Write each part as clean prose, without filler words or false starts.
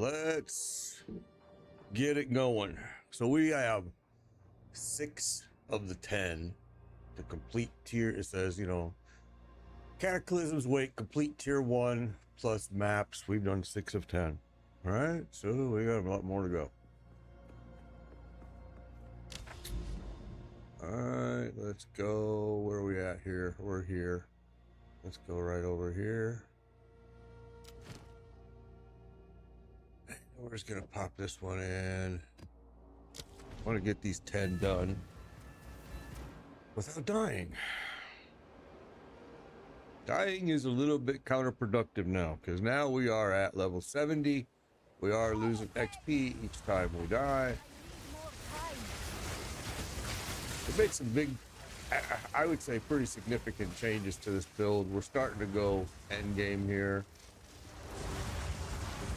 let's get it going. So we have 6 of the 10 to complete tier. It says, you know, Cataclysms wait, complete tier 1 plus maps. We've done 6 of 10. All right, so we got a lot more to go. All right, let's go. Where are we at here? We're here. Let's go right over here. We're just gonna pop this one in. I want to get these 10 done without dying. Dying is a little bit counterproductive now, because now we are at level 70. We are losing XP each time we die. It makes some big, I would say, pretty significant changes to this build. We're starting to go end game here.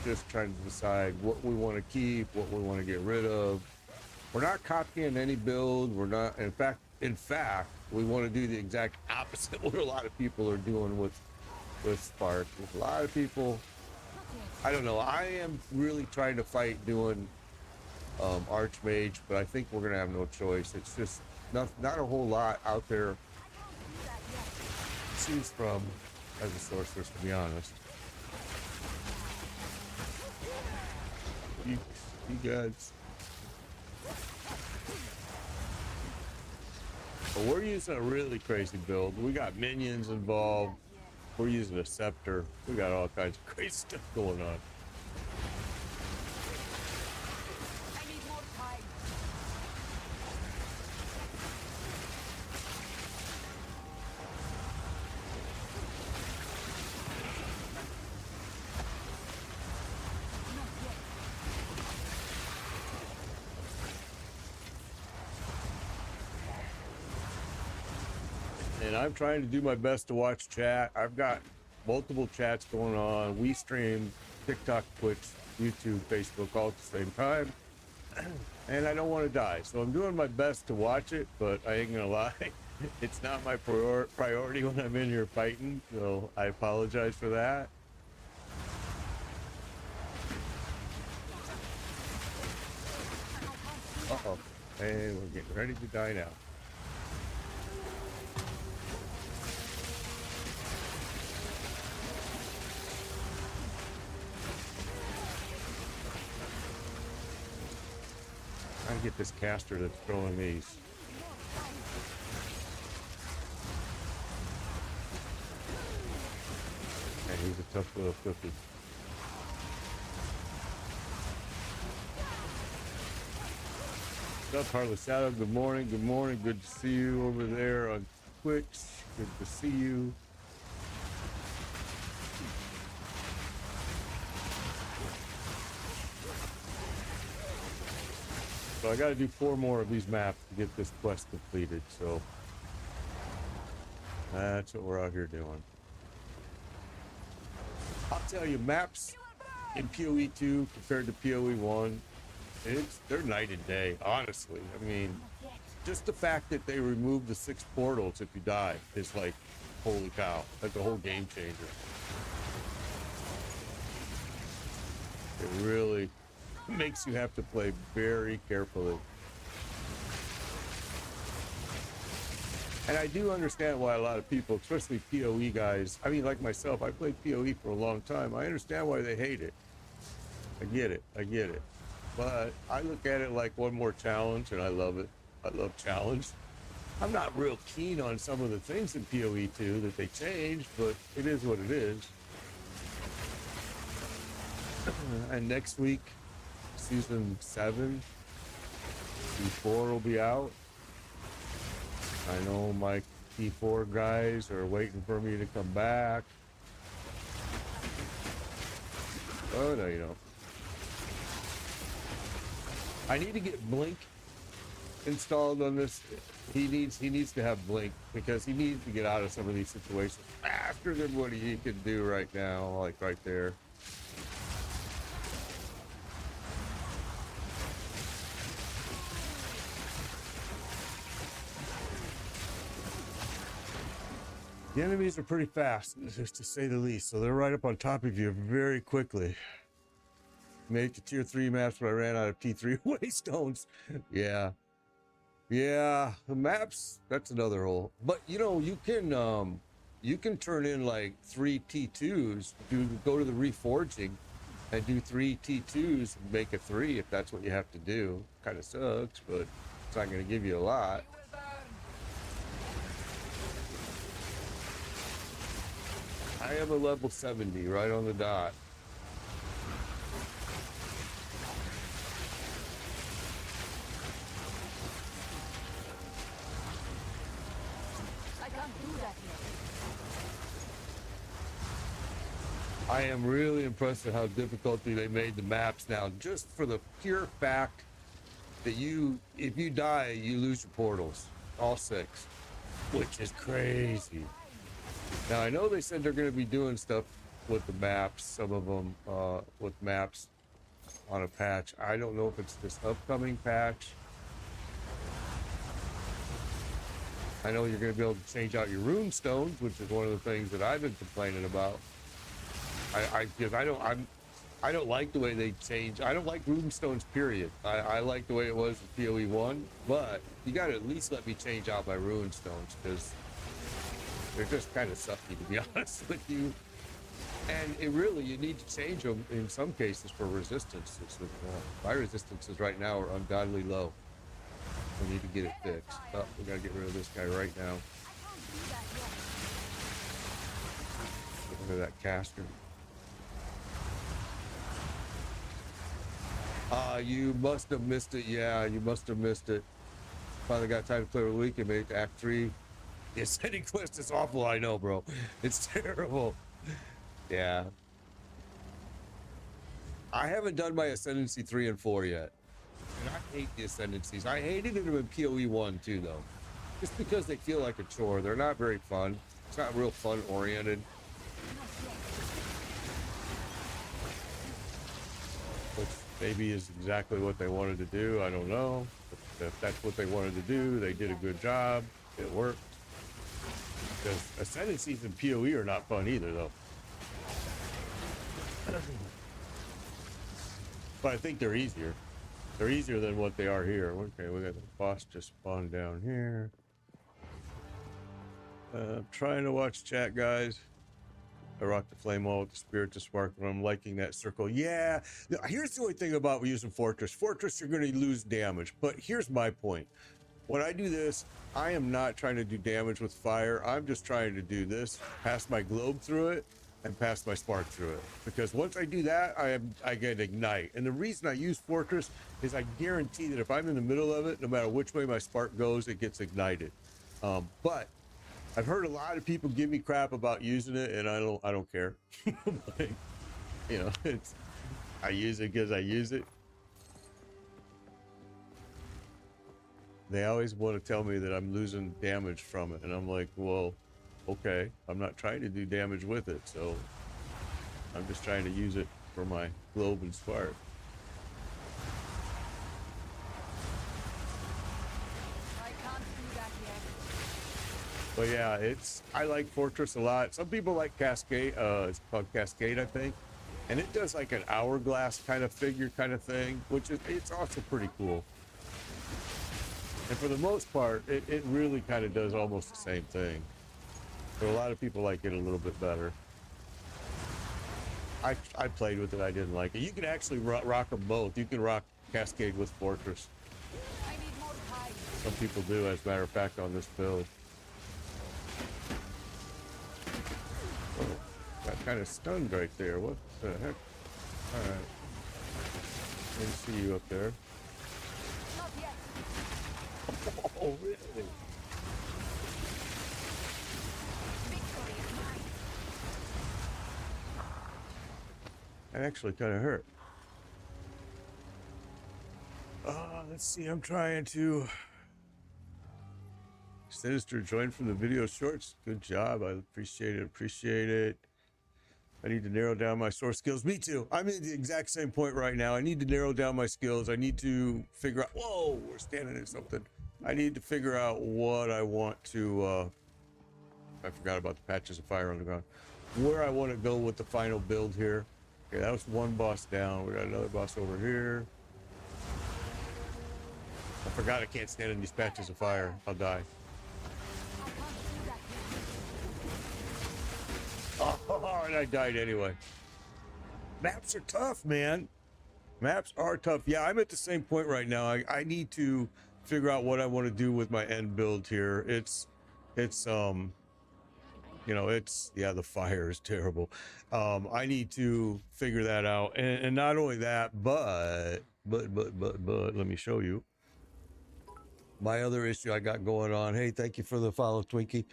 Just trying to decide what we want to keep, what we want to get rid of. We're not copying any build. We're not, in fact, we want to do the exact opposite what a lot of people are doing with Spark. With a lot of people, I don't know. I am really trying to fight doing Archmage, but I think we're gonna have no choice. It's just not a whole lot out there to choose from as a sorceress, to be honest. You guys. But we're using a really crazy build. We got minions involved. We're using a scepter. We got all kinds of crazy stuff going on. I need more time. And I'm trying to do my best to watch chat. I've got multiple chats going on. We stream TikTok, Twitch, YouTube, Facebook all at the same time. And I don't want to die. So I'm doing my best to watch it, but I ain't gonna lie. It's not my priority when I'm in here fighting. So I apologize for that. Uh-oh. And we're getting ready to die now. Trying to get this caster that's throwing these. And he's a tough little cookie. What's up, Harley Shadow? Good morning. Good morning. Good to see you over there on Twitch. Good to see you. So I got to do 4 more of these maps to get this quest completed. So that's what we're out here doing. I'll tell you, maps in PoE 2 compared to PoE 1, they're night and day, honestly. I mean, just the fact that they removed the 6 portals if you die is like, holy cow, that's a whole game changer. It really makes you have to play very carefully. And I do understand why a lot of people, especially PoE guys, I mean, like myself, I played PoE for a long time. I understand why they hate it. I get it. I get it. But I look at it like one more challenge, and I love it. I love challenge. I'm not real keen on some of the things in PoE 2 that they changed, but it is what it is. And next week, Season 7, P4 will be out. I know my P4 guys are waiting for me to come back. Oh, no, you don't. I need to get Blink installed on this. He needs to have Blink because he needs to get out of some of these situations faster than what he can do right now, like right there. The enemies are pretty fast, just to say the least, so they're right up on top of you very quickly. Made it to tier 3 maps, but I ran out of T3 waystones. Yeah. Yeah, the maps, that's another hole. But you know, you can turn in like 3 T2s, go to the reforging and do 3 T2s and make a 3 if that's what you have to do. Kind of sucks, but it's not going to give you a lot. I am a level 70 right on the dot. I can't do that yet. I am really impressed at how difficultly they made the maps now, just for the pure fact that if you die, you lose your portals, all 6, which is crazy. Now, I know they said they're going to be doing stuff with the maps, some of them with maps on a patch. I don't know if it's this upcoming patch. I know you're going to be able to change out your rune stones, which is one of the things that I've been complaining about. Because I don't like the way they change. I don't like rune stones, period. I like the way it was in PoE 1, but you got to at least let me change out my rune stones, because they're just kind of sucky, to be honest with you. And you need to change them in some cases for resistances. My resistances right now are ungodly low. We need to get it fixed. Oh, we gotta get rid of this guy right now. Get rid of that caster. You must have missed it. Yeah, you must have missed it. Finally got time to play with week and made it to Act 3. The Ascending Quest is awful, I know, bro. It's terrible. Yeah. I haven't done my Ascendancy 3 and 4 yet. And I hate the Ascendancies. I hated them in PoE 1 too, though. Just because they feel like a chore. They're not very fun. It's not real fun oriented. Which maybe is exactly what they wanted to do. I don't know. But if that's what they wanted to do, they did a good job. It worked. Because Ascendancies and PoE are not fun either, though. But I think they're easier. They're easier than what they are here. Okay, we got the boss just spawned down here. I'm trying to watch chat, guys. I rock the flame wall with the spirit to spark when I'm liking that circle. Yeah, here's the only thing about using Fortress. Fortress, you're going to lose damage. But here's my point. When I do this, I am not trying to do damage with fire. I'm just trying to do this, pass my globe through it, and pass my spark through it. Because once I do that, I get ignite. And the reason I use Fortress is I guarantee that if I'm in the middle of it, no matter which way my spark goes, it gets ignited. But I've heard a lot of people give me crap about using it, and I don't care. Like, you know, I use it because I use it. They always want to tell me that I'm losing damage from it, and I'm like, well, okay, I'm not trying to do damage with it, so I'm just trying to use it for my globe and spark. I can't do that yet. But yeah, I like Fortress a lot. Some people like Cascade. It's called Cascade, I think, and it does like an hourglass kind of figure kind of thing, which is it's also pretty cool. And for the most part, it really kind of does almost the same thing. But a lot of people like it a little bit better. I played with it. I didn't like it. You can actually rock them both. You can rock Cascade with Fortress. I need more time. Some people do, as a matter of fact, on this build. Oh, got kind of stunned right there. What the heck? All right. Didn't see you up there. Not yet. Oh, really? Victory is mine. That actually kind of hurt. Let's see. I'm trying to. Sinister joined from the video shorts. Good job. I appreciate it. Appreciate it. I need to narrow down my source skills. Me too. I'm in the exact same point right now. I need to narrow down my skills. I need to figure out. Whoa, we're standing in something. I need to figure out what I want to. I forgot about the patches of fire on the ground. Where I want to go with the final build here, Okay, that was one boss down. We got another boss over here. I forgot I can't stand in these patches of fire. I'll die. I can't do that here. Oh, and I died anyway. Maps are tough, man. Maps are tough. Yeah, I'm at the same point right now. I need to figure out what I want to do with my end build here. It's you know, yeah, the fire is terrible. I need to figure that out. And not only that, but let me show you my other issue I got going on. Hey, thank you for the follow, Twinkie.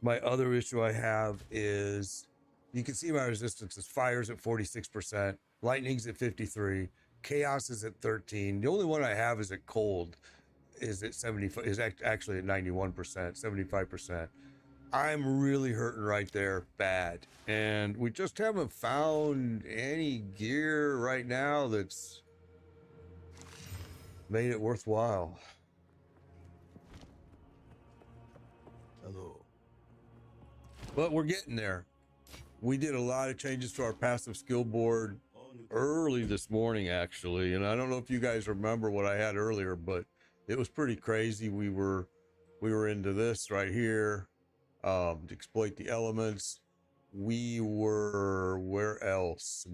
My other issue I have is, you can see my resistance is fire's at 46%, lightning's at 53, chaos is at 13. The only one I have is at cold, is at 75, is actually at 91%, 75%. I'm really hurting right there bad, and we just haven't found any gear right now that's made it worthwhile. Hello. But we're getting there. We did a lot of changes to our passive skill board early this morning, actually, and I don't know if you guys remember what I had earlier, but it was pretty crazy. We were into this right here, to exploit the elements. We were, where else?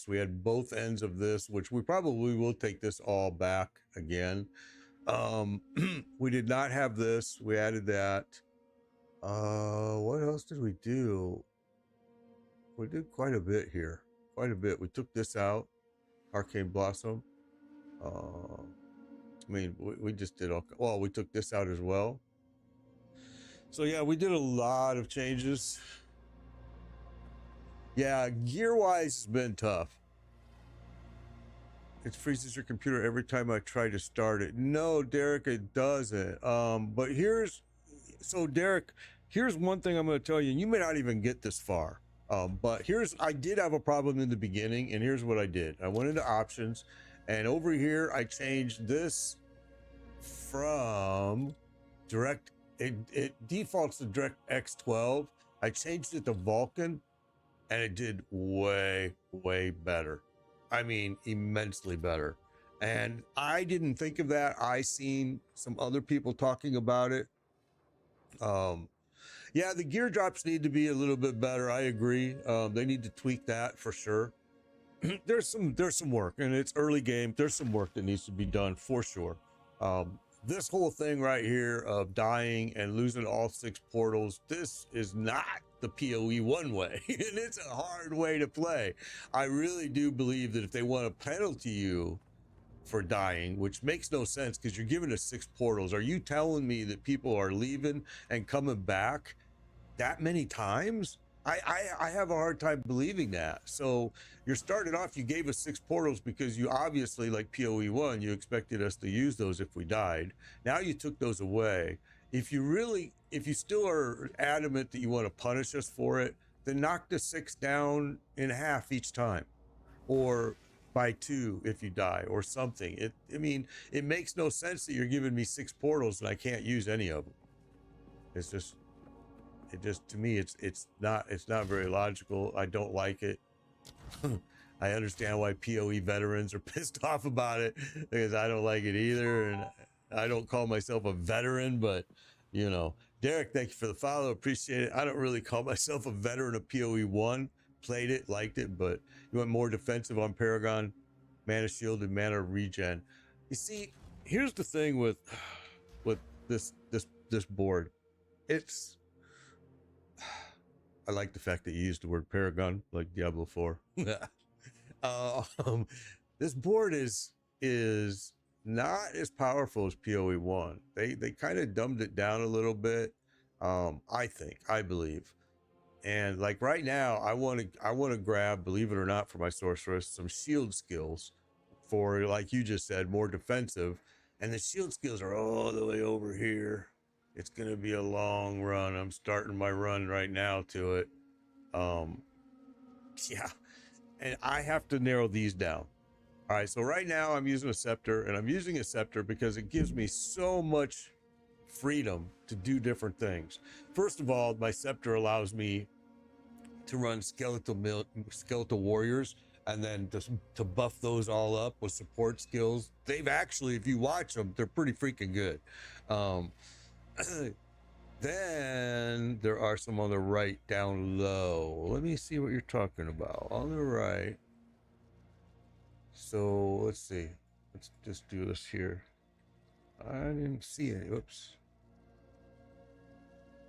We had both ends of this, which we probably will take this all back again. We did not have this. We added that. What else did we do? We did quite a bit here. Quite a bit. We took this out. Arcane Blossom. I mean, we just did all, well, we took this out as well. So yeah, we did a lot of changes. Yeah, gear-wise has been tough. It freezes your computer every time I try to start it. No, Derek, it doesn't. But so Derek, here's one thing I'm going to tell you, and you may not even get this far. But I did have a problem in the beginning, and here's what I did. I went into options, and over here, I changed this from direct, it defaults to DirectX 12. I changed it to Vulkan, and it did way, way better. I mean, immensely better. And I didn't think of that. I seen some other people talking about it. Yeah, the gear drops need to be a little bit better. I agree. They need to tweak that for sure. There's some work, and it's early game. There's some work that needs to be done for sure. This whole thing right here of dying and losing all 6 portals, this is not the PoE 1 way, and it's a hard way to play. I really do believe that if they want to penalty you for dying, which makes no sense because you're giving us 6 portals. Are you telling me that people are leaving and coming back that many times? I have a hard time believing that. So you're starting off, you gave us 6 portals because you obviously, like PoE 1, you expected us to use those if we died. Now you took those away. If you still are adamant that you want to punish us for it, then knock the 6 down in half each time, or by 2 if you die, or something. I mean, it makes no sense that you're giving me 6 portals and I can't use any of them. It's just, to me, it's not very logical. I don't like it. I understand why PoE veterans are pissed off about it, because I don't like it either, and I don't call myself a veteran, but you know. Derek, thank you for the follow, appreciate it. I don't really call myself a veteran of PoE 1. Played it, liked it, but you want more defensive on Paragon, mana shield and mana regen. You see, here's the thing with this board. I like the fact that you used the word Paragon, like Diablo 4. This board is not as powerful as PoE 1. They kind of dumbed it down a little bit. I believe. And like right now, I want to grab, believe it or not, for my sorceress, some shield skills for, like you just said, more defensive. And the shield skills are all the way over here. It's going to be a long run. I'm starting my run right now to it. Yeah. And I have to narrow these down. All right. So right now I'm using a scepter, and I'm using a scepter because it gives me so much freedom to do different things. First of all, my scepter allows me to run skeletal warriors, and then to buff those all up with support skills. They've actually, if you watch them, they're pretty freaking good. Then there are some on the right down low. Let me see what you're talking about. On the right. So let's see. Let's just do this here. I didn't see any. Whoops.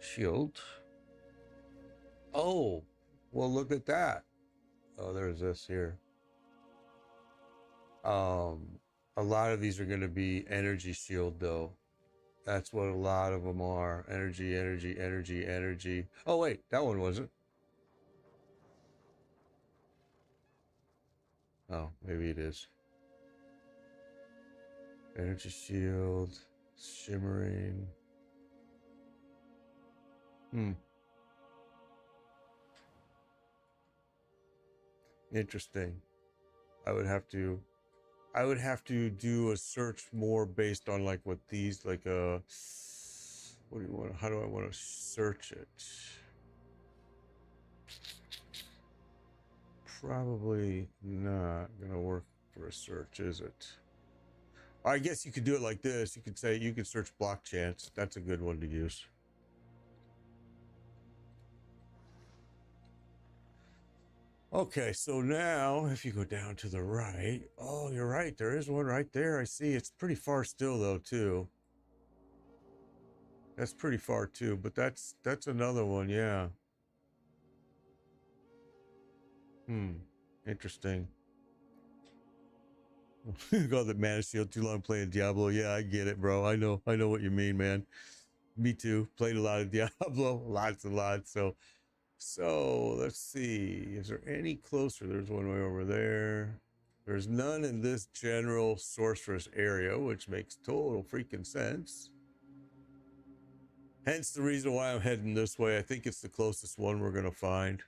Shield. Oh, well, look at that. Oh, there's this here. A lot of these are going to be energy shield, though. That's what a lot of them are. Energy, energy, energy, energy. Oh, wait, that one wasn't. Oh, maybe it is. Energy shield, shimmering. Interesting. I would have to do a search more based on like what these like what do you want? How do I want to search it? Probably not gonna work for a search, is it? I guess you could do it like this. You could say you could search block chance. That's a good one to use. Okay, so now if you go down to the right, oh, you're right. There is one right there. I see. It's pretty far still though, too. That's pretty far too, but that's another one, yeah. Interesting. Got the Mana Shield too long playing Diablo. Yeah, I get it, bro. I know what you mean, man. Me too. Played a lot of Diablo, lots and lots. So let's see. Is there any closer? There's one way over there. There's none in this general Sorceress area, which makes total freaking sense. Hence the reason why I'm heading this way. I think it's the closest one we're gonna find.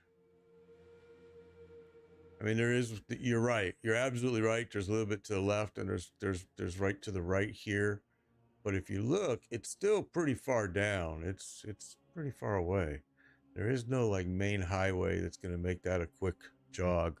I mean, there is. You're right. You're absolutely right. There's a little bit to the left, and there's right to the right here. But if you look, it's still pretty far down. It's pretty far away. There is no like main highway that's going to make that a quick jog.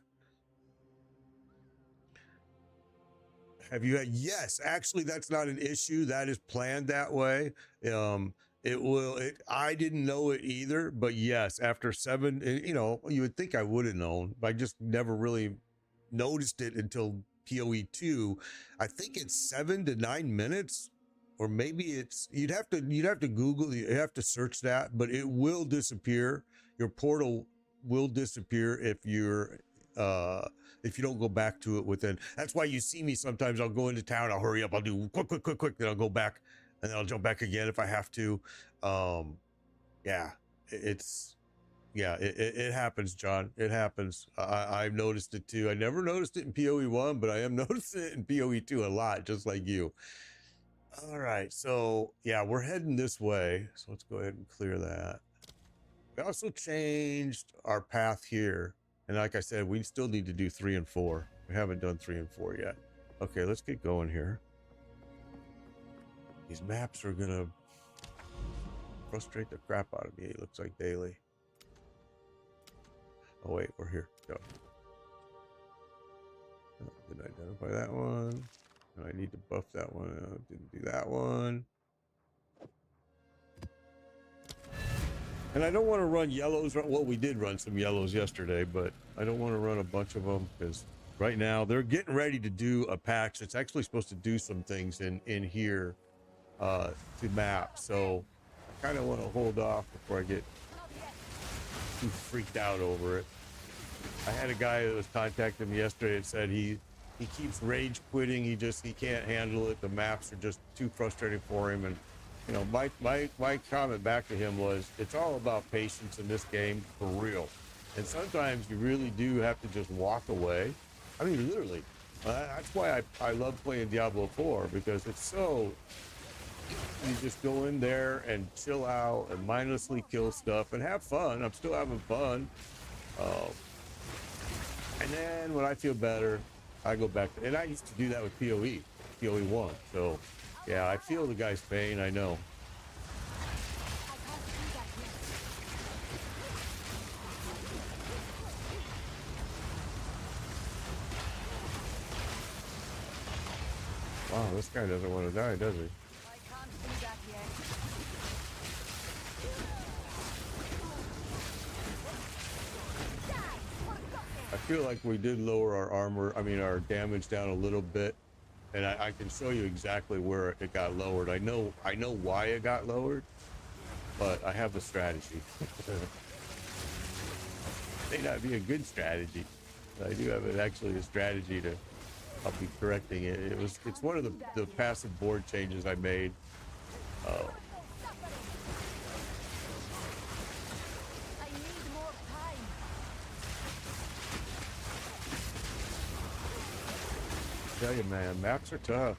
Have you had? Yes, actually, that's not an issue. That is planned that way. It will. I didn't know it either, but yes, after 7, you know, you would think I would have known, but I just never really noticed it until PoE 2. I think it's 7 to 9 minutes. Or maybe it's you'd have to Google, you have to search that, but it will disappear. Your portal will disappear if you don't go back to it within. That's why you see me sometimes. I'll go into town, I'll hurry up, I'll do quick, then I'll go back, and then I'll jump back again if I have to. Yeah, it happens, John. It happens. I've noticed it too. I never noticed it in PoE 1, but I am noticing it in PoE 2 a lot, just like you. All right, so yeah, we're heading this way. So let's go ahead and clear that. We also changed our path here. And like I said, we still need to do 3 and 4. We haven't done 3 and 4 yet. Okay, let's get going here. These maps are gonna frustrate the crap out of me, it looks like daily. Oh wait, we're here. Go. Oh, didn't identify that one. I need to buff that one. Didn't do that one. And I don't want to run yellows. Well, we did run some yellows yesterday, but I don't want to run a bunch of them because right now they're getting ready to do a patch. It's actually supposed to do some things in here to map. So I kind of want to hold off before I get too freaked out over it. I had a guy that was contacting me yesterday and said he keeps rage quitting. He can't handle it. The maps are just too frustrating for him. And you know, my comment back to him was, it's all about patience in this game, for real. And sometimes you really do have to just walk away. I mean, literally. That's why I love playing Diablo 4, because it's so, you just go in there and chill out and mindlessly kill stuff and have fun. I'm still having fun. And then when I feel better, I go back to, and I used to do that with PoE 1. So yeah, I feel the guy's pain, I know. Wow, this guy doesn't want to die, does he? I can't do that yet. Die! Forgotten! I feel like we did lower our armor, I mean our damage down a little bit, and I can show you exactly where it got lowered. I know why it got lowered, but I have the strategy. May not be a good strategy, but I do have actually a strategy to help me correcting it. It's one of the passive board changes I made. No suffering! I need more time. Tell you, man, maps are tough.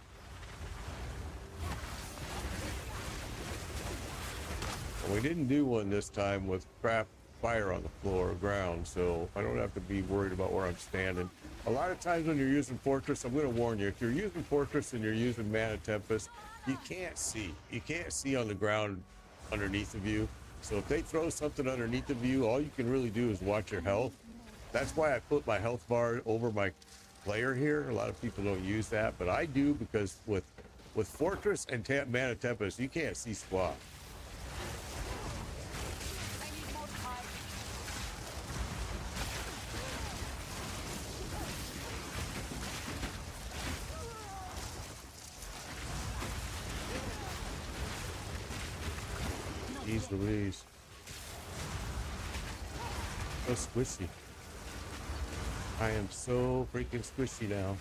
Well, we didn't do one this time with crap fire on the floor or ground, so I don't have to be worried about where I'm standing. A lot of times when you're using Fortress, I'm going to warn you, if you're using Fortress and you're using Mana Tempest, you can't see. You can't see on the ground underneath of you. So if they throw something underneath of you, all you can really do is watch your health. That's why I put my health bar over my player here. A lot of people don't use that, but I do, because with Fortress and Mana Tempest, you can't see squat. I need more time. Jeez Louise. So squishy. I am so freaking squishy now.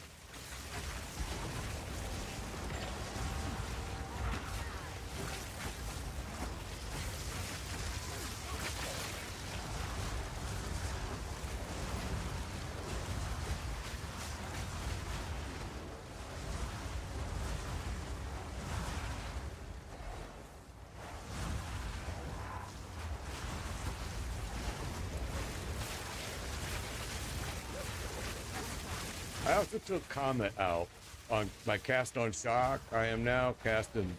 I also took Comet out on my cast on shock. I am now casting.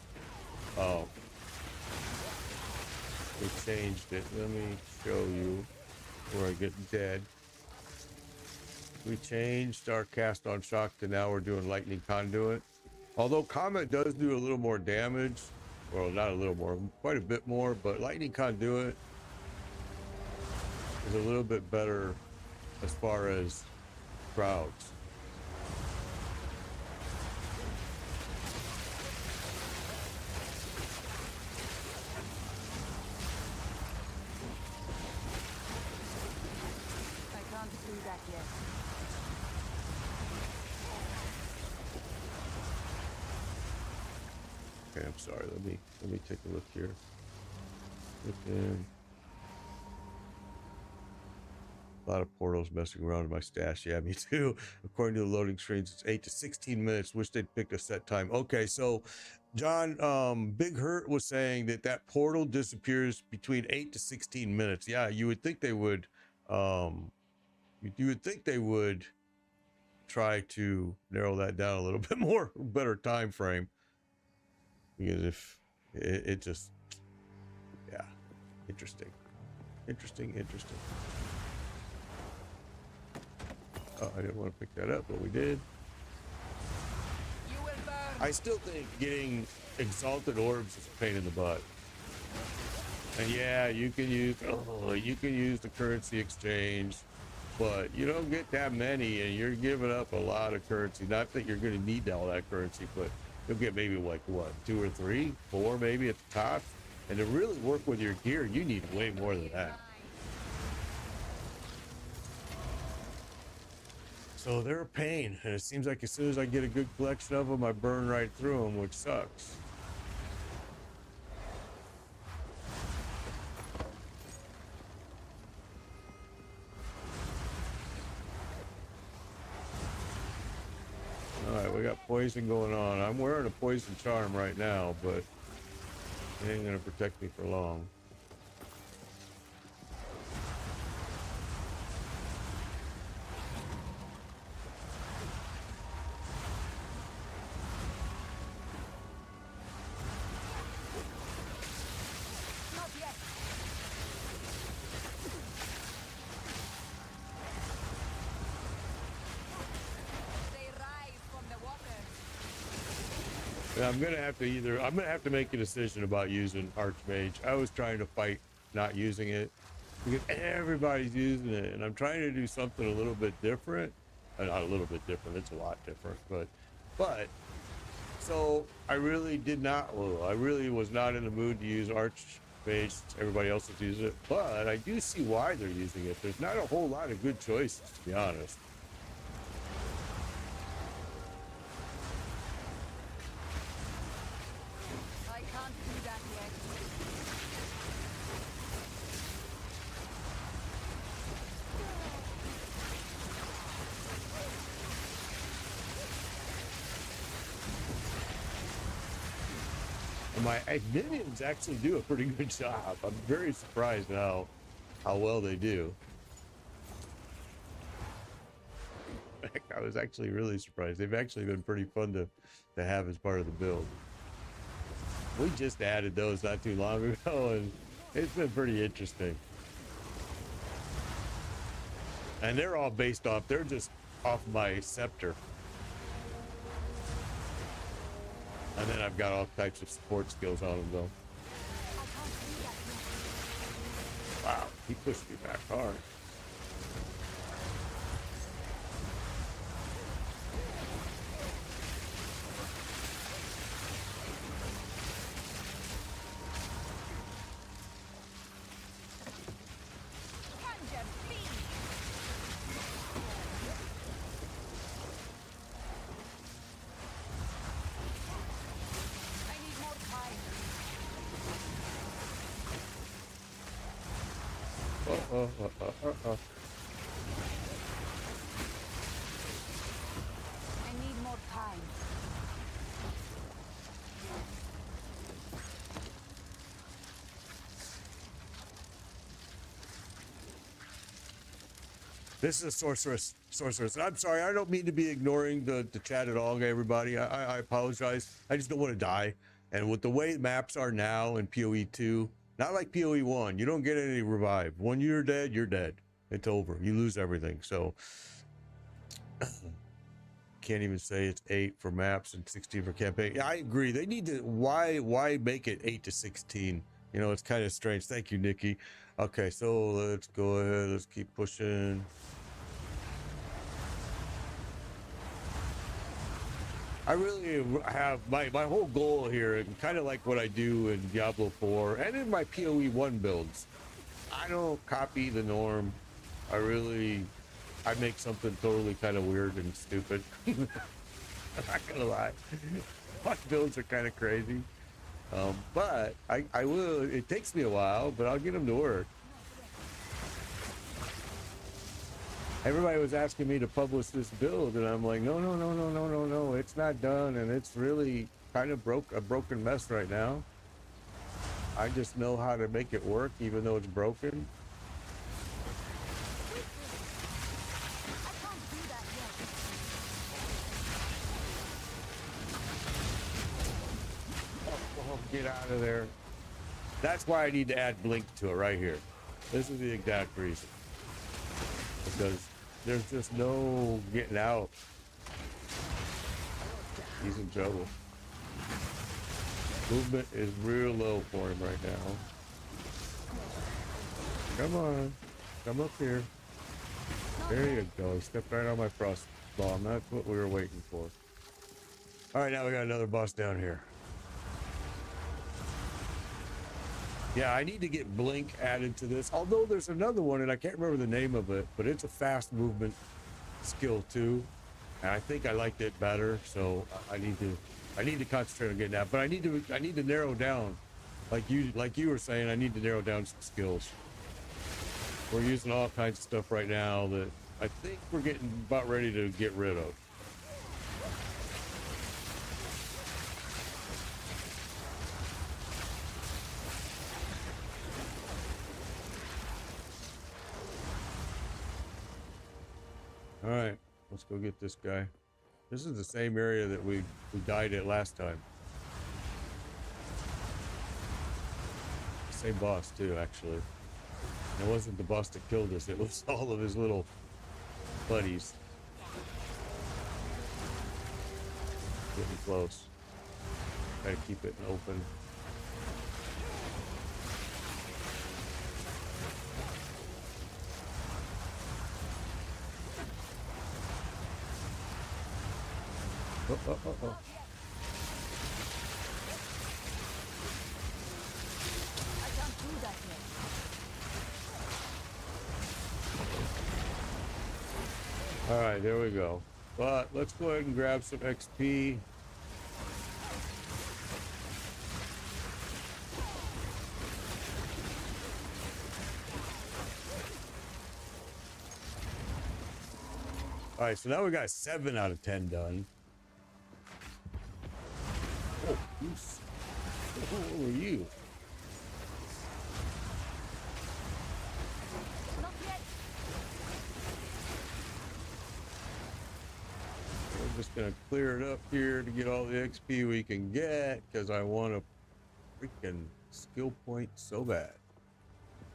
Oh, we changed it. Let me show you where I get dead. We changed our cast on shock to now we're doing lightning conduit. Although Comet does do a little more damage, well, not a little more, quite a bit more, but lightning conduit is a little bit better as far as crowds. I can't do that yet. Okay, I'm sorry. Let me take a look here. Within a lot of portals messing around in my stash. Yeah, me too. According to the loading screens, it's 8 to 16 minutes. Wish they'd picked a set time. Okay, so John, Big Hurt was saying that portal disappears between 8 to 16 minutes. Yeah, you would think they would. You would think they would try to narrow that down a little bit more, better time frame. Because if it just, yeah, interesting. Oh, I didn't want to pick that up, but we did. You will burn. I still think getting exalted orbs is a pain in the butt. And yeah, you can use the currency exchange, but you don't get that many, and you're giving up a lot of currency. Not that you're going to need all that currency, but you'll get maybe like what, 2 or 3, 4 maybe at the top. And to really work with your gear, you need way more than that. So they're a pain, and it seems like as soon as I get a good collection of them, I burn right through them, which sucks. All right, we got poison going on. I'm wearing a poison charm right now, but it ain't gonna protect me for long. Not yet. They rise from the water. And I'm gonna have to make a decision about using Archmage. I was trying to fight not using it because everybody's using it, and I'm trying to do something a little bit different. Not a little bit different, it's a lot different, but so I really did not, well, I really was not in the mood to use Archmage. Everybody else is using it, but I do see why they're using it. There's not a whole lot of good choices, to be honest. I can't do that yet. And my minions actually do a pretty good job. I'm very surprised now how well they do. I was actually really surprised. They've actually been pretty fun to have as part of the build. We just added those not too long ago, and it's been pretty interesting. And they're all based off, they're just off my scepter. And then I've got all types of support skills on them, though. Wow, he pushed me back hard. I need more time. This is a sorceress. I'm sorry, I don't mean to be ignoring the chat at all, everybody. I apologize. I just don't want to die. And with the way maps are now in PoE 2, not like PoE 1, you don't get any revive. When you're dead, you're dead. It's over. You lose everything. So can't even say it's 8 for maps and 16 for campaign. Yeah, I agree. They need to, why make it 8 to 16? You know, it's kind of strange. Thank you, Nikki. Okay, so let's go ahead. Let's keep pushing. I really have my whole goal here, and kind of like what I do in Diablo 4 and in my PoE 1 builds. I don't copy the norm. I make something totally kind of weird and stupid. I'm not gonna lie. My builds are kind of crazy. But I will, it takes me a while, but I'll get them to work. Everybody was asking me to publish this build, and I'm like, no, it's not done, and it's really kind of a broken mess right now. I just know how to make it work, even though it's broken. Oh, get out of there. That's why I need to add blink to it right here. This is the exact reason. Because there's just no getting out. He's in trouble. Movement is real low for him right now. Come on. Come up here. There you go. He stepped right on my frost bomb. That's what we were waiting for. Alright, now we got another boss down here. Yeah, I need to get blink added to this. Although there's another one, and I can't remember the name of it, but it's a fast movement skill too. And I think I liked it better, so I need to concentrate on getting that. But I need to narrow down, like you were saying, I need to narrow down some skills. We're using all kinds of stuff right now that I think we're getting about ready to get rid of. All right, let's go get this guy. This is the same area that we died at last time. Same boss too, actually. It wasn't the boss that killed us, it was all of his little buddies. Getting close. Try to keep it open. Oh. I can't do that yet. All right, there we go. But let's go ahead and grab some XP. All right, so now we got 7 out of 10 done. Oh, who are you? Not yet. We're just gonna clear it up here to get all the XP we can get because I want a freaking skill point so bad.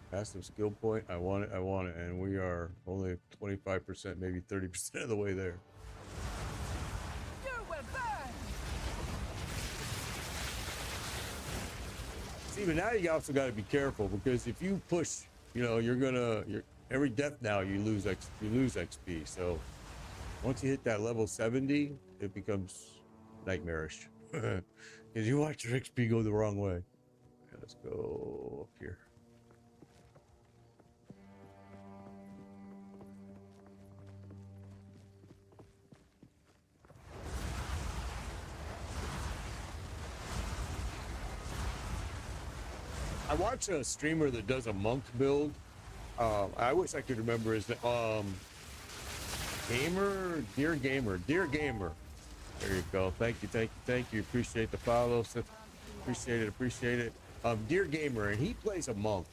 Passive skill point, I want it, and we are only 25%, maybe 30% of the way there. You will burn. See, but now you also got to be careful because if you push, you're every death now you lose XP. So once you hit that level 70, it becomes nightmarish because you watch your XP go the wrong way. Okay, let's go up here. I watch a streamer that does a monk build. I wish I could remember his Dear Gamer. There you go. Thank you. Appreciate the follow. Appreciate it. Dear Gamer, and he plays a monk.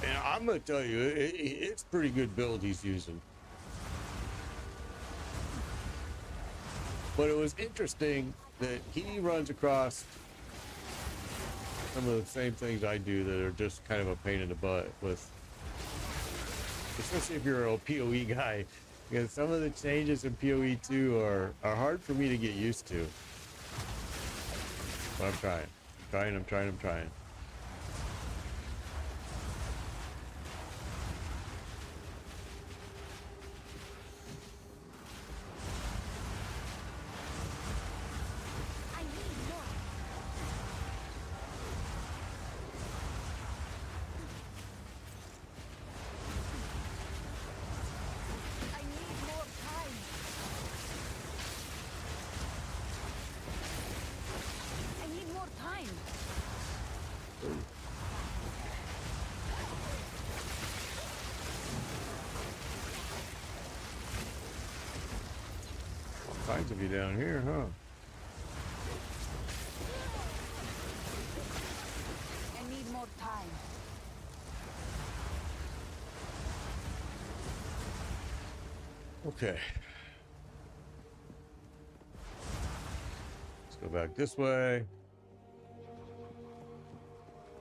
And I'm gonna tell you, it's pretty good build he's using. But it was interesting that he runs across some of the same things I do that are just kind of a pain in the butt with, especially if you're a PoE guy, because some of the changes in PoE 2 are hard for me to get used to. But I'm trying. I need more. I need more time. I need more time. All kinds of you down here, huh? I need more time. Okay. Let's go back this way.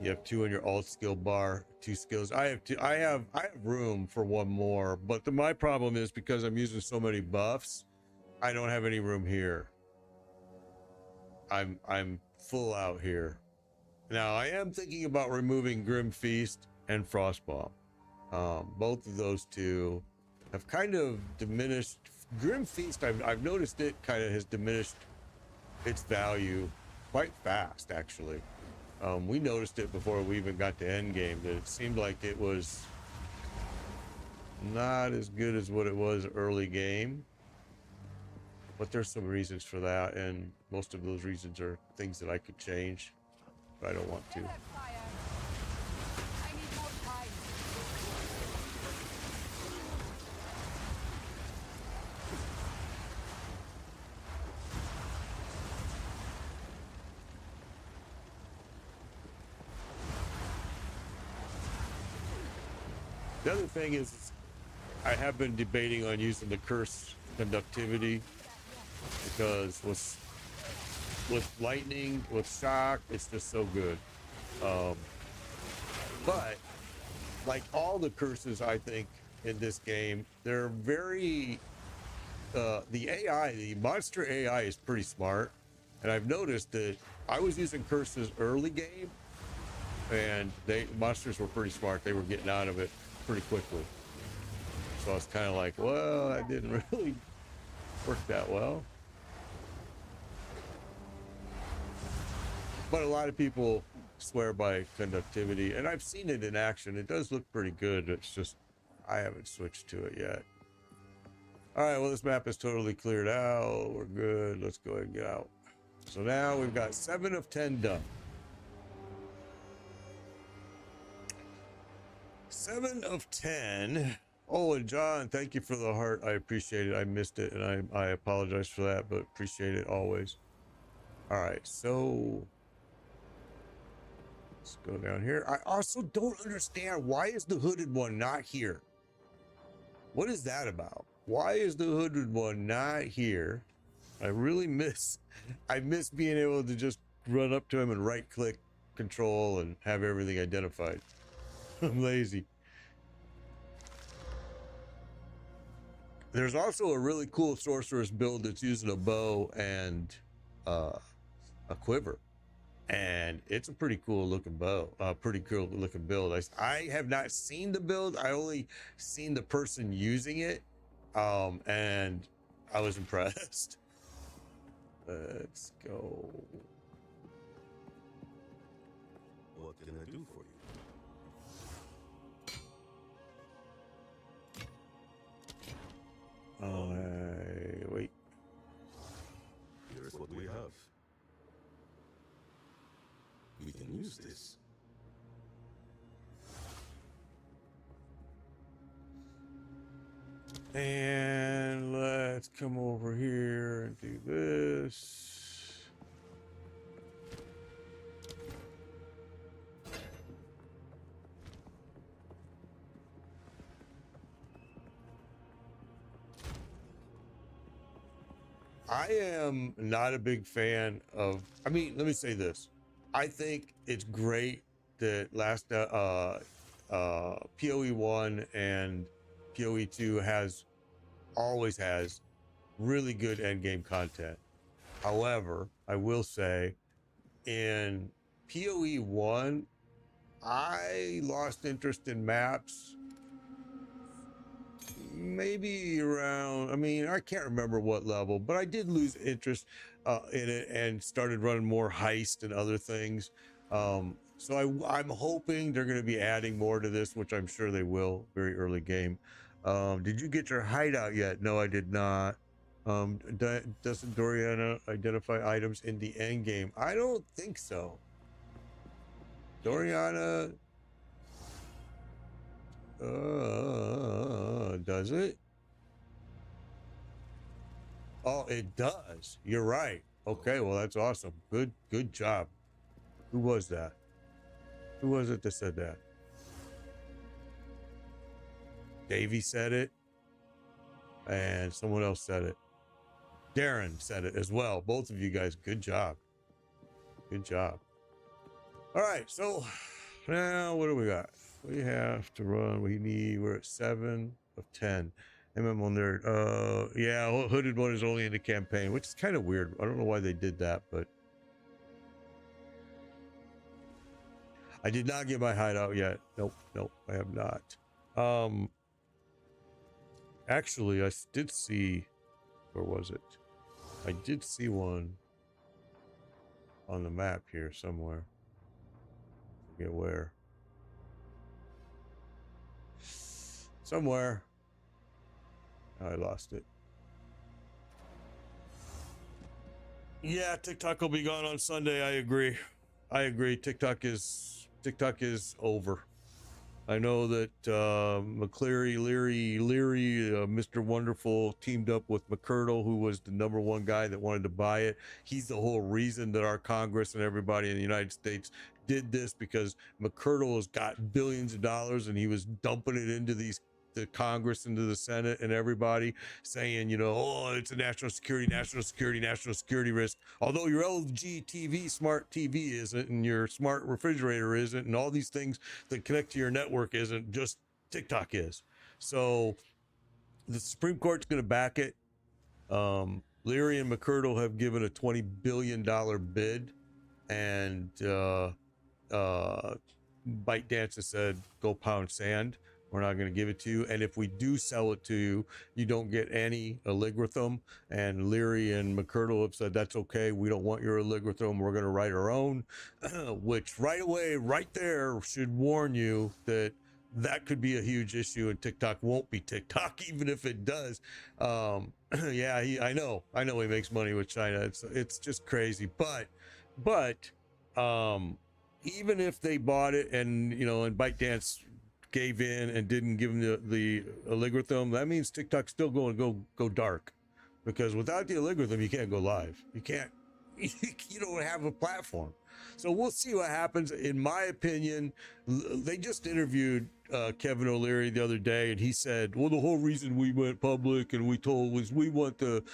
You have 2 on your alt skill bar, 2 skills. I have room for 1 more, but my problem is because I'm using so many buffs, I don't have any room here. I'm full out here. Now I am thinking about removing Grim Feast and Frostbomb. Both of those 2 have kind of diminished. Grim Feast, I've noticed it kind of has diminished its value quite fast, actually. We noticed it before we even got to endgame that it seemed like it was not as good as what it was early game. But there's some reasons for that, and most of those reasons are things that I could change, but I don't want to. Fire. I need more time. The other thing is, I have been debating on using the curse conductivity because with lightning, with shock, it's just so good. But like all the curses, I think in this game, they're very the AI, the monster AI is pretty smart. And I've noticed that I was using curses early game, and monsters were pretty smart. They were getting out of it pretty quickly. So I was kind of like, well, that didn't really work that well. But a lot of people swear by conductivity, and I've seen it in action. It does look pretty good. It's just I haven't switched to it yet. All right, well, this map is totally cleared out. We're good. Let's go ahead and get out. So now we've got 7 of 10 done. 7 of 10. Oh, and John, thank you for the heart. I appreciate it. I missed it, and I apologize for that, but appreciate it always. All right, so let's go down here. I also don't understand, why is the hooded one not here? What is that about? Why is the hooded one not here? I miss being able to just run up to him and right click control and have everything identified. I'm lazy. There's also a really cool sorceress build that's using a bow and a quiver, and it's a pretty cool looking bow, pretty cool looking build. I have not seen the build. I only seen the person using it, and I was impressed. Let's go. What can I do for you? Wait. Here's what we have. We can use this. And let's come over here and do this. I am not a big fan of, I mean, let me say this. I think it's great that PoE 1 and PoE 2 always has really good endgame content. However, I will say in PoE 1, I lost interest in maps maybe around, I mean, I can't remember what level, but I did lose interest in it and started running more heist and other things. So I'm hoping they're going to be adding more to this, which I'm sure they will very early game. Did you get your hideout yet? No, I did not. Doesn't Doriana identify items in the end game? I don't think so. Doriana, does it? Oh, it does. You're right. Okay, well, that's awesome. Good job. Who was that? Who was it that said that? Davey said it, and someone else said it. Darren said it as well. Both of you guys, good job. Good job. All right, so now what do we got? We have to run. We're at 7 of 10. MMO nerd. Yeah, hooded one is only in the campaign, which is kind of weird. I don't know why they did that, but I did not get my hideout yet. Nope, I have not. Actually, I did see, where was it? I did see one on the map here somewhere. I forget where. Somewhere. I lost it. Yeah, TikTok will be gone on Sunday. I agree. TikTok is over. I know that Leary, Mr. Wonderful teamed up with McCurdle, who was the #1 guy that wanted to buy it. He's the whole reason that our Congress and everybody in the United States did this, because McCurdle has got billions of dollars and he was dumping it into the Congress, into the Senate, and everybody saying, you know, oh, it's a national security risk. Although your LG TV, smart TV isn't, and your smart refrigerator isn't, and all these things that connect to your network isn't, just TikTok is. So the Supreme Court's going to back it. Leary and McCurdle have given a $20 billion bid, and ByteDance has said, go pound sand. We're not going to give it to you. And if we do sell it to you, you don't get any Alligratham. And Leary and McCurdle have said, that's okay. We don't want your Alligratham. We're going to write our own, which right away, right there, should warn you that that could be a huge issue, and TikTok won't be TikTok, even if it does. Yeah, I know he makes money with China. It's just crazy. But even if they bought it and, you know, and ByteDance gave in and didn't give them the Alligratham, that means TikTok's still going to go dark, because without the Alligratham, you can't go live. You can't, you don't have a platform. So we'll see what happens. In my opinion, they just interviewed Kevin O'Leary the other day, and he said, well, the whole reason we went public and we told was we want the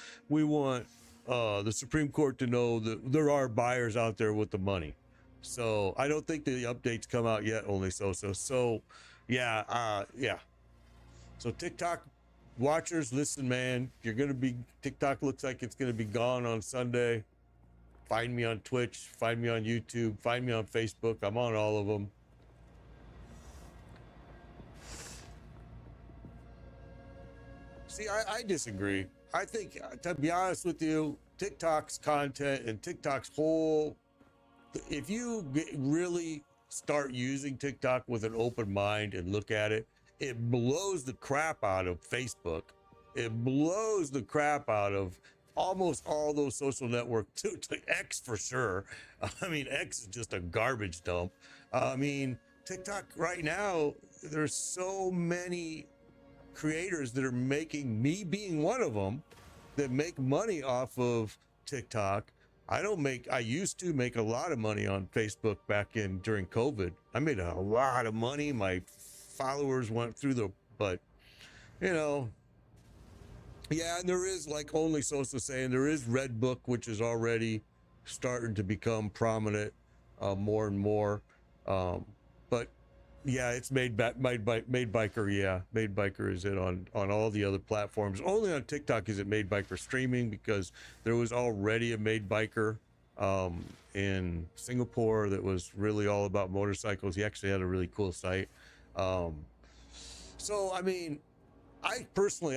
Supreme Court to know that there are buyers out there with the money. So I don't think the updates come out yet, only so. Yeah. So TikTok watchers, listen, man, TikTok looks like it's going to be gone on Sunday. Find me on Twitch, find me on YouTube, find me on Facebook. I'm on all of them. See, I disagree. I think, to be honest with you, TikTok's content and TikTok's whole, if you really start using TikTok with an open mind and look at it, it blows the crap out of Facebook. It blows the crap out of almost all those social networks, to X for sure. I mean, X is just a garbage dump. I mean, TikTok right now, there's so many creators that are making, me being one of them, that make money off of TikTok. I used to make a lot of money on Facebook during COVID. I made a lot of money. My followers went through but you know, yeah, and there is, like Only Sosa saying, there is Redbook, which is already starting to become prominent more and more. But yeah, it's Made Biker. Yeah, Made Biker is it on all the other platforms. Only on TikTok is it Made Biker streaming, because there was already a Made Biker in Singapore that was really all about motorcycles. He actually had a really cool site. So I mean, I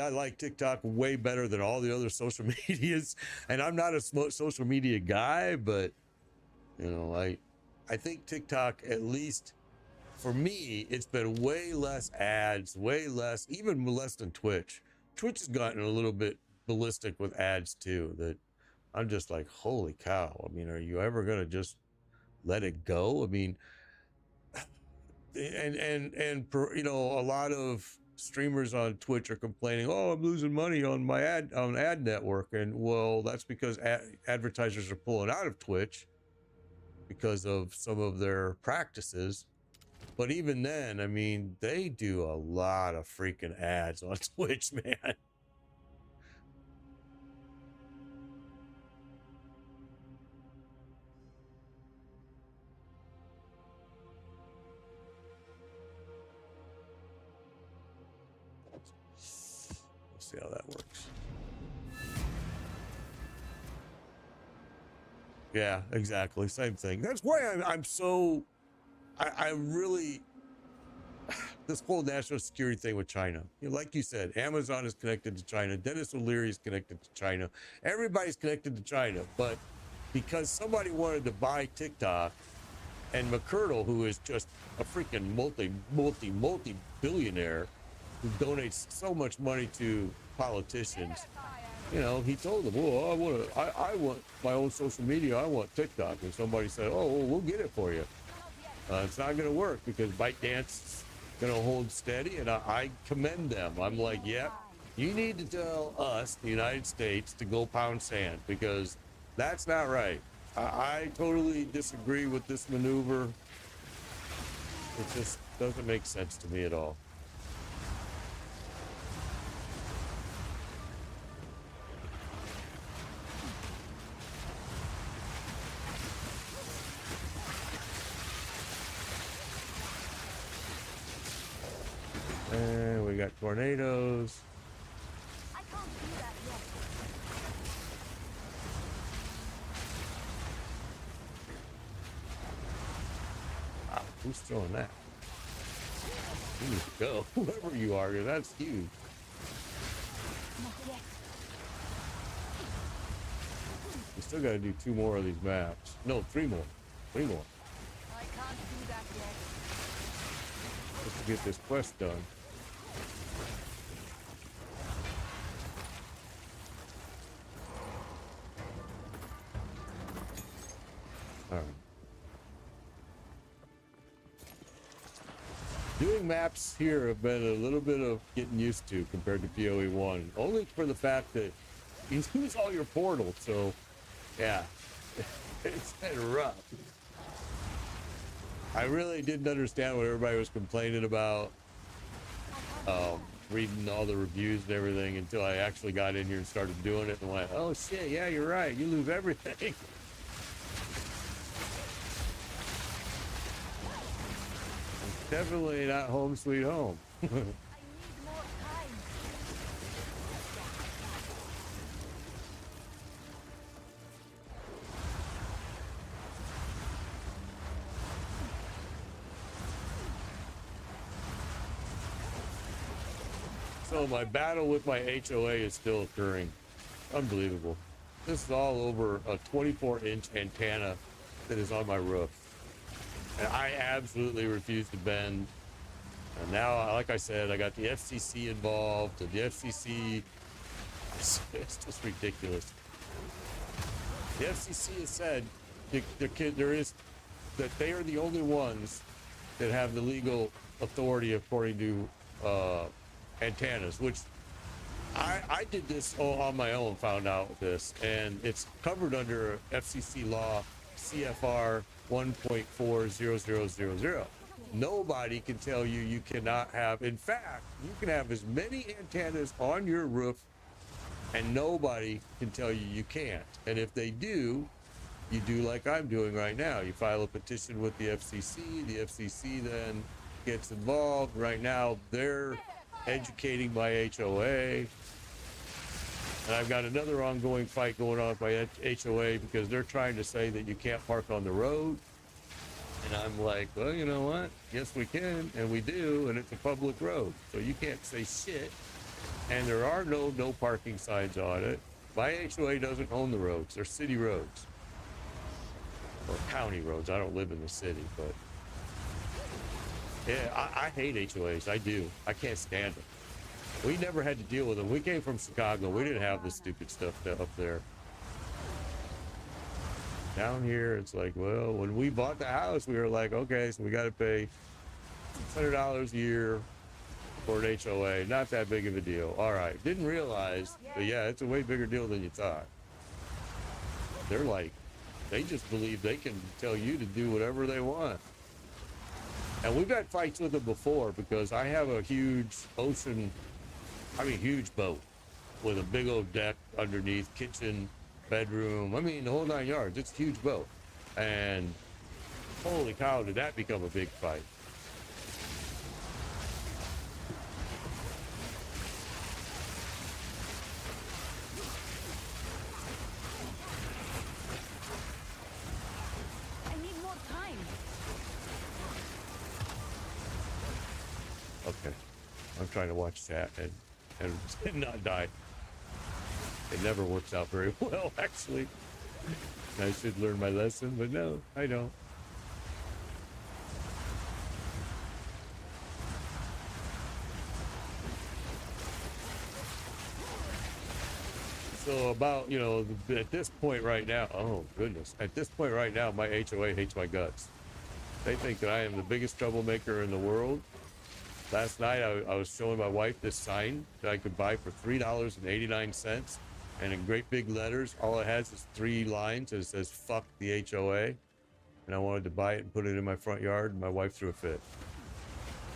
like TikTok way better than all the other social medias, and I'm not a social media guy, but you know, I think TikTok, at least for me, it's been way less ads, even less than Twitch. Twitch has gotten a little bit ballistic with ads too, that I'm just like, holy cow. I mean, are you ever going to just let it go? I mean, and you know, a lot of streamers on Twitch are complaining, oh, I'm losing money on my ad network. And well, that's because advertisers are pulling out of Twitch because of some of their practices. But even then, I mean, they do a lot of freaking ads on Twitch, man. Let's see how that works. Yeah, exactly. Same thing. That's why I'm so, I really, this whole national security thing with China, you know, like you said, Amazon is connected to China. Dennis O'Leary is connected to China. Everybody's connected to China. But because somebody wanted to buy TikTok, and McCurdle, who is just a freaking multi-billionaire who donates so much money to politicians, you know, he told them, well, I want my own social media. I want TikTok. And somebody said, oh, well, we'll get it for you. It's not going to work because ByteDance is going to hold steady, and I commend them. I'm like, yep, you need to tell us, the United States, to go pound sand, because that's not right. I totally disagree with this maneuver. It just doesn't make sense to me at all. And we got tornadoes. I can't do that yet. Who's throwing that? You need to go, whoever you are, 'cause that's huge. Not yet. We still got to do 2 more of these maps. No, 3 more. 3 more. I can't do that yet. Just to get this quest done. All right. Doing maps here have been a little bit of getting used to compared to PoE 1. Only for the fact that you lose all your portals, so yeah, it's been rough. I really didn't understand what everybody was complaining about, reading all the reviews and everything until I actually got in here and started doing it and went, oh shit, yeah, you're right, you lose everything. Definitely not home sweet home. I need more time. So my battle with my HOA is still occurring. Unbelievable. This is all over a 24-inch antenna that is on my roof. And I absolutely refuse to bend. And now, like I said, I got the FCC involved, and the FCC, it's just ridiculous. The FCC has said that they are the only ones that have the legal authority according to antennas, which I did this all on my own, found out this, and it's covered under FCC law CFR 1.40000. Nobody can tell you you cannot have. In fact, you can have as many antennas on your roof, and nobody can tell you you can't. And if they do, you do like I'm doing right now. You file a petition with the FCC. The FCC then gets involved. Right now, they're educating my HOA. And I've got another ongoing fight going on with my HOA because they're trying to say that you can't park on the road. And I'm like, well, you know what? Yes, we can, and we do, and it's a public road. So you can't say shit. And there are no parking signs on it. My HOA doesn't own the roads. They're city roads. Or county roads. I don't live in the city, but... yeah, I hate HOAs. I do. I can't stand them. We never had to deal with them. We came from Chicago. We didn't have this stupid stuff up there. Down here, it's like, well, when we bought the house, we were like, okay, so we got to pay $600 a year for an HOA. Not that big of a deal. All right. Didn't realize, but yeah, it's a way bigger deal than you thought. They're like, they just believe they can tell you to do whatever they want. And we've had fights with them before because I have a huge huge boat with a big old deck underneath, kitchen, bedroom. I mean, the whole 9 yards. It's a huge boat. And holy cow, did that become a big fight. I need more time. Okay. I'm trying to watch that and not die. It never works out very well, actually. I should learn my lesson, but no, I don't. So about, at this point right now, oh goodness, at this point right now, my HOA hates my guts. They think that I am the biggest troublemaker in the world. Last night, I was showing my wife this sign that I could buy for $3.89. And in great big letters, all it has is 3 lines. And it says, fuck the HOA. And I wanted to buy it and put it in my front yard. And my wife threw a fit.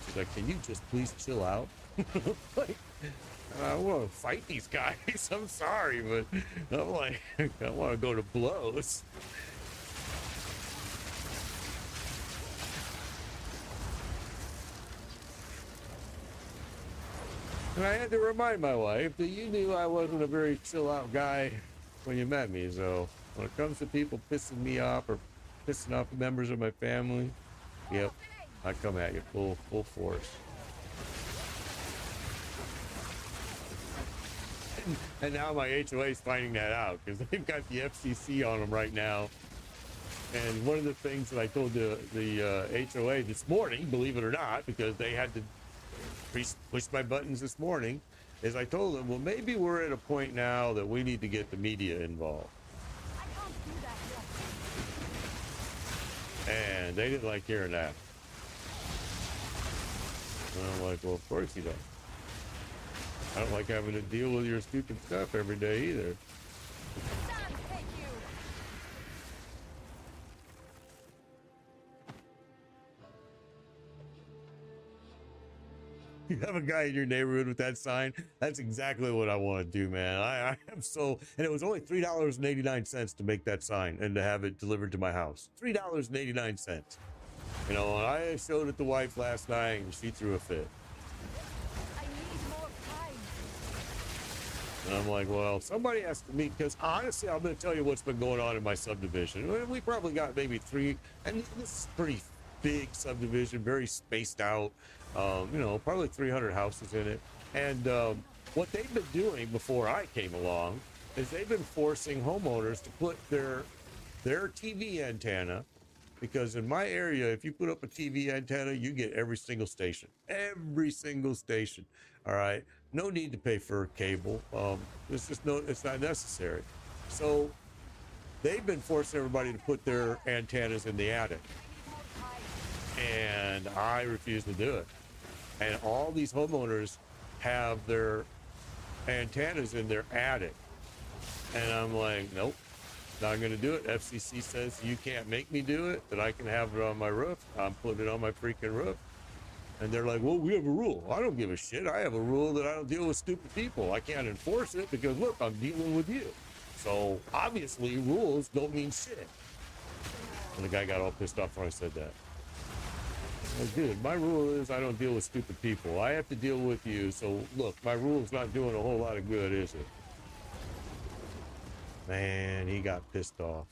She's like, can you just please chill out? Like, I want to fight these guys. I'm sorry, but I'm like, I want to go to blows. And I had to remind my wife that you knew I wasn't a very chill out guy when you met me. So when it comes to people pissing me off or pissing off members of my family, yep, I come at you full force. And now my HOA is finding that out because they've got the FCC on them right now. And one of the things that I told the HOA this morning, believe it or not, because they had to push my buttons this morning, is I told them, well, maybe we're at a point now that we need to get the media involved. I can't do that yet. And they didn't like hearing that. And I'm like, well, of course you don't. I don't like having to deal with your stupid stuff every day either. Stand, thank you. You have a guy in your neighborhood with that sign. That's exactly what I want to do, man. I am so, and it was only $3.89 to make that sign and to have it delivered to my house. $3.89. You know, and I showed it to wife last night and she threw a fit. I need more time. And I'm like, well, somebody has to meet, because honestly, I'm going to tell you what's been going on in my subdivision. We probably got maybe 3, and this is pretty big subdivision, very spaced out, you know, probably 300 houses in it. And what they've been doing before I came along is they've been forcing homeowners to put their TV antenna, because in my area, if you put up a TV antenna, you get every single station. Every single station. All right. No need to pay for cable. It's not necessary. So they've been forcing everybody to put their antennas in the attic. And I refuse to do it. And all these homeowners have their antennas in their attic. And I'm like, nope. Not going to do it. FCC says you can't make me do it, that I can have it on my roof. I'm putting it on my freaking roof. And they're like, well, we have a rule. I don't give a shit. I have a rule that I don't deal with stupid people. I can't enforce it because, look, I'm dealing with you. So obviously rules don't mean shit. And the guy got all pissed off when I said that. Like, dude, my rule is I don't deal with stupid people. I have to deal with you. So look, my rule's not doing a whole lot of good, is it? Man, he got pissed off.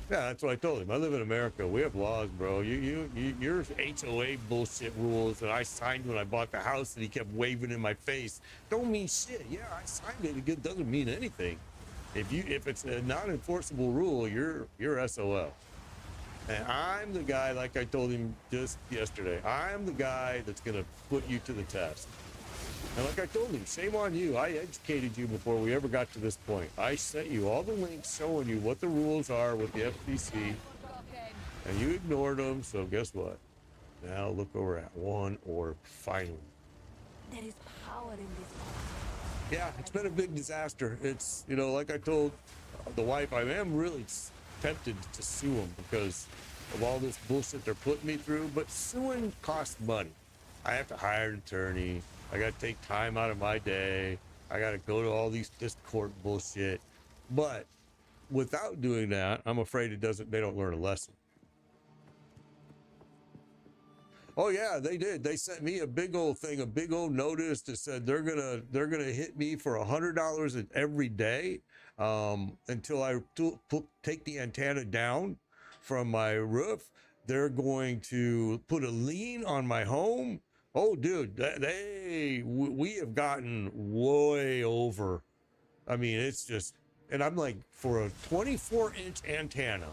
Yeah, that's what I told him. I live in America. We have laws, bro. Your HOA bullshit rules that I signed when I bought the house that he kept waving in my face don't mean shit. Yeah, I signed it. It doesn't mean anything. If it's a non-enforceable rule, you're SOL. And I'm the guy, like I told him just yesterday, I'm the guy that's gonna put you to the test. And like I told him, shame on you. I educated you before we ever got to this point. I sent you all the links showing you what the rules are with the FCC, and you ignored them. So guess what? Now look where we're at. 1 orb, finally. There is power in this. Yeah, it's been a big disaster. It's, you know, like I told the wife, I am really tempted to sue them because of all this bullshit they're putting me through. But suing costs money. I have to hire an attorney. I got to take time out of my day. I got to go to all this court bullshit. But without doing that, I'm afraid they don't learn a lesson. Oh yeah, they did. They sent me a big old thing, a big old notice that said they're gonna hit me for $100 every day until I take the antenna down from my roof. They're going to put a lien on my home. Oh, dude, we have gotten way over. I mean, it's just, and I'm like, for a 24-inch antenna.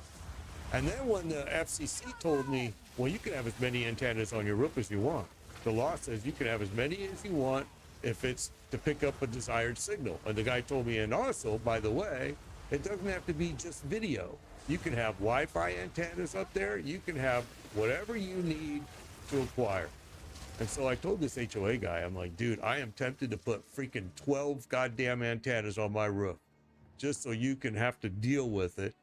And then when the FCC told me, well, you can have as many antennas on your roof as you want. The law says you can have as many as you want if it's to pick up a desired signal. And the guy told me, and also, by the way, it doesn't have to be just video. You can have Wi-Fi antennas up there. You can have whatever you need to acquire. And so I told this HOA guy, I'm like, dude, I am tempted to put freaking 12 goddamn antennas on my roof just so you can have to deal with it.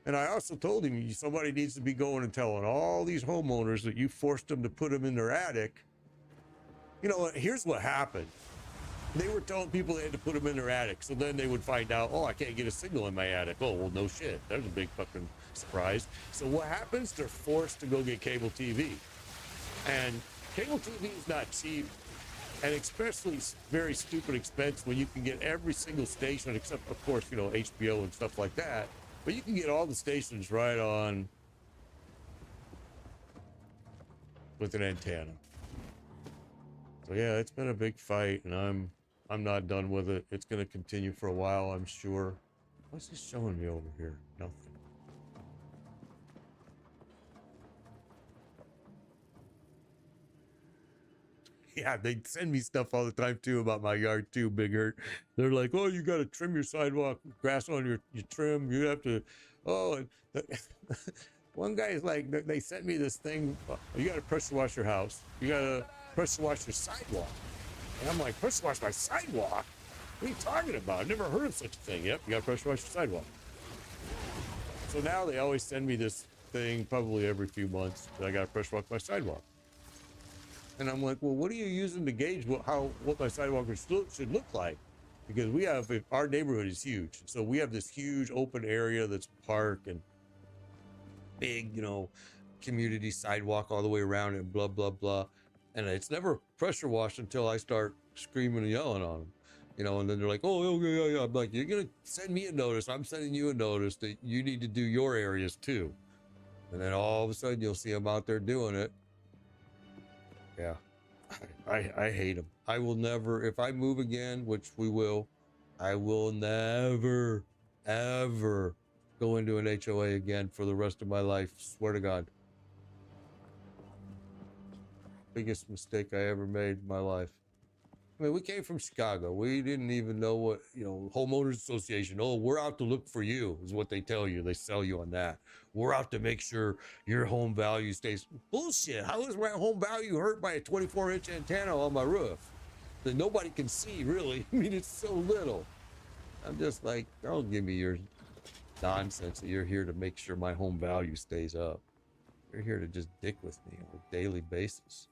And I also told him, somebody needs to be going and telling all these homeowners that you forced them to put them in their attic. You know, here's what happened. They were telling people they had to put them in their attic. So then they would find out, oh, I can't get a signal in my attic. Oh, well, no shit. There's a big fucking surprise. So what happens? They're forced to go get cable TV. And cable TV is not cheap, and especially very stupid expense when you can get every single station, except, of course, you know, HBO and stuff like that. But you can get all the stations right on with an antenna. So yeah, it's been a big fight, and I'm not done with it. It's gonna continue for a while, I'm sure. What's this showing me over here? Nothing. Yeah, they send me stuff all the time too about my yard too, Big Hurt. They're like, oh, you got to trim your sidewalk, grass on your trim. You have to, oh, and one guy's like, they sent me this thing. You got to pressure wash your house. You got to pressure wash your sidewalk. And I'm like, pressure wash my sidewalk? What are you talking about? I've never heard of such a thing. Yep, you got to pressure wash your sidewalk. So now they always send me this thing probably every few months that I got to pressure wash my sidewalk. And I'm like, well, what are you using to gauge what my sidewalk should look like? Because we have, our neighborhood is huge. So we have this huge open area that's a park and big, you know, community sidewalk all the way around and blah, blah, blah. And it's never pressure washed until I start screaming and yelling on them, you know, and then they're like, oh, okay, yeah. I'm like, you're going to send me a notice. I'm sending you a notice that you need to do your areas too. And then all of a sudden you'll see them out there doing it. Yeah, I hate them. I will never, if I move again, which we will, I will never, ever go into an HOA again for the rest of my life. Swear to God. Biggest mistake I ever made in my life. I mean, we came from Chicago. We didn't even know what, you know, homeowners association. Oh, we're out to look for you is what they tell you. They sell you on that. We're out to make sure your home value stays. Bullshit. How is my home value hurt by a 24-inch antenna on my roof that nobody can see, really? I mean, it's so little. I'm just like, don't give me your nonsense that you're here to make sure my home value stays up. You're here to just dick with me on a daily basis.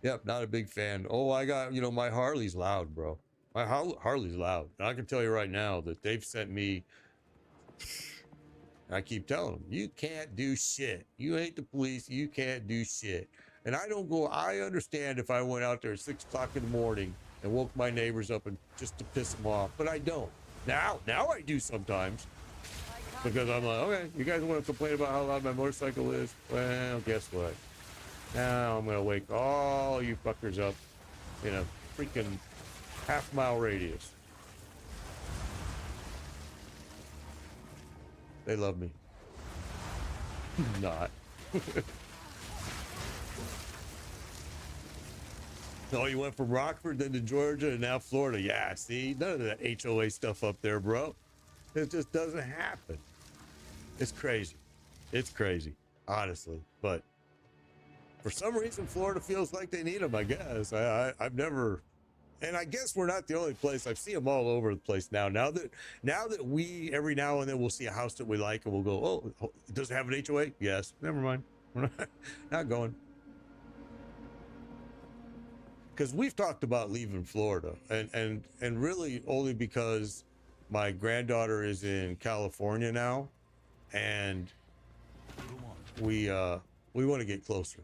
Yep, not a big fan. Oh, I got, you know, my Harley's loud, bro. My Harley's loud. And I can tell you right now that they've sent me, I keep telling them, you can't do shit. You ain't the police. You can't do shit. And I don't go, I understand if I went out there at 6 o'clock in the morning and woke my neighbors up and just to piss them off, but I don't. Now I do sometimes. Because I'm like, okay, you guys want to complain about how loud my motorcycle is? Well, guess what? Now I'm gonna wake all you fuckers up in a freaking half-mile radius. They love me. Not. Oh, you went from Rockford then to Georgia and now Florida. Yeah, see, none of that HOA stuff up there, bro. It just doesn't happen. It's crazy. It's crazy, honestly. But for some reason, Florida feels like they need them, I guess. I've never, and I guess we're not the only place. I've seen them all over the place now. Now that we, every now and then we'll see a house that we like and we'll go, oh, does it have an HOA? Yes. Never mind. We're not going. Because we've talked about leaving Florida and really only because my granddaughter is in California now and we want to get closer.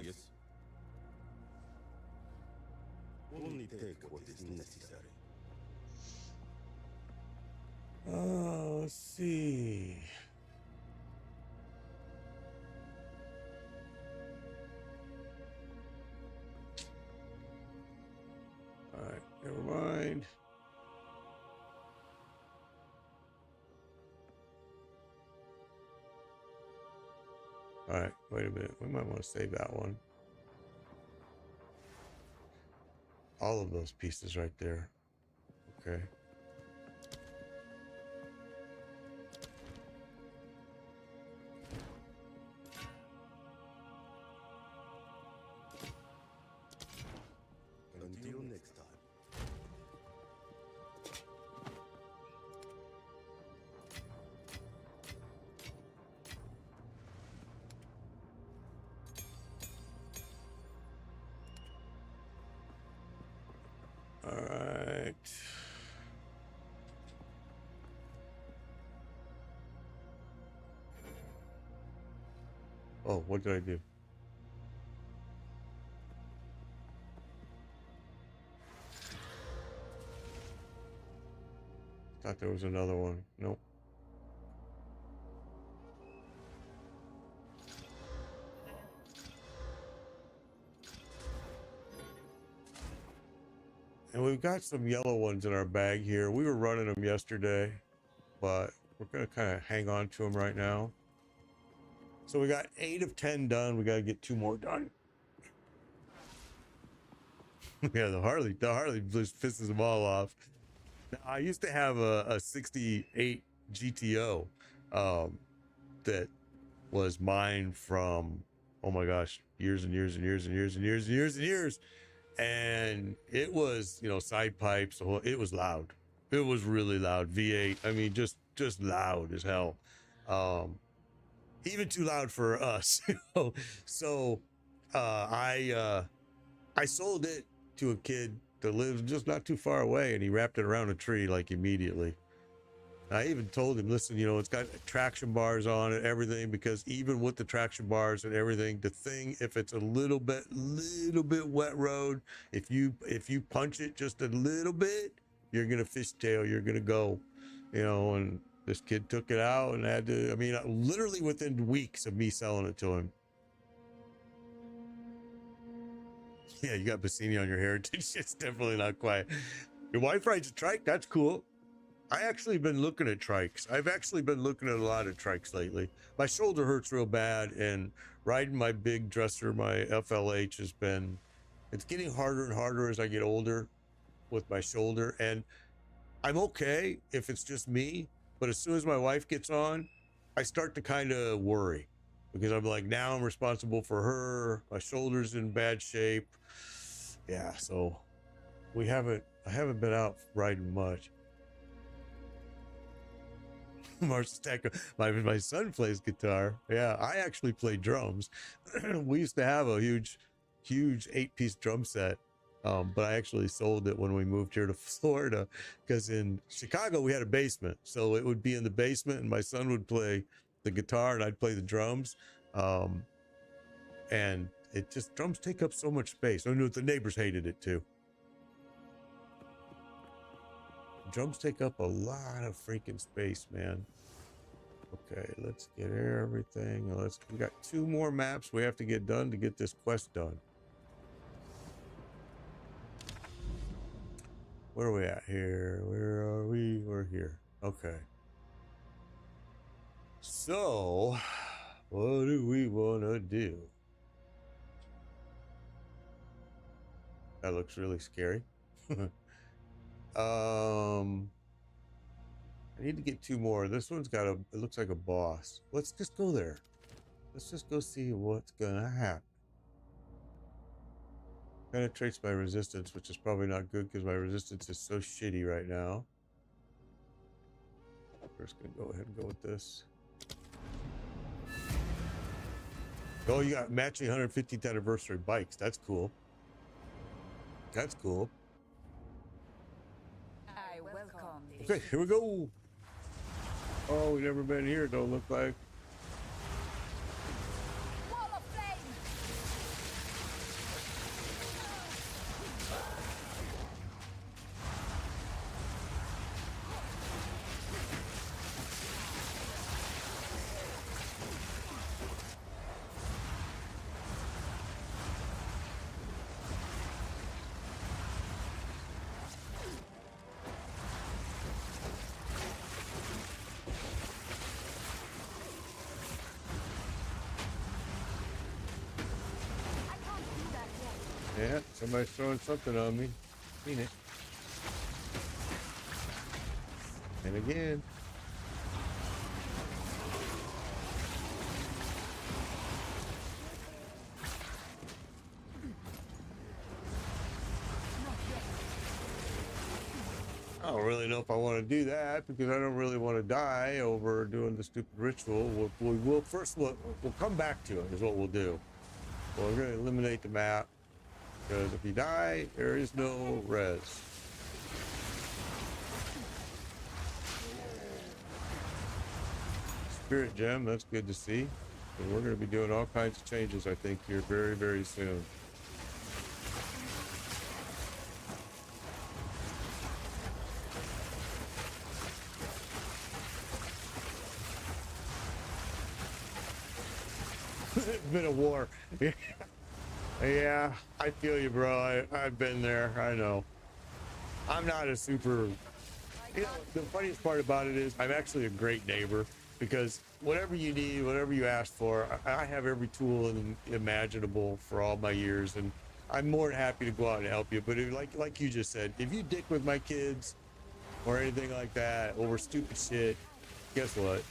Yes. Only take what is necessary. Let's see. All right, never mind. All right, wait a minute. We might want to save that one. All of those pieces right there. Okay. Until next time. All right. Oh, what did I do? Thought there was another one. Nope. And we've got some yellow ones in our bag here. We were running them yesterday, but we're going to kind of hang on to them right now. So we got 8 of 10 done. We got to get 2 more done. Yeah, the Harley just pisses them all off. Now, I used to have a 68 GTO that was mine from, oh my gosh, years and years and years and years and years and years and years. And it was, you know, side pipes. It was loud. It was really loud. V8. I mean, just loud as hell. Even too loud for us. You know? So I sold it to a kid that lives just not too far away, and he wrapped it around a tree like immediately. I even told him, listen, you know, it's got traction bars on it, everything, because even with the traction bars and everything, the thing, if it's a little bit wet road, if you punch it just a little bit, you're gonna fishtail, you're gonna go, you know. And this kid took it out and had to, I mean, literally within weeks of me selling it to him. Yeah, you got Bassini on your heritage. It's definitely not quiet. Your wife rides a trike. That's cool. I actually been looking at trikes. I've actually been looking at a lot of trikes lately. My shoulder hurts real bad, and riding my big dresser, my FLH, it's getting harder and harder as I get older with my shoulder. And I'm okay if it's just me, but as soon as my wife gets on, I start to kind of worry, because I'm like, now I'm responsible for her. My shoulder's in bad shape. Yeah, so I haven't been out riding much. Marshall Stacker, my son plays guitar. Yeah, I actually play drums. We used to have a huge 8-piece drum set, but I actually sold it when we moved here to Florida, because in Chicago we had a basement, so it would be in the basement, and my son would play the guitar and I'd play the drums, and it just, drums take up so much space. I know the neighbors hated it too. Drums take up a lot of freaking space, man. Okay, let's get everything. We got 2 more maps we have to get done to get this quest done. Where are we at here? Where are we? We're here. Okay. So, what do we want to do? That looks really scary. I need to get 2 more. This one's got it looks like a boss. Let's just go there. Let's just go see what's gonna happen. Penetrates my resistance, which is probably not good because my resistance is so shitty right now. We're just gonna go ahead and go with this. Oh, you got matching 115th anniversary bikes. That's cool. That's cool. I welcome this. Okay, here we go. Oh, we've never been here, don't look like. Wall of flame! I can't do that yet. Yeah, somebody's throwing something on me. Seen it. And again. I don't really know if I want to do that, because I don't really want to die over doing the stupid ritual. We'll come back to it, is what we'll do. Well, we're going to eliminate the map, because if you die, there is no res. Spirit gem, that's good to see. And we're going to be doing all kinds of changes, I think, here very, very soon. It's been a war. Yeah, I feel you, bro. I've been there. I know. I'm not a super. You know, the funniest part about it is I'm actually a great neighbor because whatever you need, whatever you ask for, I have every tool imaginable for all my years, and I'm more than happy to go out and help you. But if, like you just said, if you dick with my kids or anything like that over stupid shit, guess what?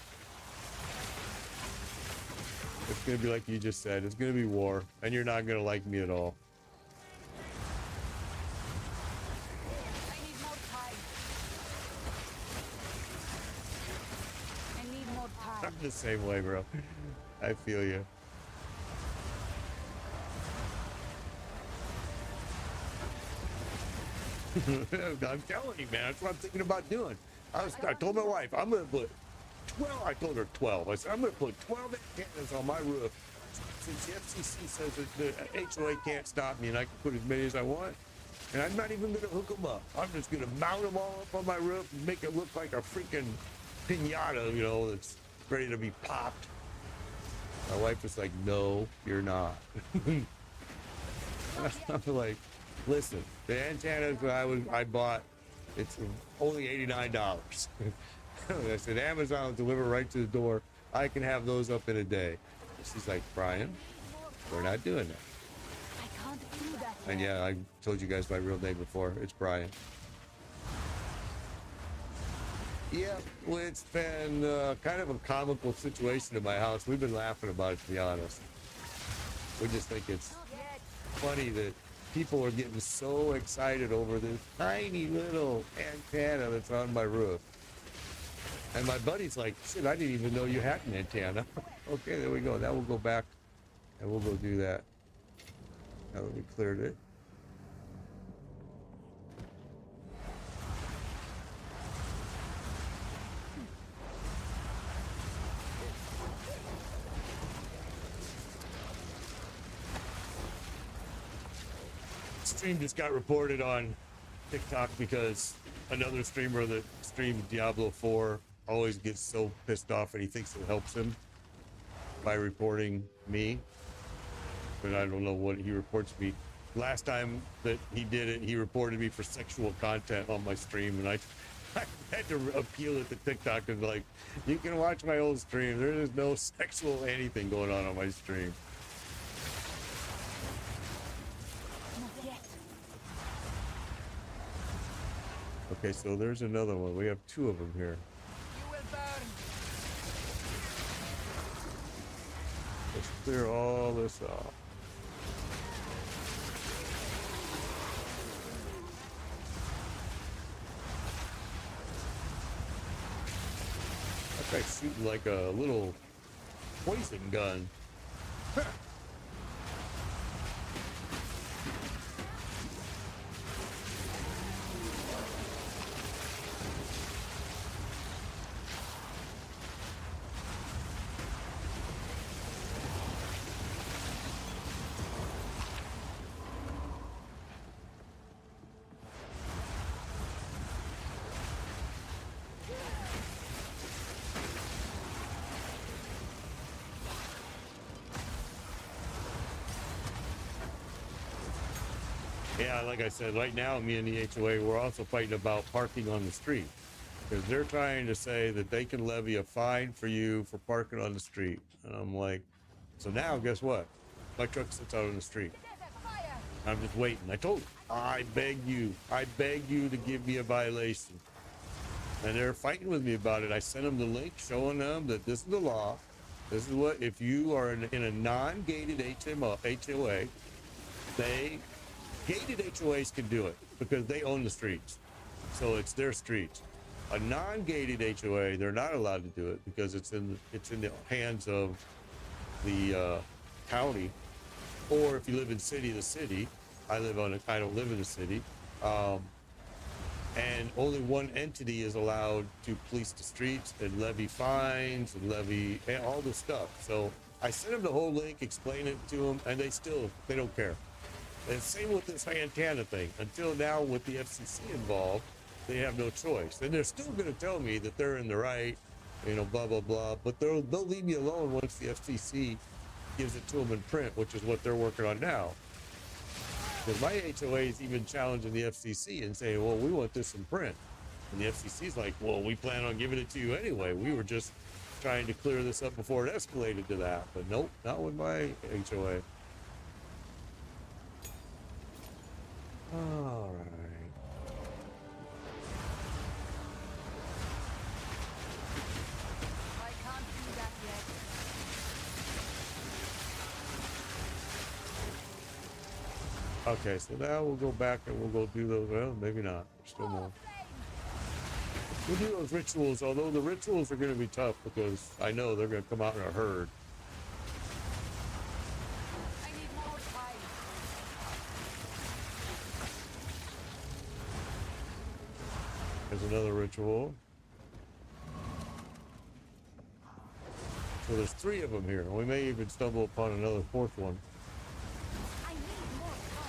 It's gonna be like you just said. It's gonna be war, and you're not gonna like me at all. I need more time. I need more time. I'm the same way, bro. I feel you. I'm telling you, man. That's what I'm thinking about doing. I told my wife I'm gonna put 12. I told her 12. I said I'm gonna put 12 antennas on my roof. Since the FCC says that the HOA can't stop me and I can put as many as I want, and I'm not even gonna hook them up. I'm just gonna mount them all up on my roof and make it look like a freaking pinata, you know, that's ready to be popped. My wife was like, "No, you're not." I'm like, listen, the antennas that I bought, it's only $89. I said, Amazon will deliver right to the door. I can have those up in a day. She's like, Brian, we're not doing that. I can't do that. And yeah, I told you guys my real name before. It's Brian. Yeah, well, it's been kind of a comical situation in my house. We've been laughing about it, to be honest. We just think it's funny that people are getting so excited over this tiny little antenna that's on my roof. And my buddy's like, shit, I didn't even know you had an antenna. Okay, there we go. Now we'll go back and we'll go do that. Now that we cleared it. Stream just got reported on TikTok because another streamer that streamed Diablo 4 always gets so pissed off and he thinks it helps him by reporting me. But I don't know what he reports me. Last time that he did it, he reported me for sexual content on my stream, and I had to appeal it to TikTok and like, you can watch my old stream. There is no sexual anything going on my stream. Not yet. Okay, so there's another one. We have two of them here. You will burn. Let's clear all this off. That guy's shooting like a little poison gun. Yeah, like I said, right now, me and the HOA, we're also fighting about parking on the street. Because they're trying to say that they can levy a fine for you for parking on the street. And I'm like, so now guess what? My truck sits out on the street. Fire. I'm just waiting. I told them, I beg you to give me a violation. And they're fighting with me about it. I sent them the link showing them that this is the law. This is what, if you are in a non-gated HOA, gated HOAs can do it because they own the streets. So it's their streets. A non-gated HOA, they're not allowed to do it because it's in the hands of the county. Or if you live in the city. I don't live in the city. And only one entity is allowed to police the streets and levy fines and levy all this stuff. So I sent them the whole link, explain it to them, and they don't care. And same with this antenna thing. Until now, with the FCC involved, they have no choice. And they're still going to tell me that they're in the right, blah, blah, blah. But they'll leave me alone once the FCC gives it to them in print, which is what they're working on now. Because my HOA is even challenging the FCC and saying, well, we want this in print. And the FCC's like, well, we plan on giving it to you anyway. We were just trying to clear this up before it escalated to that. But nope, not with my HOA. All right. I can't do that yet. Okay, so now we'll go back and we'll go do those. Well, maybe not. There's still more. We'll do those rituals, although the rituals are going to be tough because I know they're going to come out in a herd. I need more time. There's another ritual. So there's 3 of them here. We may even stumble upon another 4th one. I need more time.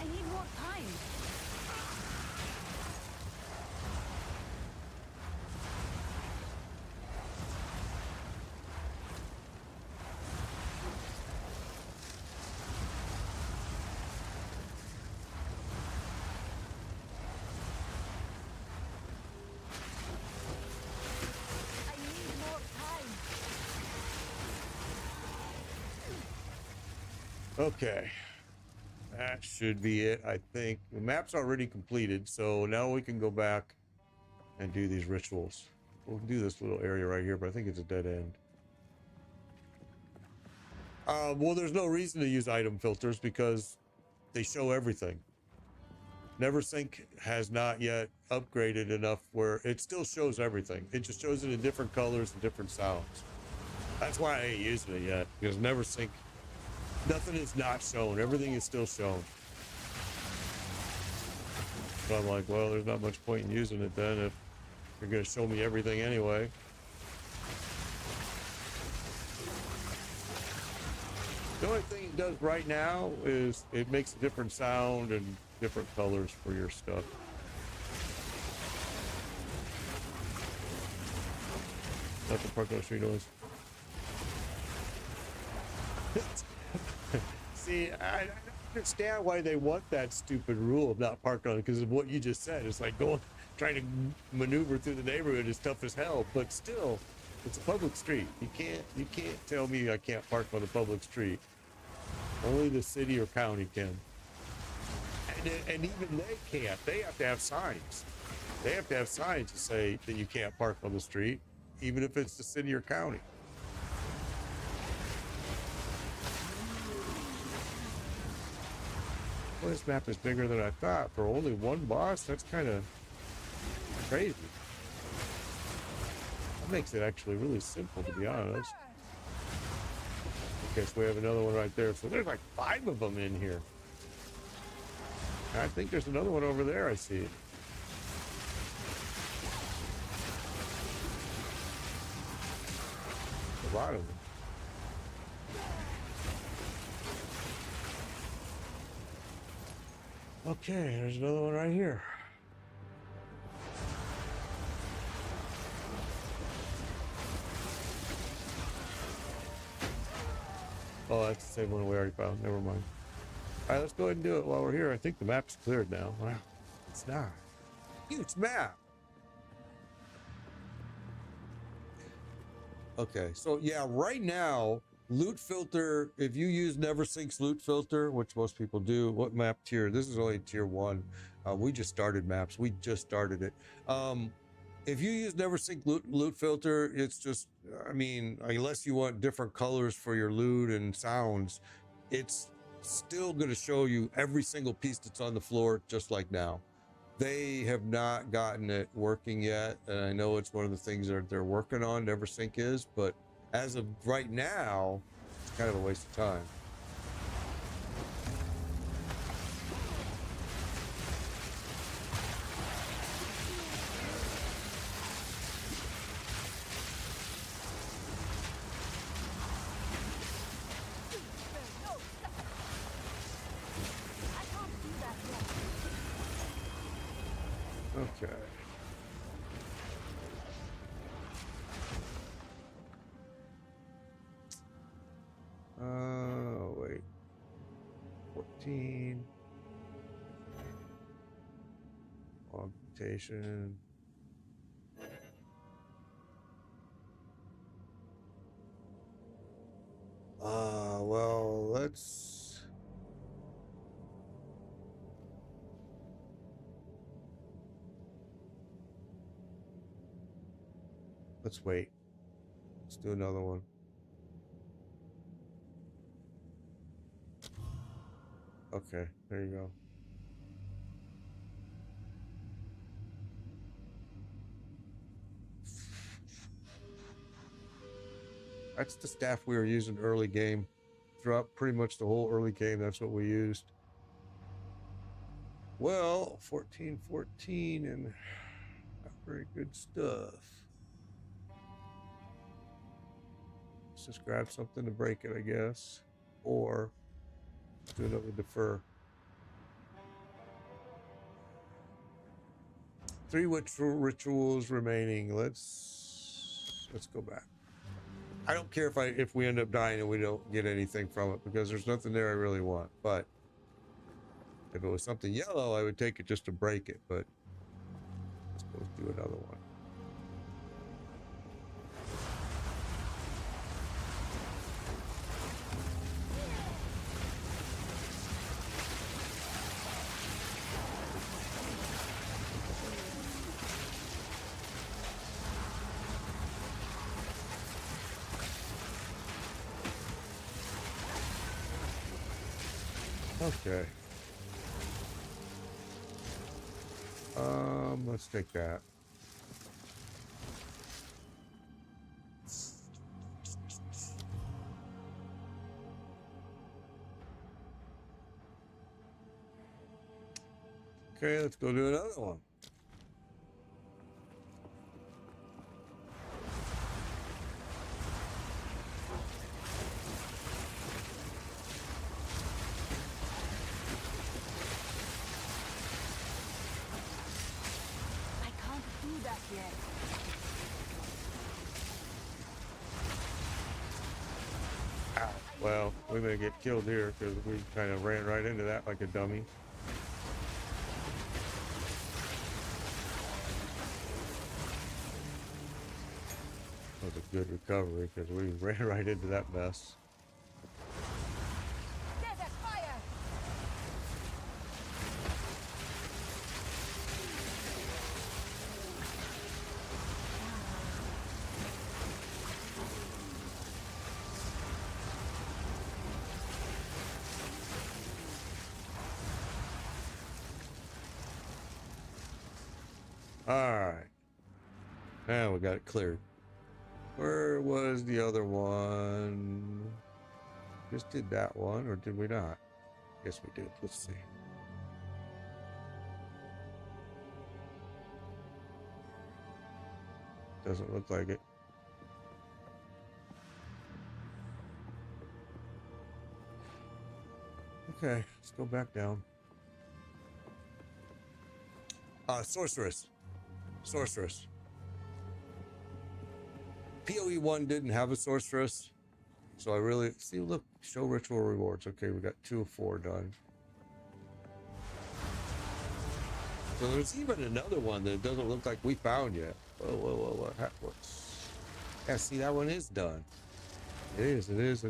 I need more time. I need more time. Okay. That should be it, I think. The map's already completed, so now we can go back and do these rituals. We'll do this little area right here, but I think it's a dead end. Well, there's no reason to use item filters because they show everything. NeverSync has not yet upgraded enough where it still shows everything. It just shows it in different colors and different sounds. That's why I ain't using it yet, because NeverSync, nothing is not shown. Everything is still shown. So I'm like, well, there's not much point in using it then if you're going to show me everything anyway. The only thing it does right now is it makes a different sound and different colors for your stuff. That's the park on the street noise. See, I don't understand why they want that stupid rule of not parking on it because of what you just said. It's like trying to maneuver through the neighborhood is tough as hell, but still, it's a public street. You can't tell me I can't park on a public street. Only the city or county can. And even they can't. They have to have signs. They have to have signs to say that you can't park on the street, even if it's the city or county. Well, this map is bigger than I thought. For only one boss, that's kind of crazy. That makes it actually really simple, to be honest. Okay, so we have another one right there. So there's like 5 of them in here. I think there's another one over there. I see it. A lot of them. Okay, there's another one right here. Oh, that's the same one we already found. Never mind. All right, let's go ahead and do it while we're here. I think the map's cleared now. Wow, it's not. Huge map. Okay, so yeah, right now, loot filter, if you use NeverSync's loot filter, which most people do, what map tier? This is only tier 1. We just started maps. We just started it. If you use NeverSync loot filter, it's just, I mean, unless you want different colors for your loot and sounds, it's still going to show you every single piece that's on the floor, just like now. They have not gotten it working yet, and I know it's one of the things that they're working on, NeverSync is, but as of right now, it's kind of a waste of time. Okay. 14. Augmentation. Well, let's wait. Let's do another one. Okay, there you go. That's the staff we were using early game. Throughout pretty much the whole early game, that's what we used. Well, 14 and not very good stuff. Let's just grab something to break it, I guess. Or do another defer. 3 rituals remaining. Let's go back. I don't care if we end up dying and we don't get anything from it, because there's nothing there I really want. But if it was something yellow, I would take it just to break it. But let's go do another one. Okay. Let's take that. Okay, let's go do another one. I can't do that yet. Ow. Well, we may get killed here because we kind of ran right into that like a dummy. That was a good recovery because we ran right into that mess. Desert fire! All right. Now we got it cleared. Where was the other one? Just did that one, or did we not? Yes, we did. Let's see. Doesn't look like it. Okay, let's go back down. Sorceress. Sorceress. PoE 1 didn't have a sorceress. So I really see, look, show ritual rewards. Okay, we got 2 of 4 done. So there's even another one that doesn't look like we found yet. Whoa. What's... Yeah, see, that one is done. It is. There's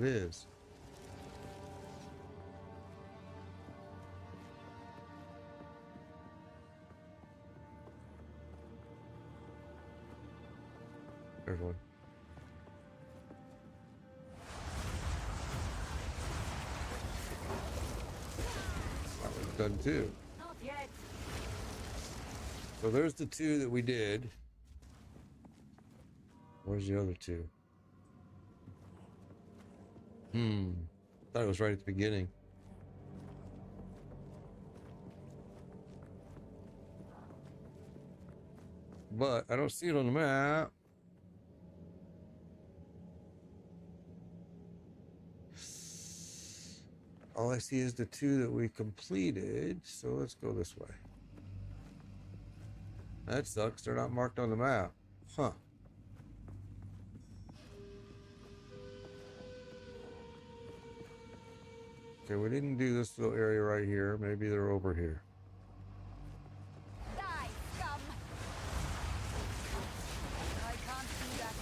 one. That one's done too. Not yet. So there's the 2 that we did. Where's the other 2? Thought it was right at the beginning. But I don't see it on the map. All I see is the 2 that we completed. So let's go this way. That sucks. They're not marked on the map. Huh. Okay, we didn't do this little area right here. Maybe they're over here. Die, scum! I can't do that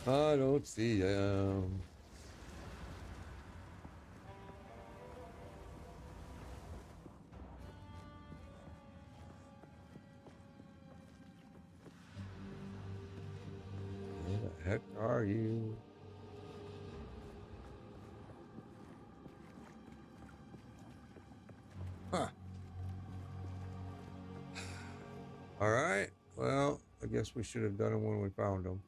yet. I don't see Where the heck are you? Huh. All right. Well, I guess we should have done it when we found them.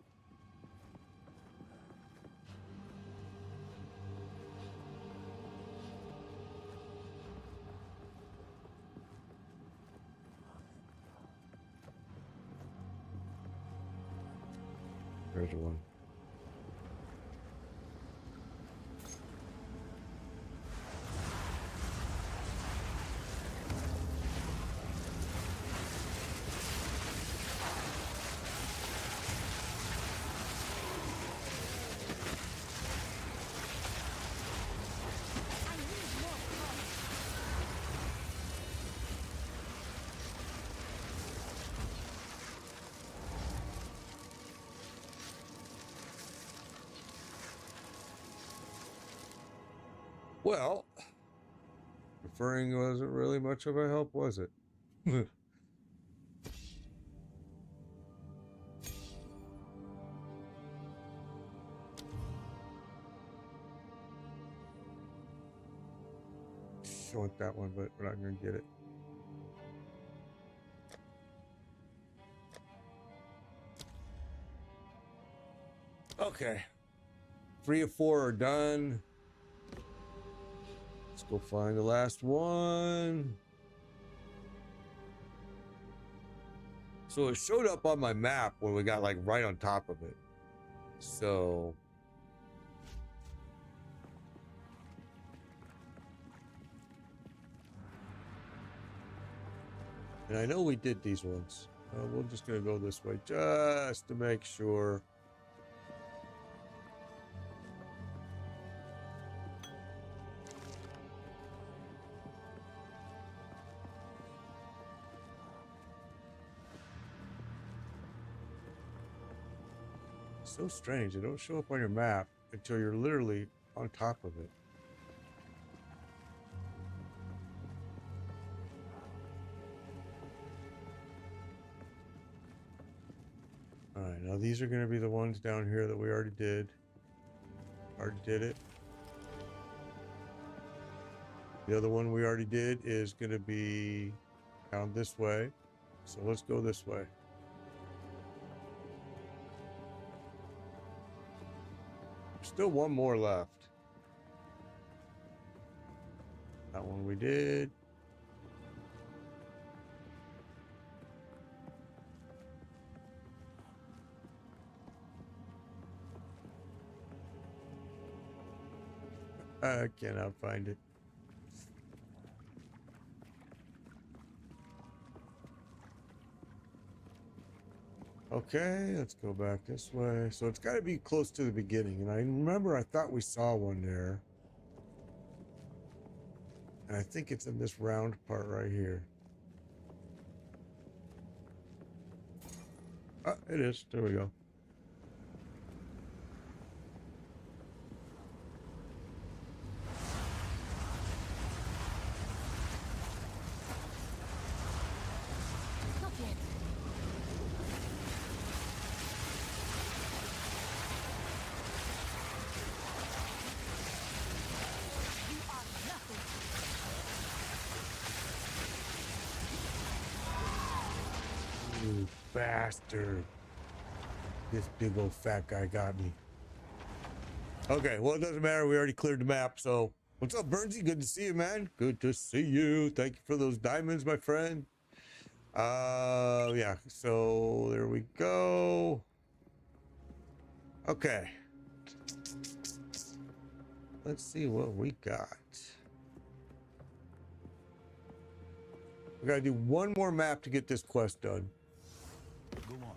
There's one. I need more time. Well, referring wasn't really much of a help, was it? Want that one, but we're not going to get it. Okay. 3 of 4 are done. Let's go find the last one. So it showed up on my map when we got like right on top of it. So and I know we did these ones. We're just going to go this way just to make sure. So strange. They don't show up on your map until you're literally on top of it. All right, now these are going to be the ones down here that we already did. Already did it. The other one we already did is going to be down this way. So let's go this way. Still one more left. That one we did. I cannot find it. Okay, let's go back this way. So it's got to be close to the beginning. And I remember I thought we saw one there. And I think it's in this round part right here. Ah, it is. There we go. Not yet. You are nothing. You bastard. This big old fat guy got me. Okay, well, it doesn't matter. We already cleared the map, so... What's up, Bernsey? Good to see you, man. Good to see you. Thank you for those diamonds, my friend. Yeah, so there we go. Okay. Let's see what we got. We gotta do one more map to get this quest done. Go on.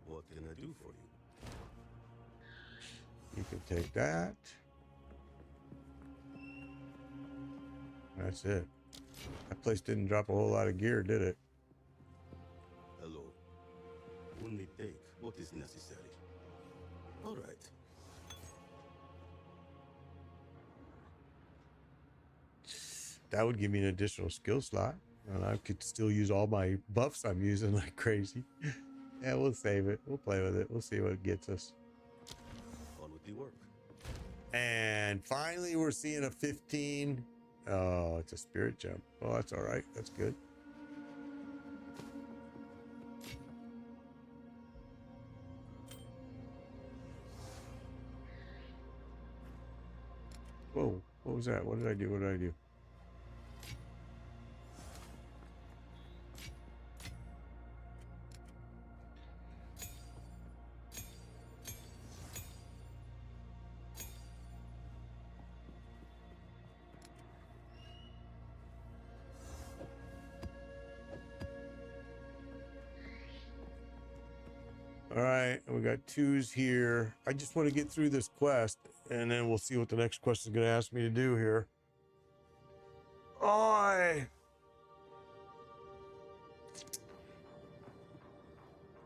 What can I I do for you? You can take that. That's it. That place didn't drop a whole lot of gear, did it? Hello. Only take what is necessary. All right. That would give me an additional skill slot. And I could still use all my buffs I'm using like crazy. Yeah, we'll save it. We'll play with it. We'll see what it gets us. On with the work. And finally, we're seeing a 15. Oh, it's a spirit gem. Oh, that's all right. That's good. Whoa, what was that? What did I do? What did I do? All right, we got 2s here. I just want to get through this quest, and then we'll see what the next quest is going to ask me to do here. Oi!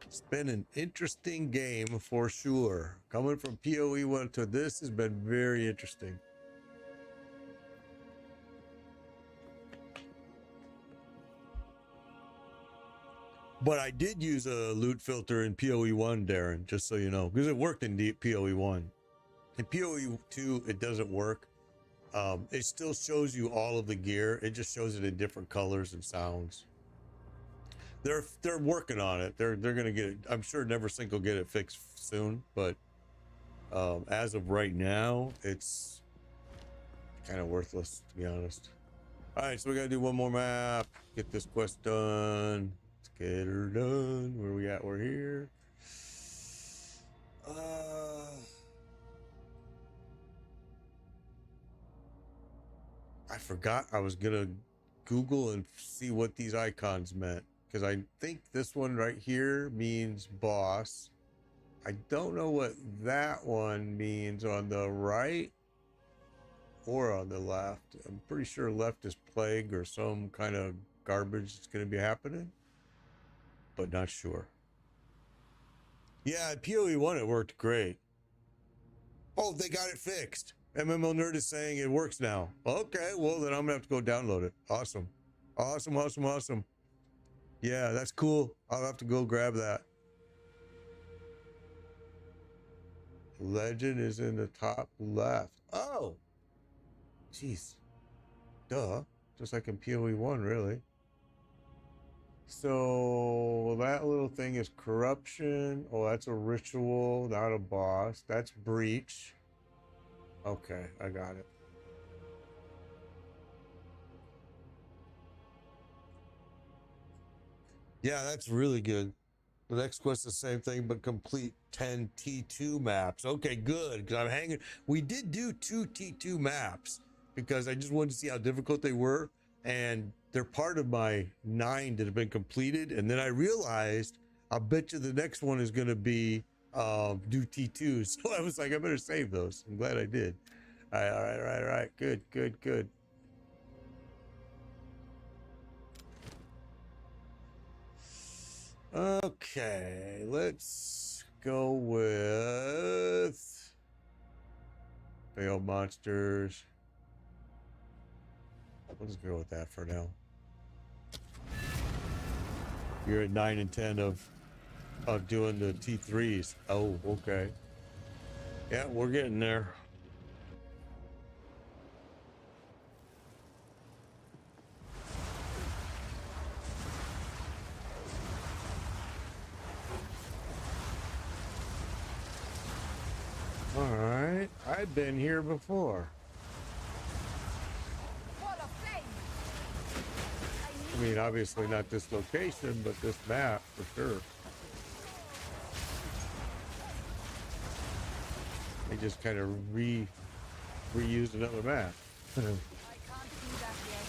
It's been an interesting game for sure. Coming from PoE 1 to this has been very interesting. But I did use a loot filter in PoE 1, Darren, just so you know, because it worked in PoE 1. In PoE 2, it doesn't work. It still shows you all of the gear. It just shows it in different colors and sounds. They're working on it. They're gonna get it. I'm sure NeverSync will get it fixed soon, but as of right now, it's kind of worthless, to be honest. All right, so we gotta do one more map. Get this quest done. Let's get her done. Where we at? We're here. I forgot I was gonna Google and see what these icons meant, because I think this one right here means boss. I don't know what that one means on the right or on the left. I'm pretty sure left is plague or some kind of garbage that's going to be happening, but not sure. Yeah, at PoE 1 it worked great. Oh, they got it fixed. MMO Nerd is saying it works now. Okay, well then I'm gonna have to go download it. Awesome. Awesome, awesome, awesome. Yeah, that's cool. I'll have to go grab that. Legend is in the top left. Oh, jeez. Duh. Just like in PoE 1, really. So that little thing is corruption. Oh, that's a ritual, not a boss. That's breach. Okay, I got it. Yeah, that's really good. The next quest is the same thing, but complete 10 T2 maps. Okay, good, because I'm hanging. We did do 2 T2 maps because I just wanted to see how difficult they were, and they're part of my 9 that have been completed. And then I realized, I bet you the next one is going to be do T2. So I was like, I better save those. I'm glad I did. All right. Good. Okay, let's go with failed monsters. We'll just go with that for now. You're at 9 and 10 of doing the T3s. Oh, okay. Yeah, we're getting there. All right, I've been here before. I mean, obviously not this location, but this map for sure. They just kind of reused another map. I can't do that yet.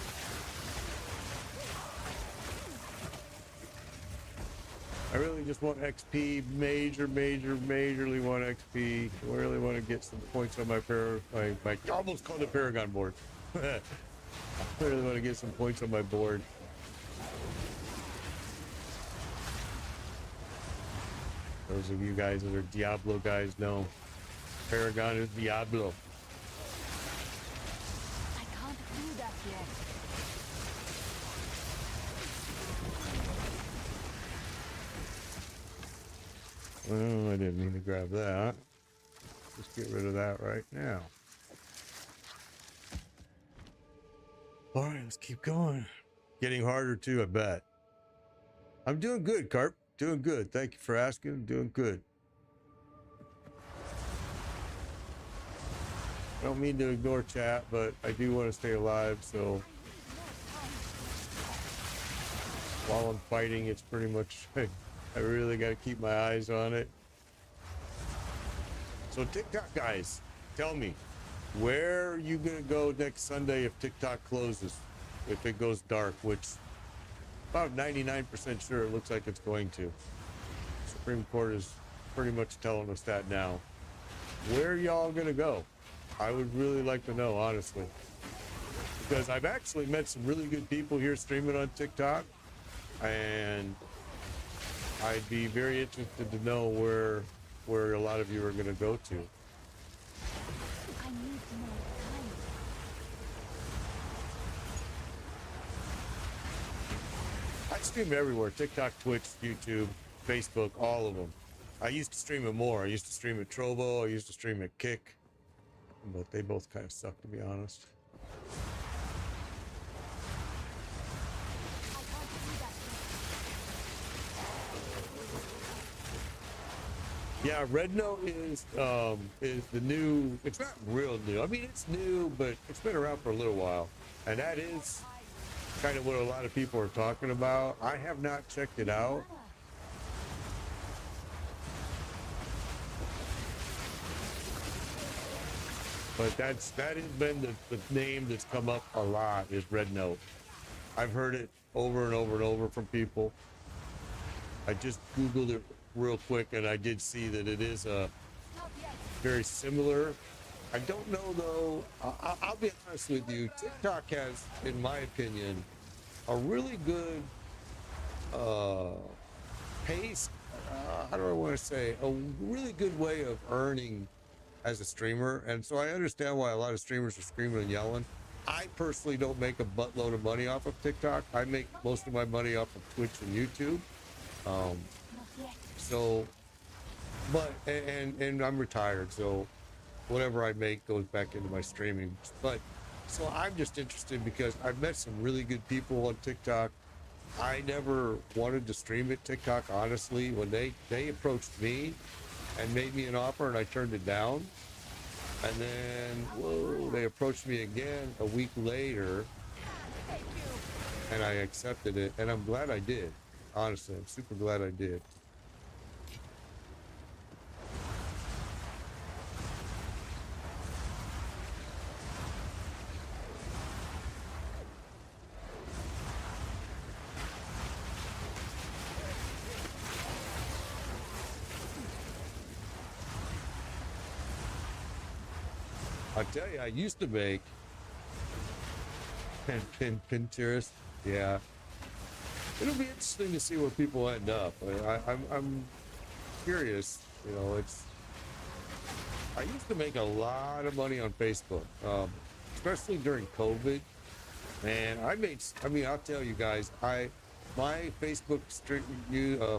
I really just want XP, majorly want XP. I really want to get some points on my I almost called it Paragon board. I really want to get some points on my board. Those of you guys that are Diablo guys know Paragon is Diablo. I can't do that yet. Well, I didn't mean to grab that. Let's get rid of that right now. All right, let's keep going. Getting harder too, I bet. I'm doing good, Carp. Doing good. Thank you for asking. I'm doing good. I don't mean to ignore chat, but I do want to stay alive, so while I'm fighting, it's pretty much, I really got to keep my eyes on it. So TikTok guys, tell me, where are you going to go next Sunday if TikTok closes? If it goes dark, which about 99% sure it looks like it's going to. Supreme Court is pretty much telling us that now. Where are y'all going to go? I would really like to know, honestly. Because I've actually met some really good people here streaming on TikTok. And I'd be very interested to know where a lot of you are going to go to. I need more time. I stream everywhere. TikTok, Twitch, YouTube, Facebook, all of them. I used to stream it more. I used to stream at Trovo. I used to stream at Kick. But they both kind of suck, to be honest. I can't do that yet. Yeah, Red Note is the new. It's not real new. I mean, it's new, but it's been around for a little while, and that is kind of what a lot of people are talking about. I have not checked it out. But that has been the name that's come up a lot is Red Note. I've heard it over and over and over from people. I just Googled it real quick and I did see that it is very similar. I don't know though, I'll be honest with you, TikTok has, in my opinion, a really good pace, how do I want to say, a really good way of earning as a streamer, and so I understand why a lot of streamers are screaming and yelling. I personally don't make a buttload of money off of TikTok. I make most of my money off of Twitch and YouTube. So, but and I'm retired, so whatever I make goes back into my streaming. But so I'm just interested because I've met some really good people on TikTok. I never wanted to stream at TikTok, honestly. When they approached me and made me an offer and I turned it down. And then, whoa, they approached me again a week later and I accepted it. And I'm glad I did. Honestly, I'm super glad I did. I'll tell you, I used to make Pinterest. Yeah, it'll be interesting to see where people end up. I'm curious. You know, I used to make a lot of money on Facebook, especially during COVID. And I mean, I'll tell you guys, my Facebook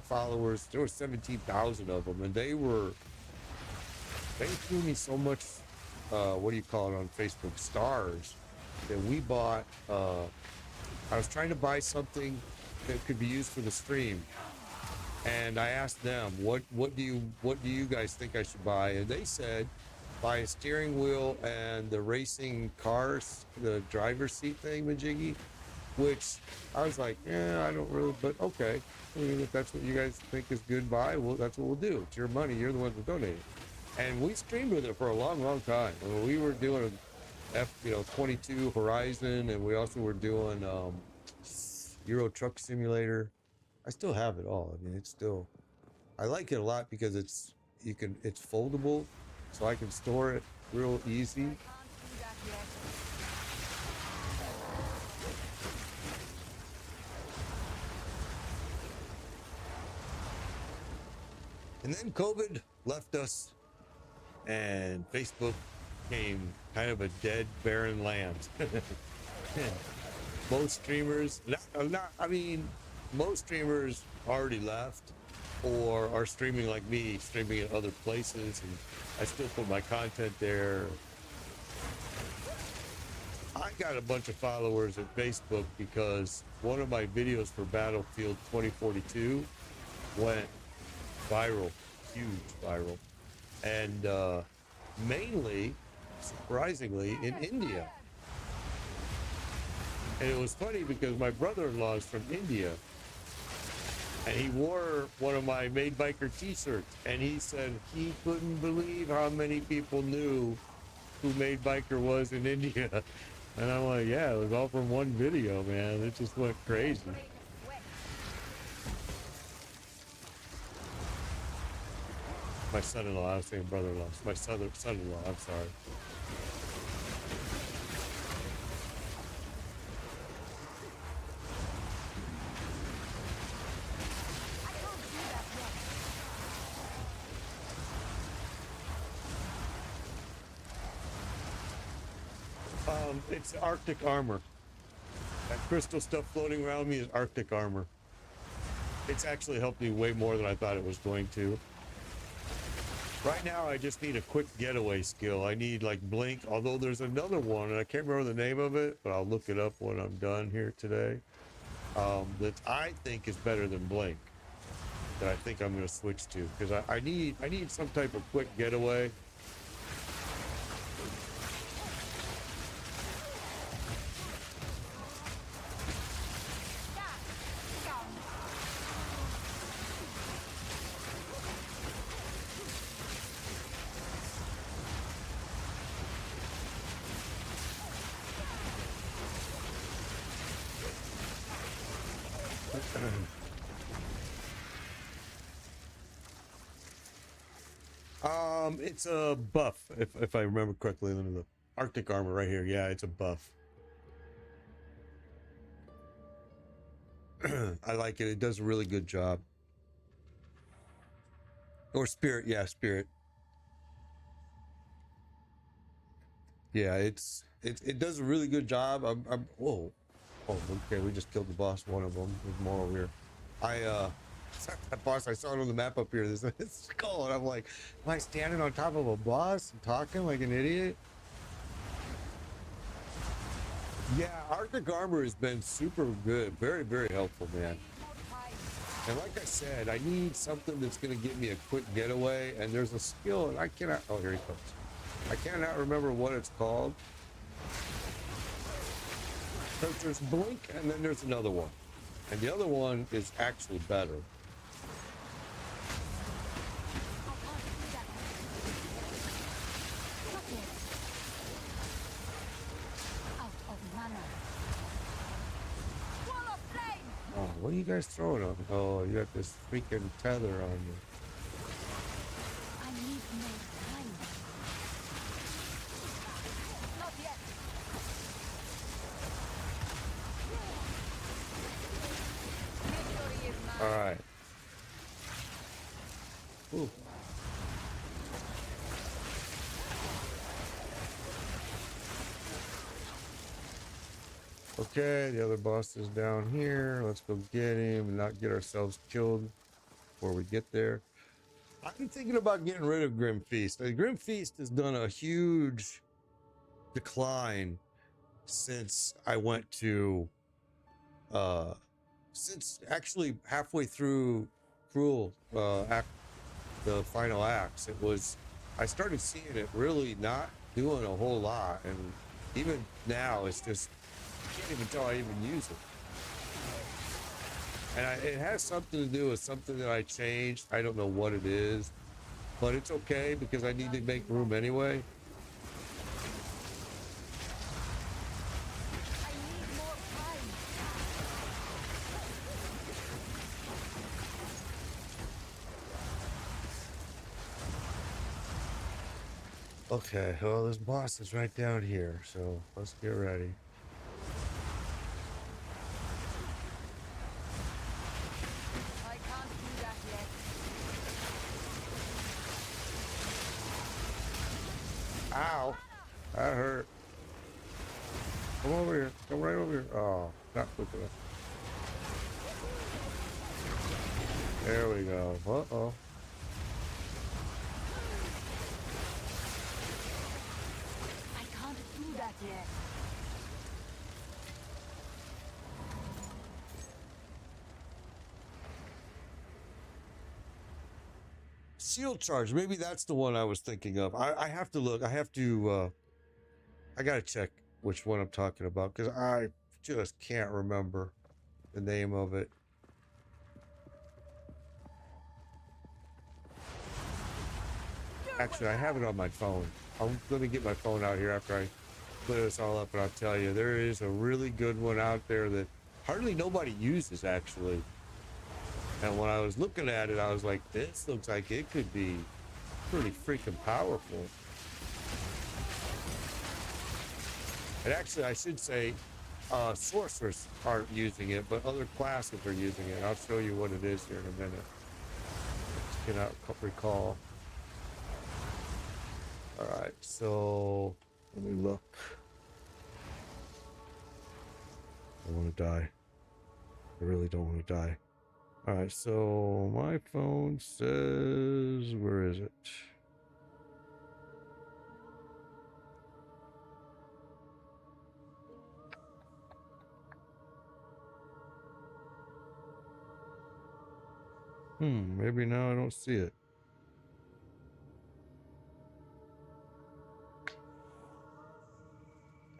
followers, there were 17,000 of them, and they threw me so much. What do you call it on Facebook, stars, that we bought. I was trying to buy something that could be used for the stream, and I asked them, what do you guys think I should buy? And they said, buy a steering wheel and the racing cars, the driver's seat thing, majiggy. Which I was like, yeah, I don't really, but okay. I mean, if that's what you guys think is good buy, well, that's what we'll do. It's your money. You're the ones that donate it. And we streamed with it for a long time. I mean, we were doing a 22 Horizon, and we also were doing Euro Truck Simulator. I still have it all. I mean, it's still, I like it a lot because it's foldable, so I can store it real easy. I can't do that yet. And then COVID left us, and Facebook became kind of a dead, barren land. Most streamers, I mean, most streamers already left or are streaming like me, streaming at other places, and I still put my content there. I got a bunch of followers at Facebook because one of my videos for Battlefield 2042 went viral, huge viral, and mainly, surprisingly, in India. And it was funny because my brother-in-law is from India, and he wore one of my Made Biker t-shirts, and he said he couldn't believe how many people knew who Made Biker was in India. And I'm like, yeah, it was all from one video, man. It just went crazy. My son-in-law, I was saying brother-in-law. My son-in-law, I'm sorry. It's Arctic armor. That crystal stuff floating around me is Arctic armor. It's actually helped me way more than I thought it was going to. Right now, I just need a quick getaway skill. I need like blink, although there's another one, and I can't remember the name of it, but I'll look it up when I'm done here today. That I think is better than blink. That I think I'm going to switch to because I need some type of quick getaway. It's a buff, if I remember correctly. Let me look. Arctic armor right here. Yeah, it's a buff. I like it. It does a really good job. Or spirit, yeah, spirit. Yeah, it does a really good job. Whoa. Oh, okay, we just killed the boss, one of them. There's more over here. That boss, I saw it on the map up here. There's a skull, and I'm like, am I standing on top of a boss and talking like an idiot? Yeah, Arctic armor has been super good. Very, very helpful, man. And like I said, I need something that's going to give me a quick getaway, and there's a skill, and I cannot, oh, here he comes. I cannot remember what it's called. But there's blink, and then there's another one. And the other one is actually better. Oh, what are you guys throwing on? Oh, you got this freaking tether on you. I need more time. Not yet. Victory is mine. All right. Ooh. Okay, the other boss is down here. Let's go get him and not get ourselves killed before we get there. I'm thinking about getting rid of Grim Feast. Grim Feast has done a huge decline since I went to since actually halfway through Cruel the final acts. I started seeing it really not doing a whole lot, and even now it's just I can't even tell I even use it. And it has something to do with something that I changed. I don't know what it is, but it's okay because I need to make room anyway. I need more time. Okay, well, this boss is right down here, so let's get ready. I can't do that yet. Ow! That hurt. Come over here. Come right over here. Oh, not quick enough. There we go. Uh-oh. I can't do that yet. Shield charge. Maybe that's the one I was thinking of. I have to look. I gotta check which one I'm talking about because I just can't remember the name of it. Actually, I have it on my phone. Let me get my phone out here after I clear this all up, and I'll tell you, there is a really good one out there that hardly nobody uses, actually. And when I was looking at it, I was like, this looks like it could be pretty freaking powerful. And actually, I should say, Sorceress aren't using it, but other classes are using it. I'll show you what it is here in a minute. Just cannot recall. All right, so let me look. I want to die. I really don't want to die. All right, so my phone says, where is it? Maybe now I don't see it.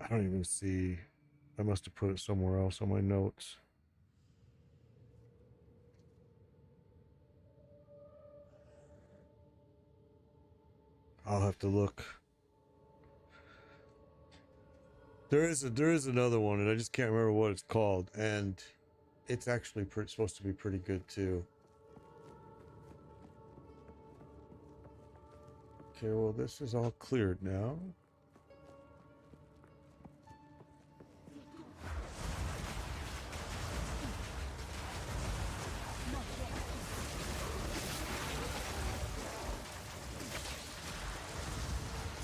I don't even see. I must have put it somewhere else on my notes. I'll have to look. There is another one, and I just can't remember what it's called, and it's actually supposed to be pretty good too. Okay, well, this is all cleared now.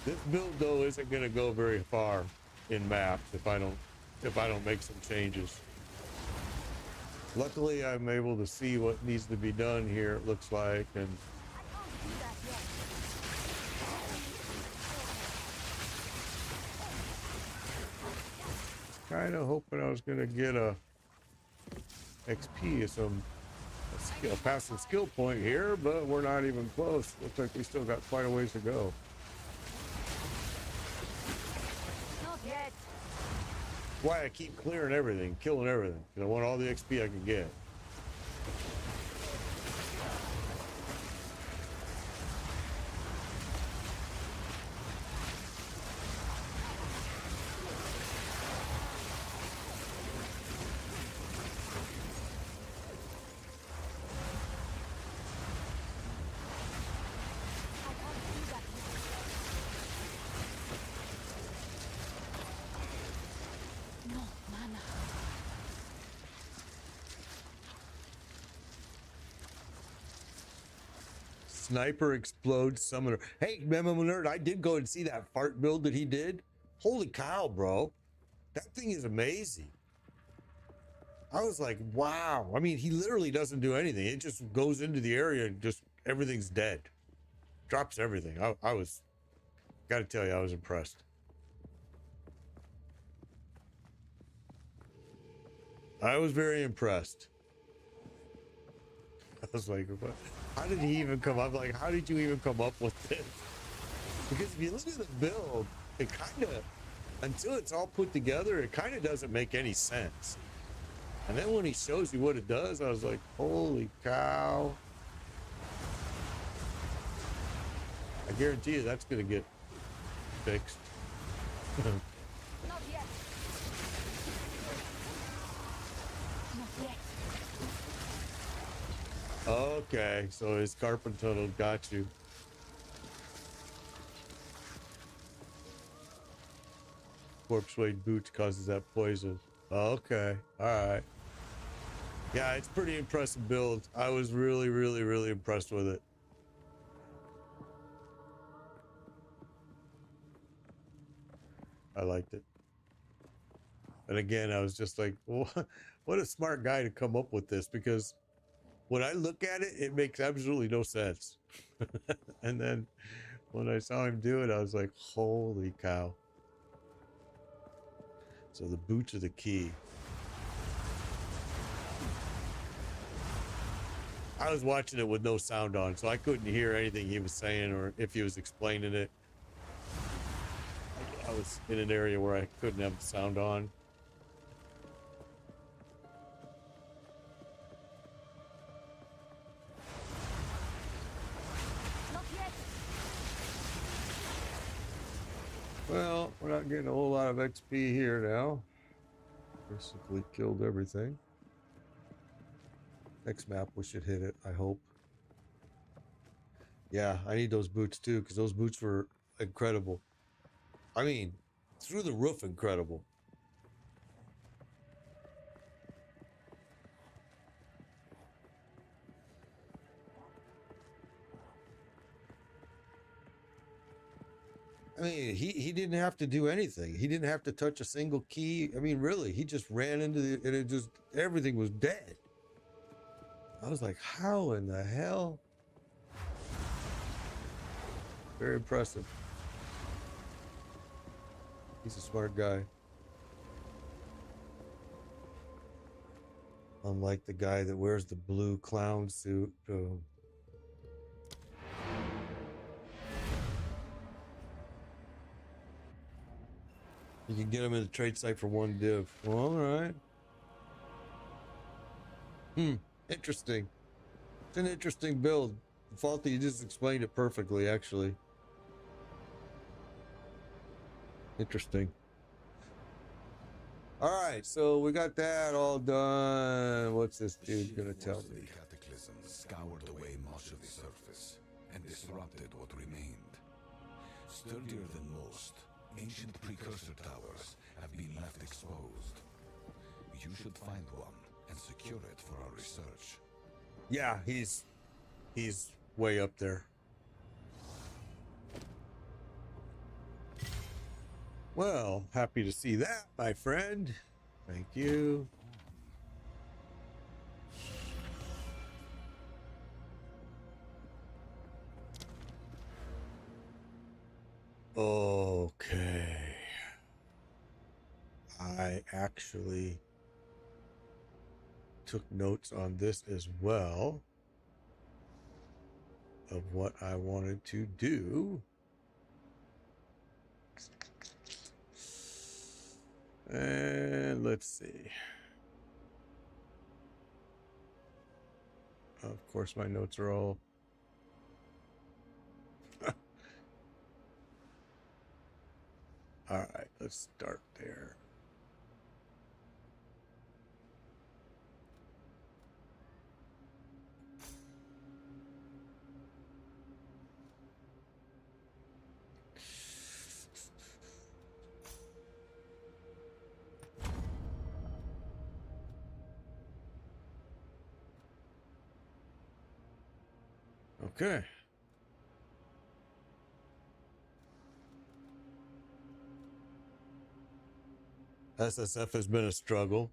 This build though isn't going to go very far in maps if I don't make some changes. Luckily, I'm able to see what needs to be done here. It looks like, and I can't do that yet. kind of hoping I was going to get a XP, a passive skill point here, but we're not even close. Looks like we still got quite a ways to go. Not yet. Why I keep clearing everything, killing everything, because I want all the XP I can get. Sniper explodes summoner. Hey, Memo Nerd, I did go and see that fart build that he did. Holy cow, bro. That thing is amazing. I was like, wow. I mean, he literally doesn't do anything. It just goes into the area and just everything's dead. Drops everything. I was, gotta tell you, I was impressed. I was very impressed. I was like, what? How did he even come up? Like, how did you even come up with this? Because if you look at the build, it kind of, until it's all put together, it kind of doesn't make any sense. And then when he shows you what it does, I was like, holy cow. I guarantee you that's going to get fixed. Not yet. Not yet. Okay, so his carpet tunnel got you. corpse weight boots causes that poison. Okay, all right. Yeah, it's pretty impressive build. I was really, really, really impressed with it. I liked it. And again, I was just like, what a smart guy to come up with this, because when I look at it, it makes absolutely no sense. And then when I saw him do it, I was like, holy cow. So the boots are the key. I was watching it with no sound on, so I couldn't hear anything he was saying or if he was explaining it. I was in an area where I couldn't have the sound on. Not yet. Well, we're not getting a whole lot of XP here now. Basically killed everything. Next map, we should hit it, I hope. Yeah, I need those boots too, because those boots were incredible. I mean, through the roof incredible. I mean, he didn't have to do anything. He didn't have to touch a single key. I mean, really, he just ran into the, and it just, everything was dead. I was like, how in the hell? Very impressive. He's a smart guy. Unlike the guy that wears the blue clown suit. You can get him in the trade site for 1 div. Well, all right. Interesting. It's an interesting build. The fault that you just explained it perfectly, actually. Interesting. All right, so we got that all done. What's this dude gonna tell me? Cataclysm scoured away much of the surface and disrupted what remained. Sturdier than most, ancient precursor towers have been left exposed. You should find one and secure it for our research. Yeah, he's way up there. Well, happy to see that, my friend. Thank you. Okay. I actually took notes on this as well of what I wanted to do. And let's see. Of course, my notes are all all right, let's start there. Okay. SSF has been a struggle.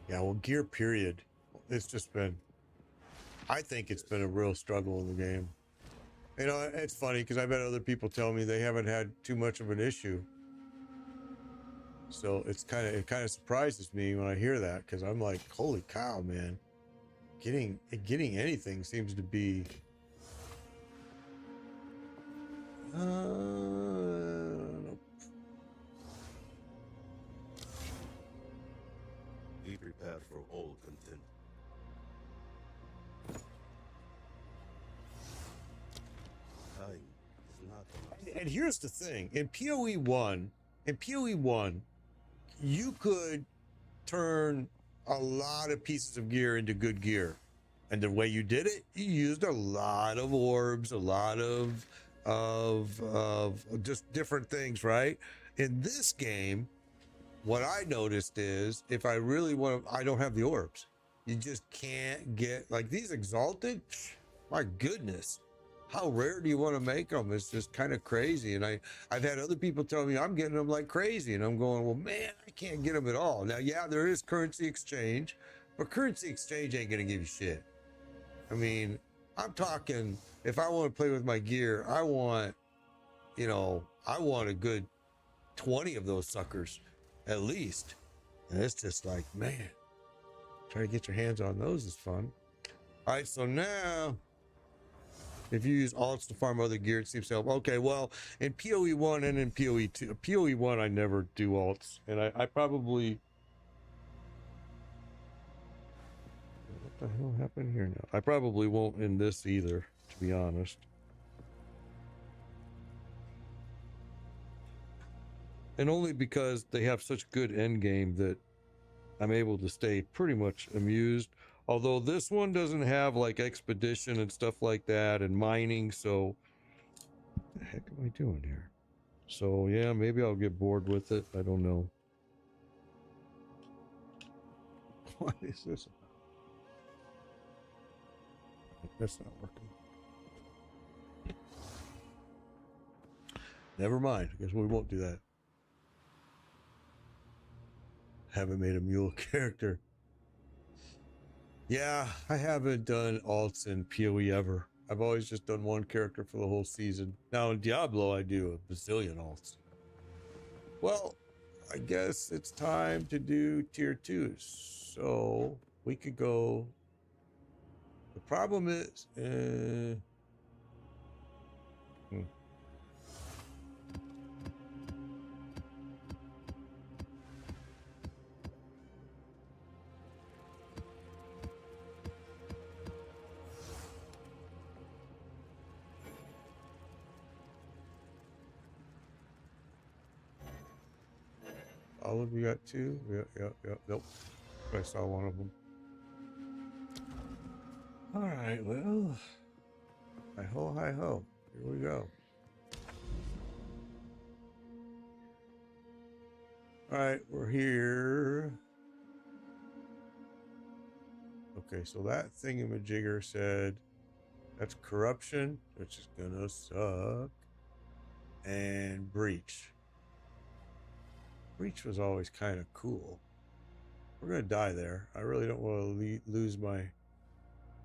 Yeah, well, gear period. It's just been, I think it's been a real struggle in the game. You know, it's funny because I've had other people tell me they haven't had too much of an issue. So it kind of surprises me when I hear that, because I'm like, holy cow, man. Getting anything seems to be Be prepared for all content. Time is not on our and here's the thing. In PoE 1, you could turn a lot of pieces of gear into good gear. And the way you did it, you used a lot of orbs, a lot of just different things, right? In this game, what I noticed is if I really want to, I don't have the orbs. You just can't get like these exalted. My goodness, how rare do you want to make them? It's just kind of crazy. And I've had other people tell me I'm getting them like crazy, and I'm going, well, man, I can't get them at all. Now, yeah, there is currency exchange, but currency exchange ain't gonna give you shit. I mean, I'm talking if I want to play with my gear, I want, I want a good 20 of those suckers at least. And it's just like, man, trying to get your hands on those is fun. All right, so now if you use alts to farm other gear, it seems to help. Okay, well, in PoE 1 and in PoE 2, PoE 1, I never do alts. And I probably, what the hell happened here now? I probably won't in this either, to be honest. And only because they have such good end game that I'm able to stay pretty much amused. Although this one doesn't have like expedition and stuff like that and mining, so what the heck am I doing here? So yeah, maybe I'll get bored with it. I don't know. What is this about? That's not working. Never mind. I guess we won't do that. Haven't made a mule character. Yeah, I haven't done alts in PoE ever. I've always just done one character for the whole season. Now in Diablo, I do a bazillion alts. Well, I guess it's time to do tier 2s. So we could go. The problem is, all of you got 2? Yeah. Nope. I saw one of them. All right, well, hi ho. Here we go. All right, we're here. Okay, so that thingamajigger said that's corruption, which is gonna suck, and breach. Breach was always kind of cool. We're gonna die there. I really don't want to lose my.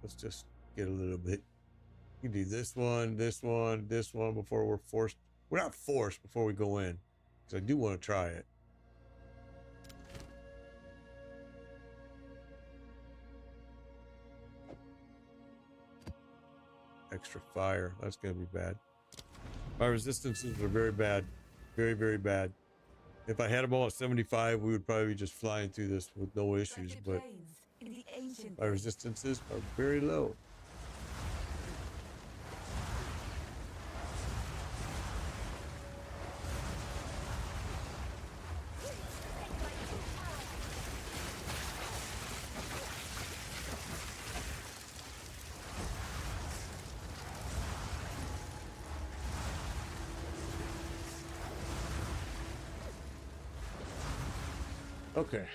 Let's just get a little bit. You can do this one before we're forced. We're not forced before we go in, because I do want to try it. Extra fire. That's gonna be bad. My resistances are very bad, very bad. If I had them all at 75, we would probably be just flying through this with no issues, but my resistances are very low. Okay,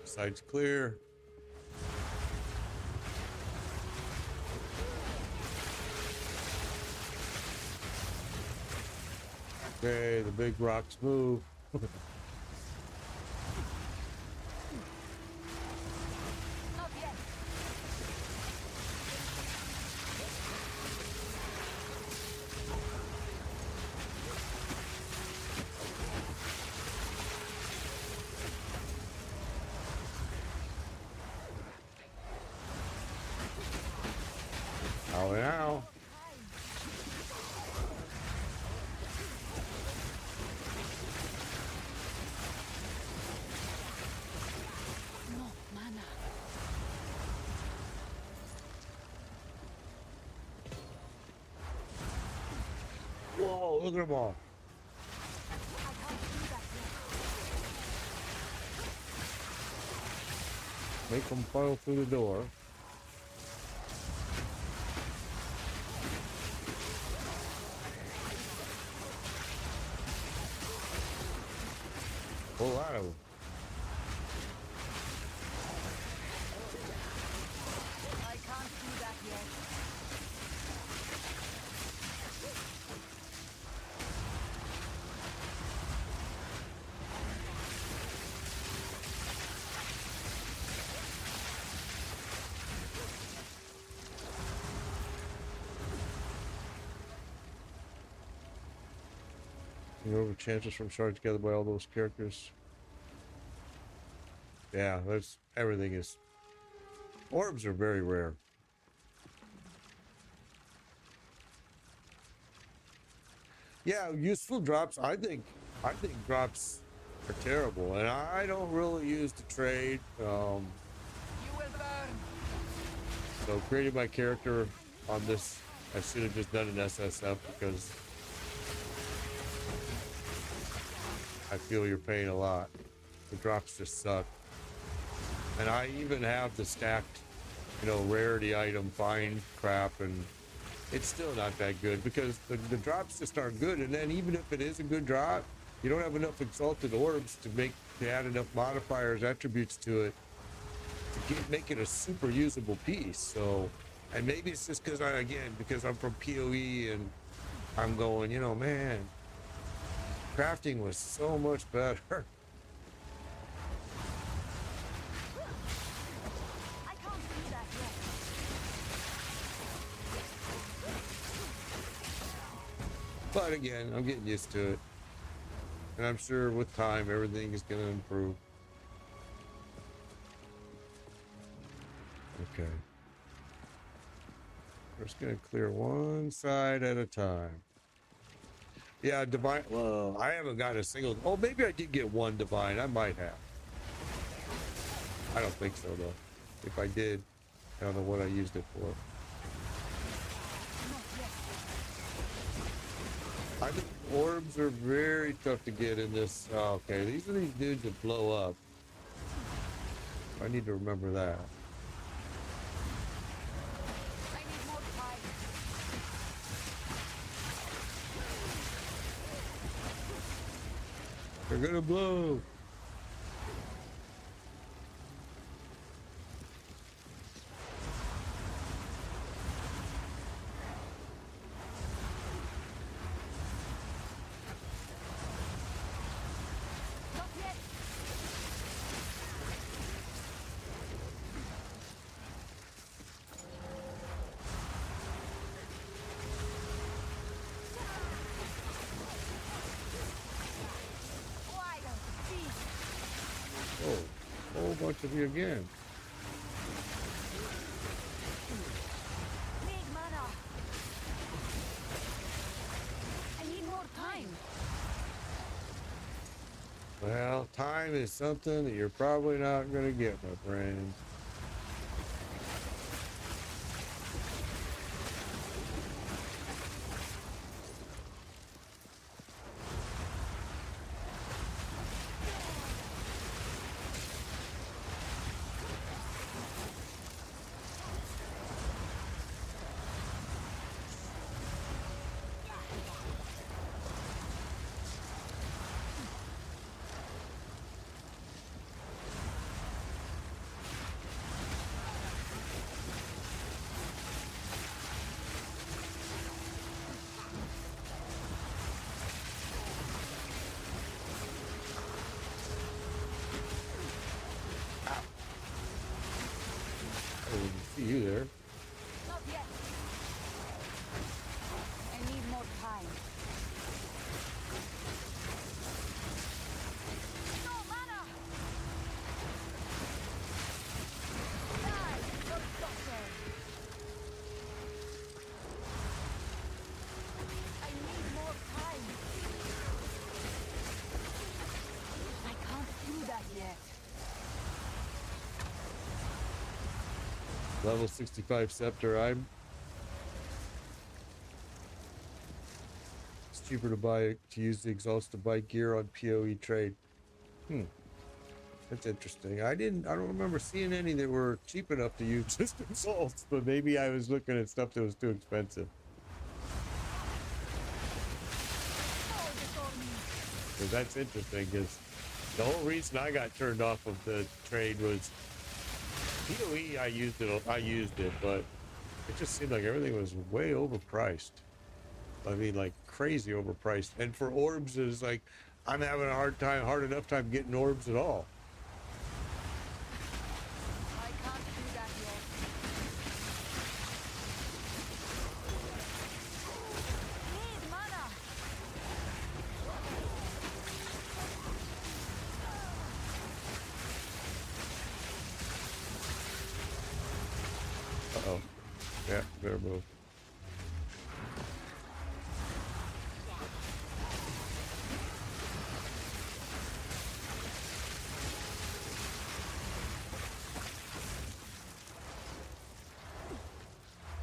side's clear. Okay, the big rocks move. Not yet. Oh, now. No mana. Whoa, look at them all. I can't do that yet. Make them file through the door. You know, the chances from sharding together by all those characters. Yeah, that's everything is. Orbs are very rare. Yeah, useful drops. I think drops are terrible, and I don't really use the trade. So creating my character on this, I should have just done an SSF because I feel you're paying a lot. The drops just suck. And I even have the stacked, you know, rarity item find crap, and it's still not that good because the drops just aren't good. And then even if it is a good drop, you don't have enough exalted orbs to add enough modifiers, attributes to it to make it a super usable piece. So, and maybe it's just because because I'm from PoE and I'm going, you know, man, crafting was so much better. I can't do that yet. But again, I'm getting used to it. And I'm sure with time, everything is going to improve. Okay. We're just going to clear one side at a time. Yeah, divine. Well, I haven't got a single. Oh, maybe I did get one divine. I might have. I don't think so, though. If I did, I don't know what I used it for. I think orbs are very tough to get in this. Oh, okay, these are these dudes that blow up. I need to remember that. I need more time. They're gonna blow. Not yet. Why don't you see? Oh, a whole bunch of you again. Need mana. I need more time. Well, time is something that you're probably not gonna get, my friend. I didn't see you there. Not yet. I need more time. No mana. Die, your doctor. I need more time. I can't do that yet. Level 65 scepter. It's cheaper to use the exalts to buy gear on PoE trade. That's interesting. I don't remember seeing any that were cheap enough to use just exalts, but maybe I was looking at stuff that was too expensive. Fall before me. Because that's interesting, because the whole reason I got turned off of the trade was PoE. I used it, but it just seemed like everything was way overpriced. I mean, like crazy overpriced. And for orbs, it's like I'm having a hard enough time getting orbs at all. I can't do that yet. Need mana. Yeah, better move.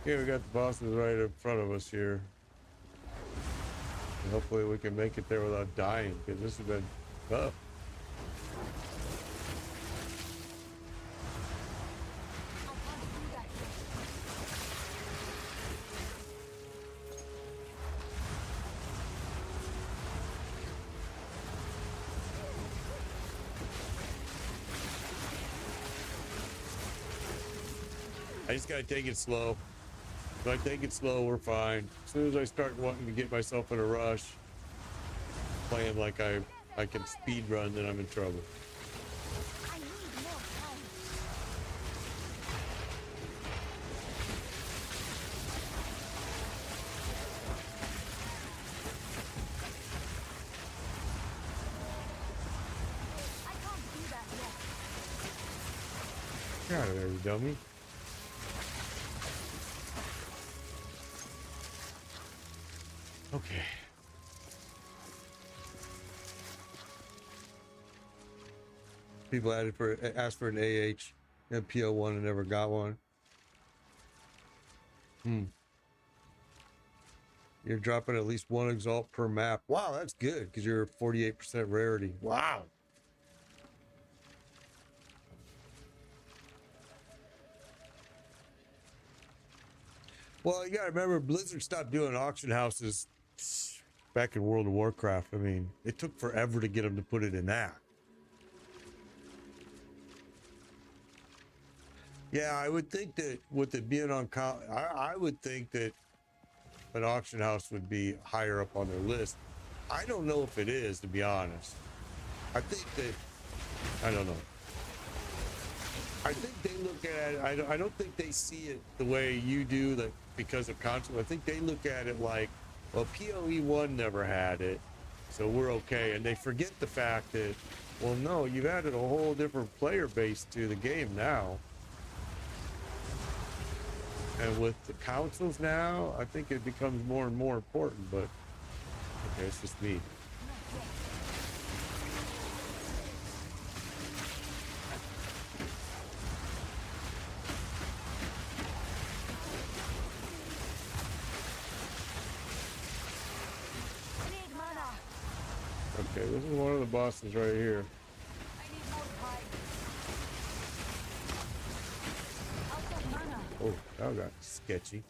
Okay, we got the bosses right in front of us here. And hopefully we can make it there without dying, because this has been tough. I just gotta take it slow. If I take it slow, we're fine. As soon as I start wanting to get myself in a rush, playing like I can speed run, then I'm in trouble. I need more time. I can't do that yet. Get out of there, you dummy. Okay. People asked for an AH and PO1 and never got one. You're dropping at least one exalt per map. Wow, that's good because you're 48% rarity. Wow. Well, you gotta remember, Blizzard stopped doing auction houses back in World of Warcraft. I mean, it took forever to get them to put it in that. Yeah, I would think that with it being on, I would think that an auction house would be higher up on their list. I don't know if it is, to be honest. I think that, I don't know. I think they look at it, I don't think they see it the way you do, that because of console. I think they look at it like, well, PoE1 never had it, so we're okay. And they forget the fact that, well, no, you've added a whole different player base to the game now. And with the consoles now, I think it becomes more and more important, but okay, it's just me. I need mana. Okay, this is one of the bosses right here. I need more time. Out of mana. Oh, that got sketchy.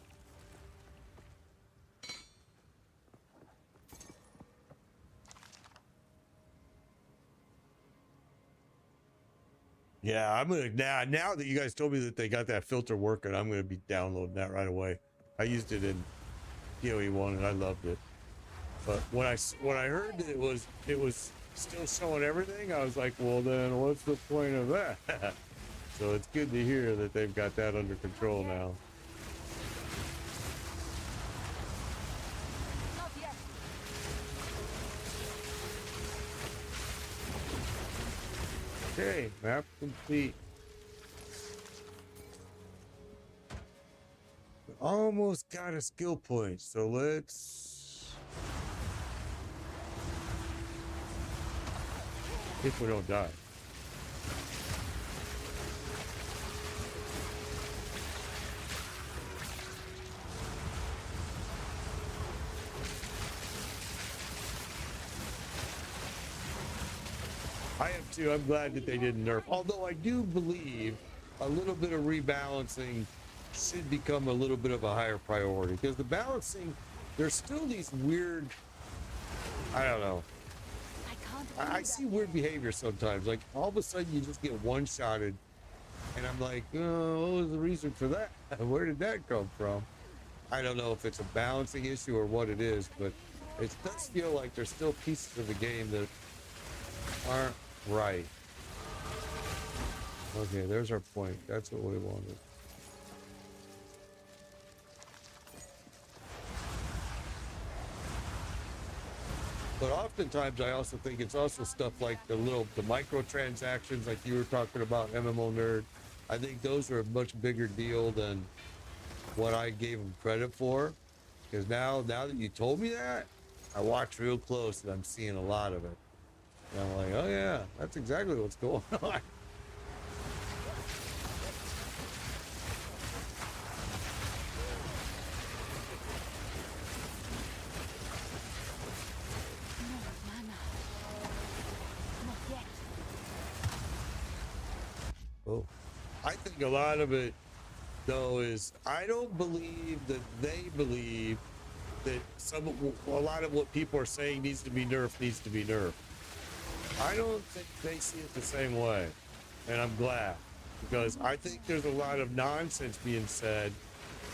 Yeah, I'm gonna now that you guys told me that they got that filter working, I'm gonna be downloading that right away. I used it in PoE1 and I loved it. But when I heard that it was still showing everything, I was like, well then what's the point of that? So it's good to hear that they've got that under control now. Not yet. Okay, map complete. Almost got a skill point, so let's, if we don't die. I am too. I'm glad that they didn't nerf. Although I do believe a little bit of rebalancing should become a little bit of a higher priority, because the balancing, there's still these weird, I don't know. I can't. I see weird behavior sometimes. Like all of a sudden you just get one-shotted, and I'm like, oh, what was the reason for that? Where did that come from? I don't know if it's a balancing issue or what it is, but it does feel like there's still pieces of the game that aren't right. Okay, there's our point. That's what we wanted. But oftentimes I also think it's also stuff like the microtransactions like you were talking about, MMO Nerd. I think those are a much bigger deal than what I gave him credit for. Because now that you told me that, I watched real close and I'm seeing a lot of it. And I'm like, oh yeah, that's exactly what's going on. No mana. Not yet. Oh, I think a lot of it, though, is I don't believe that they believe that a lot of what people are saying needs to be nerfed. I don't think they see it the same way, and I'm glad, because I think there's a lot of nonsense being said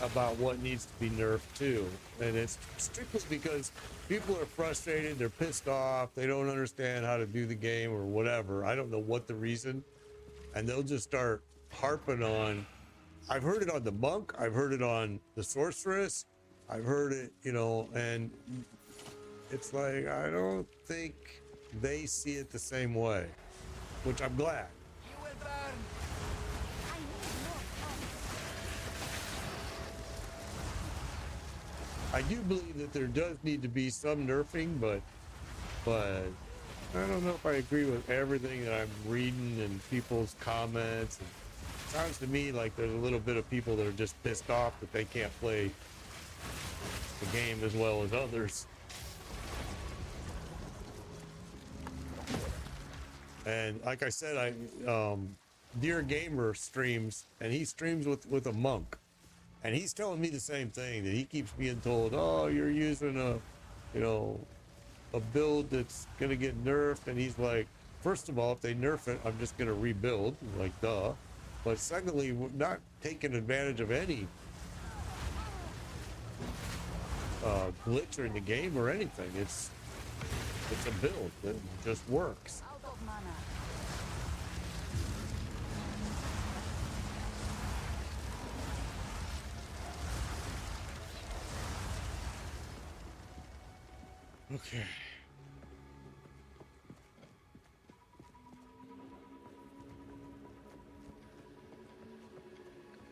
about what needs to be nerfed too, and it's strictly because people are frustrated, they're pissed off, they don't understand how to do the game or whatever. I don't know what the reason, and they'll just start harping on. I've heard it on the monk, I've heard it on the sorceress, I've heard it, and it's like I don't think they see it the same way, which I'm glad. You will burn. I need more time. I do believe that there does need to be some nerfing, but I don't know if I agree with everything that I'm reading and people's comments. And it sounds to me like there's a little bit of people that are just pissed off that they can't play the game as well as others. And like I said, Dear Gamer streams, and he streams with a monk, and he's telling me the same thing, that he keeps being told, oh, you're using a build that's gonna get nerfed, and he's like, first of all, if they nerf it, I'm just gonna rebuild, like duh. But secondly, we're not taking advantage of any glitch in the game or anything. It's a build that just works. Out of mana. Okay.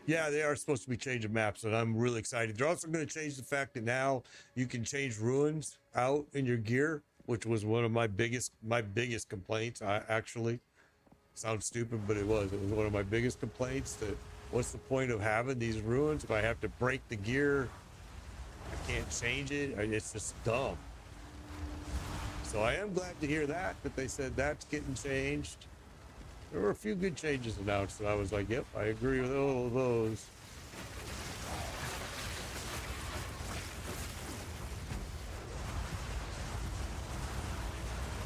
Yeah, they are supposed to be changing maps, and I'm really excited. They're also going to change the fact that now you can change ruins out in your gear, which was one of my biggest complaints. I actually sounds stupid, but it was one of my biggest complaints. That what's the point of having these ruins if I have to break the gear? I can't change it. It's just dumb. So I am glad to hear that they said that's getting changed. There were a few good changes announced, and I was like, yep, I agree with all of those.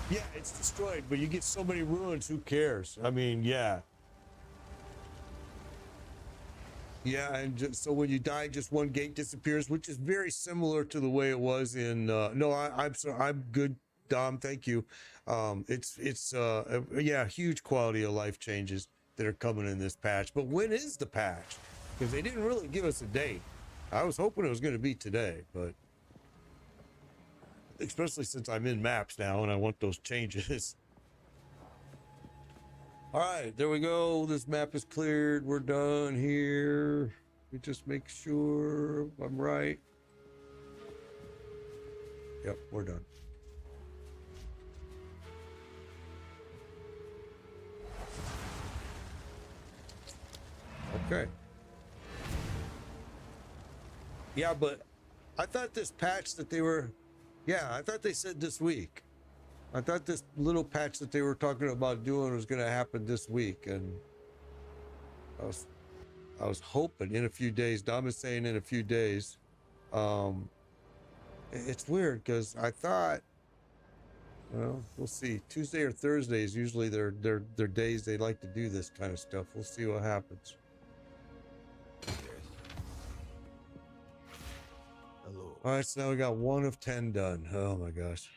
Yeah, it's destroyed, but you get so many ruins, who cares? I mean, yeah. Yeah, and so when you die, just one gate disappears, which is very similar to the way it was in, no, I'm sorry, I'm good, Dom, thank you. Yeah, huge quality of life changes that are coming in this patch. But when is the patch? Because they didn't really give us a date. I was hoping it was going to be today, but especially since I'm in maps now and I want those changes. All right, there we go. This map is cleared. We're done here. Let me just make sure I'm right. Yep, we're done. Okay. Yeah, but I thought this patch that they were, yeah, I thought they said this week. I thought this little patch that they were talking about doing was going to happen this week, and I was hoping in a few days. Dom is saying in a few days. It's weird because I thought, well, we'll see. Tuesday or Thursday is usually their days they like to do this kind of stuff. We'll see what happens. Hello. All right, so now we got 1 of 10 done. Oh my gosh.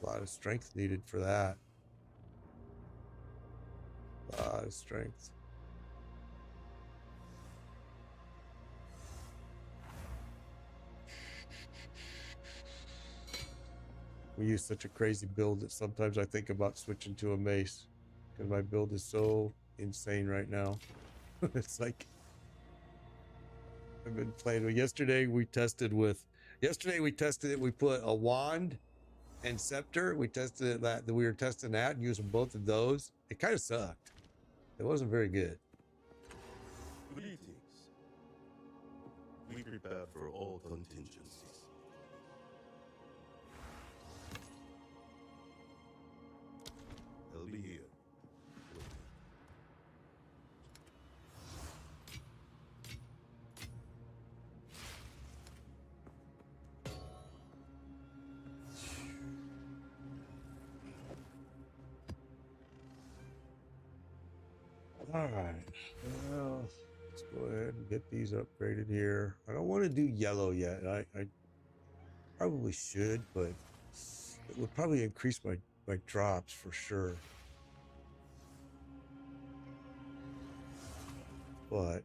A lot of strength needed for that. A lot of strength. We use such a crazy build that sometimes I think about switching to a mace because my build is so insane right now. It's like I've been playing with. Yesterday we tested it. We put a wand and scepter. We tested it that we were testing that and using both of those. It kind of sucked. It wasn't very good. Greetings. We prepare for all contingencies. I'll be here. All right. Well, let's go ahead and get these upgraded here. I don't want to do yellow yet. I probably should, but it would probably increase my drops for sure. But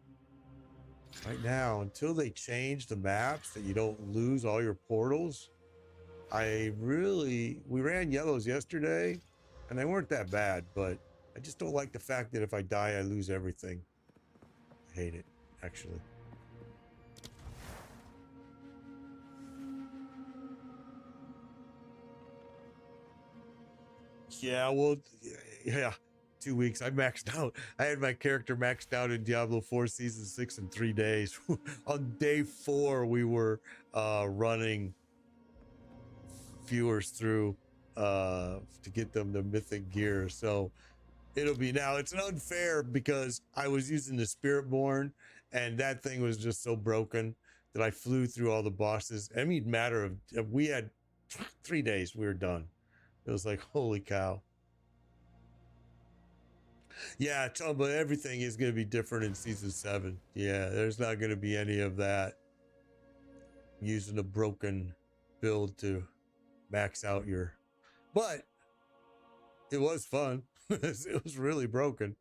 right now, until they change the maps that you don't lose all your portals, we ran yellows yesterday and they weren't that bad, but I just don't like the fact that if I die, I lose everything. I hate it, actually. Yeah, well, yeah, 2 weeks. I maxed out. I had my character maxed out in Diablo 4 Season 6 in 3 days. On day 4, we were running viewers through to get them the mythic gear. So it'll be now. It's unfair because I was using the Spiritborn, and that thing was just so broken that I flew through all the bosses. I mean, matter of we had 3 days. We were done. It was like, holy cow. Yeah, but everything is going to be different in season 7. Yeah, there's not going to be any of that using a broken build to max out your. But it was fun. It was really broken.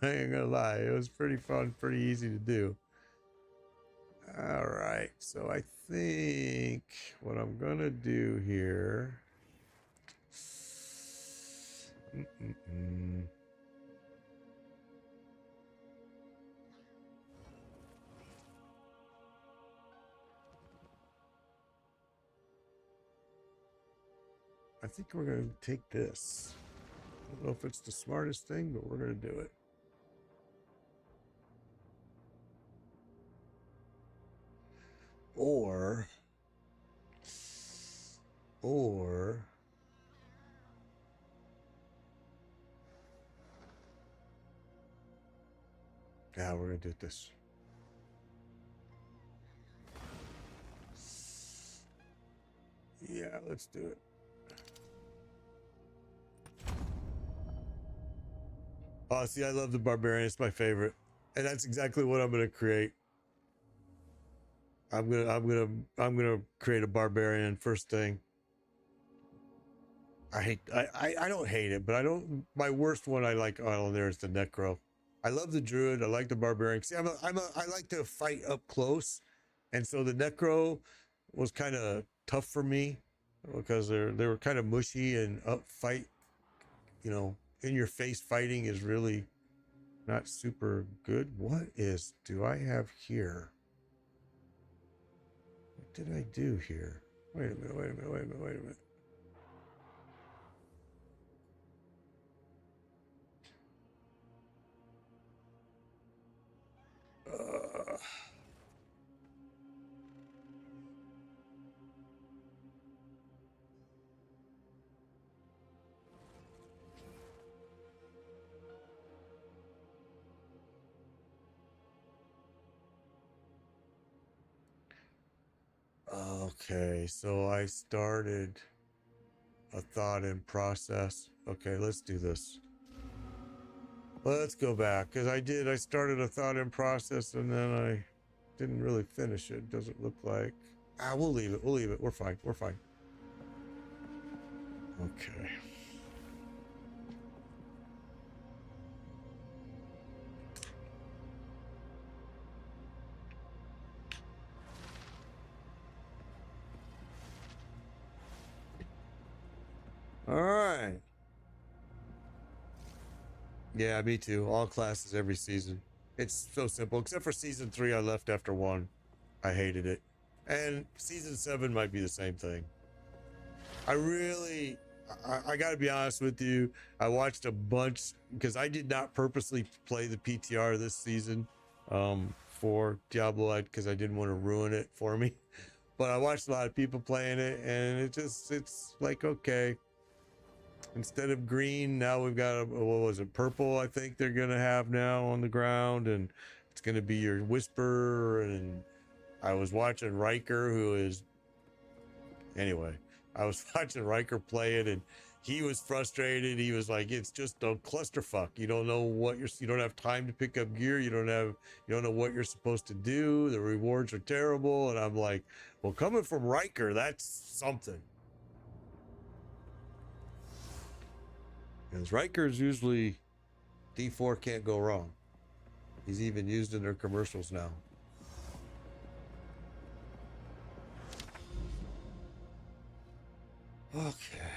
I ain't gonna lie. It was pretty fun, pretty easy to do. All right, so I think what I'm gonna do here. I think we're gonna take this. I don't know if it's the smartest thing, but we're gonna do it. Or yeah, we're gonna do this. Yeah, let's do it. Oh, see, I love the barbarian. It's my favorite, and that's exactly what I'm gonna create. I'm gonna create a barbarian first thing. I don't hate it, but I don't. My worst one I like on there is the necro. I love the druid. I like the barbarian. See, I like to fight up close, and so the necro was kind of tough for me because they were kind of mushy and up fight. You know, in your face fighting is really not super good. What do I have here? What did I do here? Wait a minute. Okay, so I started a thought in process. Okay, let's do this. Let's go back because I started a thought in process and then I didn't really finish it. Doesn't look like. We'll leave it. We're fine. Okay. Yeah, me too. All classes every season. It's so simple. Except for season 3, I left after 1. I hated it. And season 7 might be the same thing. I gotta be honest with you. I watched a bunch because I did not purposely play the PTR this season for Diablo because I didn't want to ruin it for me. But I watched a lot of people playing it, and it's like, okay, instead of green, now we've got a, what was it, purple? I think they're gonna have now on the ground, and it's gonna be your whisper. And I was watching Riker, who is anyway. I was watching Riker play it, and he was frustrated. He was like, "It's just a clusterfuck. You don't know what you don't have time to pick up gear. You don't know what you're supposed to do. The rewards are terrible." And I'm like, "Well, coming from Riker, that's something." Because Riker's usually D4 can't go wrong. He's even used in their commercials now. Okay.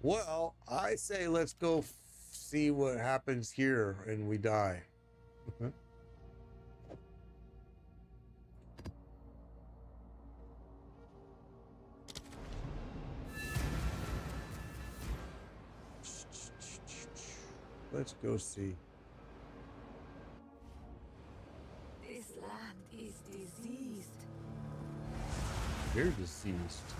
Well, I say let's go see what happens here and we die. Let's go see. This land is diseased. They're deceased.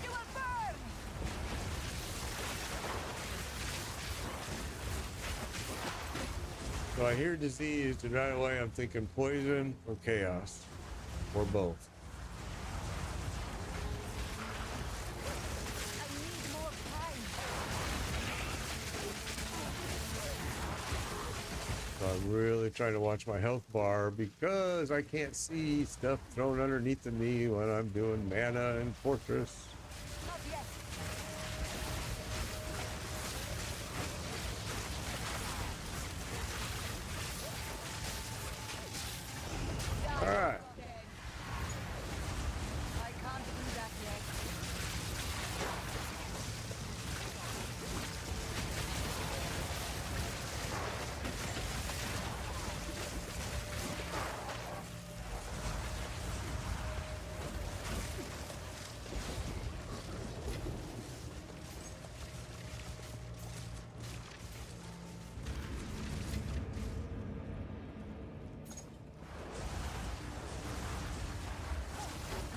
You will burn! So I hear diseased, and right away I'm thinking poison or chaos, or both. I need more time. So I'm really trying to watch my health bar because I can't see stuff thrown underneath of me when I'm doing mana and fortress. Not yet. All right. I can't do that yet.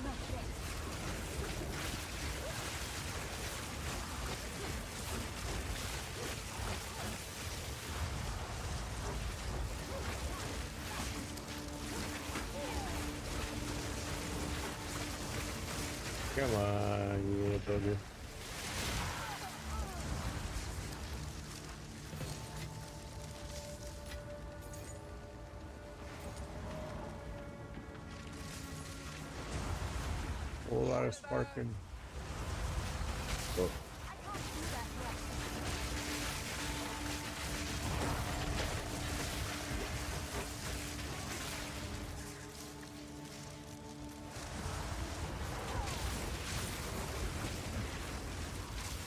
Not yet. Come on, you little bugger. Whole lot of sparking. Oh. I can't do that yet.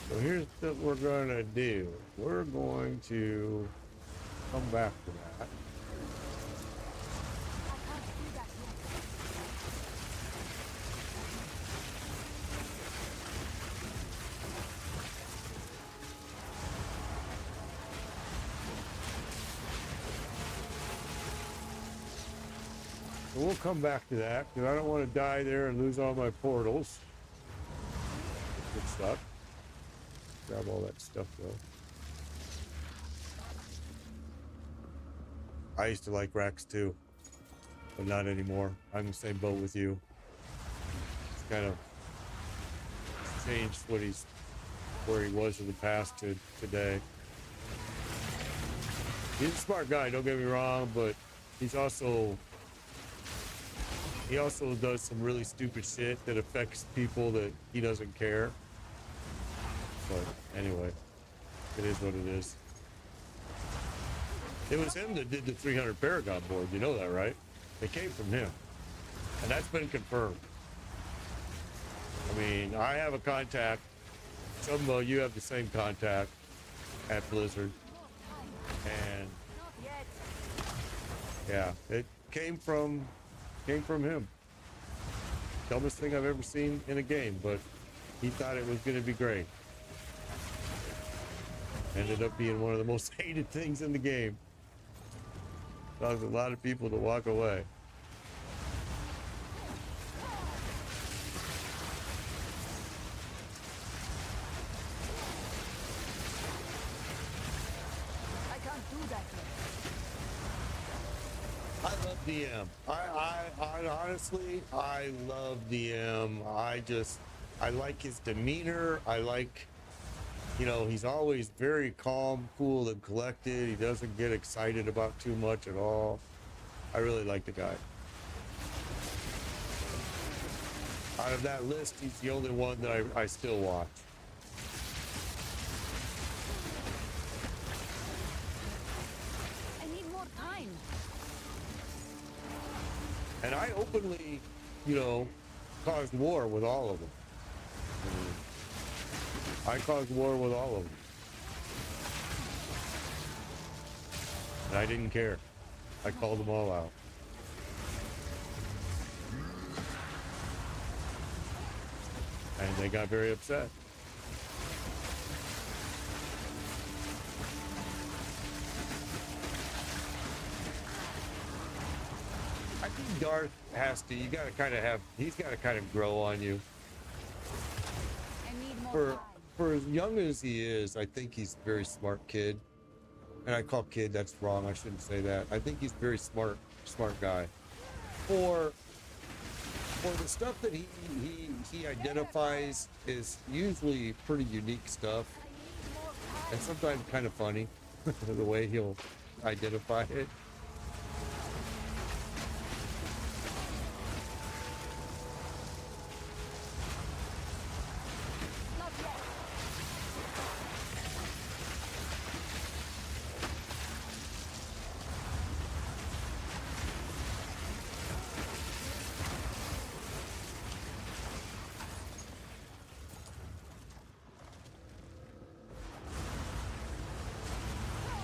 So here's what we're going to do. We're going to come back to that. I can't do that yet. So we'll come back to that because I don't want to die there and lose all my portals. Good stuff. Grab all that stuff though. I used to like Rax too, but not anymore. I'm in the same boat with you. It's kind of changed where he was in the past to today. He's a smart guy, don't get me wrong, but he also does some really stupid shit that affects people that he doesn't care. But anyway, it is what it is. It was him that did the 300 Paragon board. You know that, right? It came from him. And that's been confirmed. I mean, I have a contact. Some of you have the same contact at Blizzard, and Not yet. yeah, it came from him. Dumbest thing I've ever seen in a game, but he thought it was going to be great. Ended up being one of the most hated things in the game. Caused a lot of people to walk away. I can't do that yet. I love DM. I honestly, I love DM. I like his demeanor. I like, you know, he's always very calm, cool, and collected. He doesn't get excited about too much at all. I really like the guy. Out of that list, he's the only one that I still watch. I need more time. And I openly, you know, caused war with all of them. I caused war with all of them. And I didn't care. I called them all out. And they got very upset. I think Darth has to, you gotta kind of have, he's gotta kind of grow on you. I need more time. For as young as he is, I think he's a very smart kid. And I call kid, that's wrong, I shouldn't say that. I think he's a very smart guy. For the stuff that he identifies is usually pretty unique stuff. And sometimes kind of funny, the way he'll identify it. Not yet.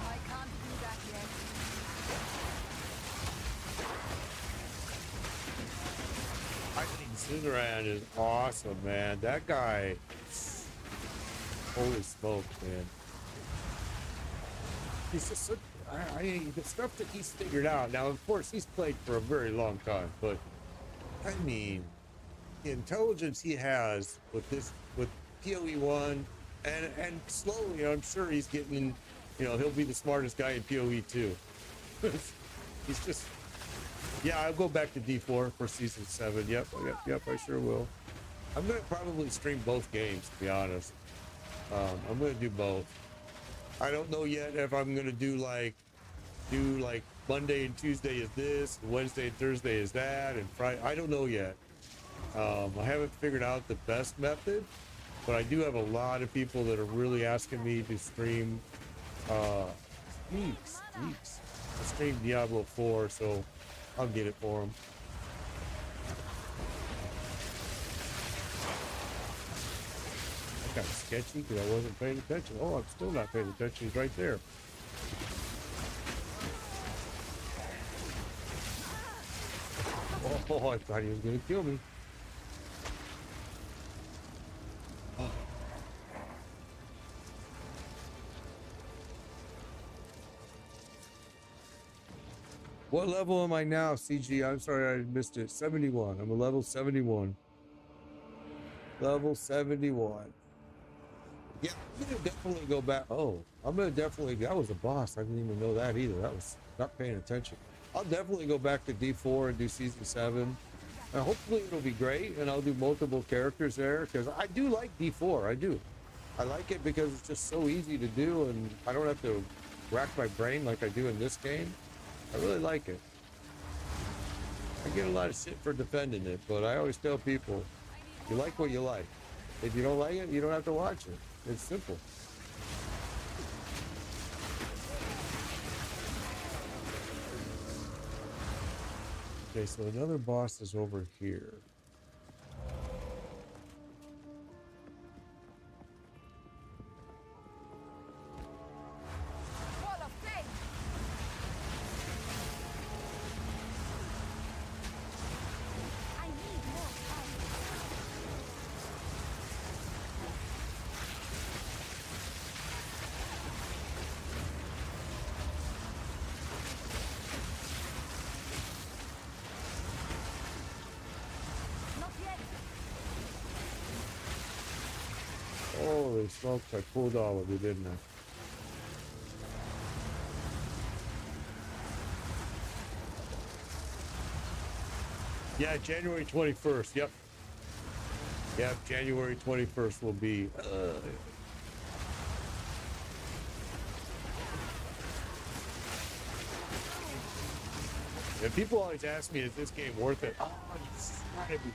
I can't do that yet. I think Cineran is awesome, man. That guy, holy smokes, man. He's just so, the stuff that he's figured out. Now, of course, he's played for a very long time, but I mean, the intelligence he has with PoE 1, and slowly, I'm sure he's getting, you know, he'll be the smartest guy in PoE 2. He's just, yeah, I'll go back to D4 for season 7. Yep, I sure will. I'm gonna probably stream both games, to be honest. I'm gonna do both. I don't know yet if I'm gonna do like Monday and Tuesday is this, and Wednesday and Thursday is that, and Friday. I don't know yet. I haven't figured out the best method, but I do have a lot of people that are really asking me to stream weeks to stream Diablo 4, so I'll get it for them. That got sketchy because I wasn't paying attention. Oh, I'm still not paying attention. He's right there. Oh, I thought he was going to kill me. Oh. What level am I now, CG? I'm sorry I missed it. 71. I'm a level 71. Level 71. Yeah, I'm going to definitely go back. Oh, I'm going to definitely, that was a boss. I didn't even know that either. That was not paying attention. I'll definitely go back to D4 and do season 7. And hopefully it'll be great, and I'll do multiple characters there, because I do like D4. I do. I like it because it's just so easy to do, and I don't have to rack my brain like I do in this game. I really like it. I get a lot of shit for defending it, but I always tell people, you like what you like. If you don't like it, you don't have to watch it. It's simple. Okay, so another boss is over here. smokes, I pulled all of it, didn't I? Yeah, January 21st. Yep. Yep, January 21st will be. And people always ask me, is this game worth it? Oh, you gotta be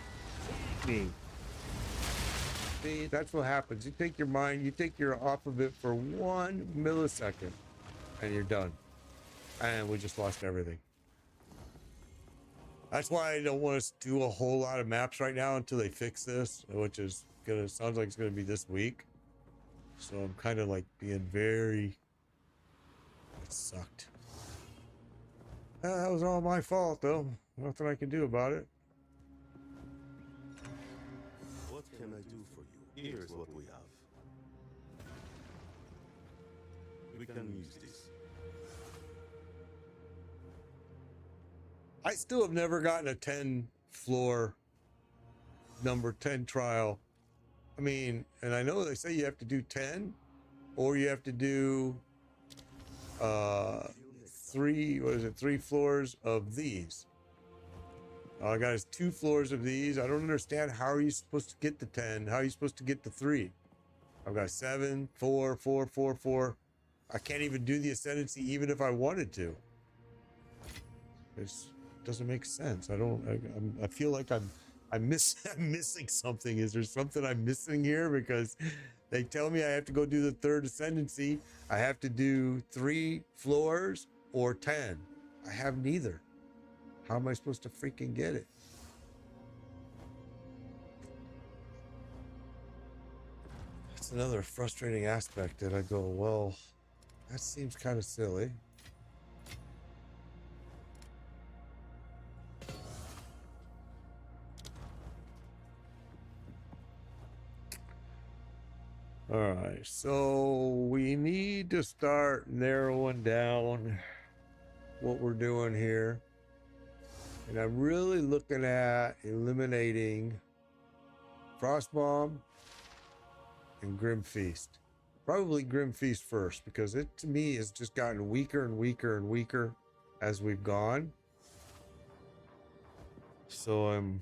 kidding me. See, that's what happens. You take your mind, you take your off of it for 1 millisecond, and you're done. And we just lost everything. That's why I don't want to do a whole lot of maps right now until they fix this, which is gonna sounds like it's gonna be this week. So I'm kind of like being very. It sucked. That was all my fault, though. Nothing I can do about it. What can I do for you? Here's what we have. We can use this. I still have never gotten a 10 floor number 10 trial. I mean, and I know they say you have to do 10 or you have to do 3 floors of these. All I got is 2 floors of these. I don't understand how are you supposed to get the 10? How are you supposed to get the 3? I've got 7, 4, 4, 4, 4. I can't even do the ascendancy even if I wanted to. It doesn't make sense. I feel like I'm missing something. Is there something I'm missing here? Because they tell me I have to go do the 3rd ascendancy. I have to do 3 floors or 10. I have neither. How am I supposed to freaking get it? That's another frustrating aspect that I go, well, that seems kind of silly. All right, so we need to start narrowing down what we're doing here. And I'm really looking at eliminating Frostbomb and Grim Feast. Probably Grim Feast first, because it to me has just gotten weaker and weaker and weaker as we've gone. So I'm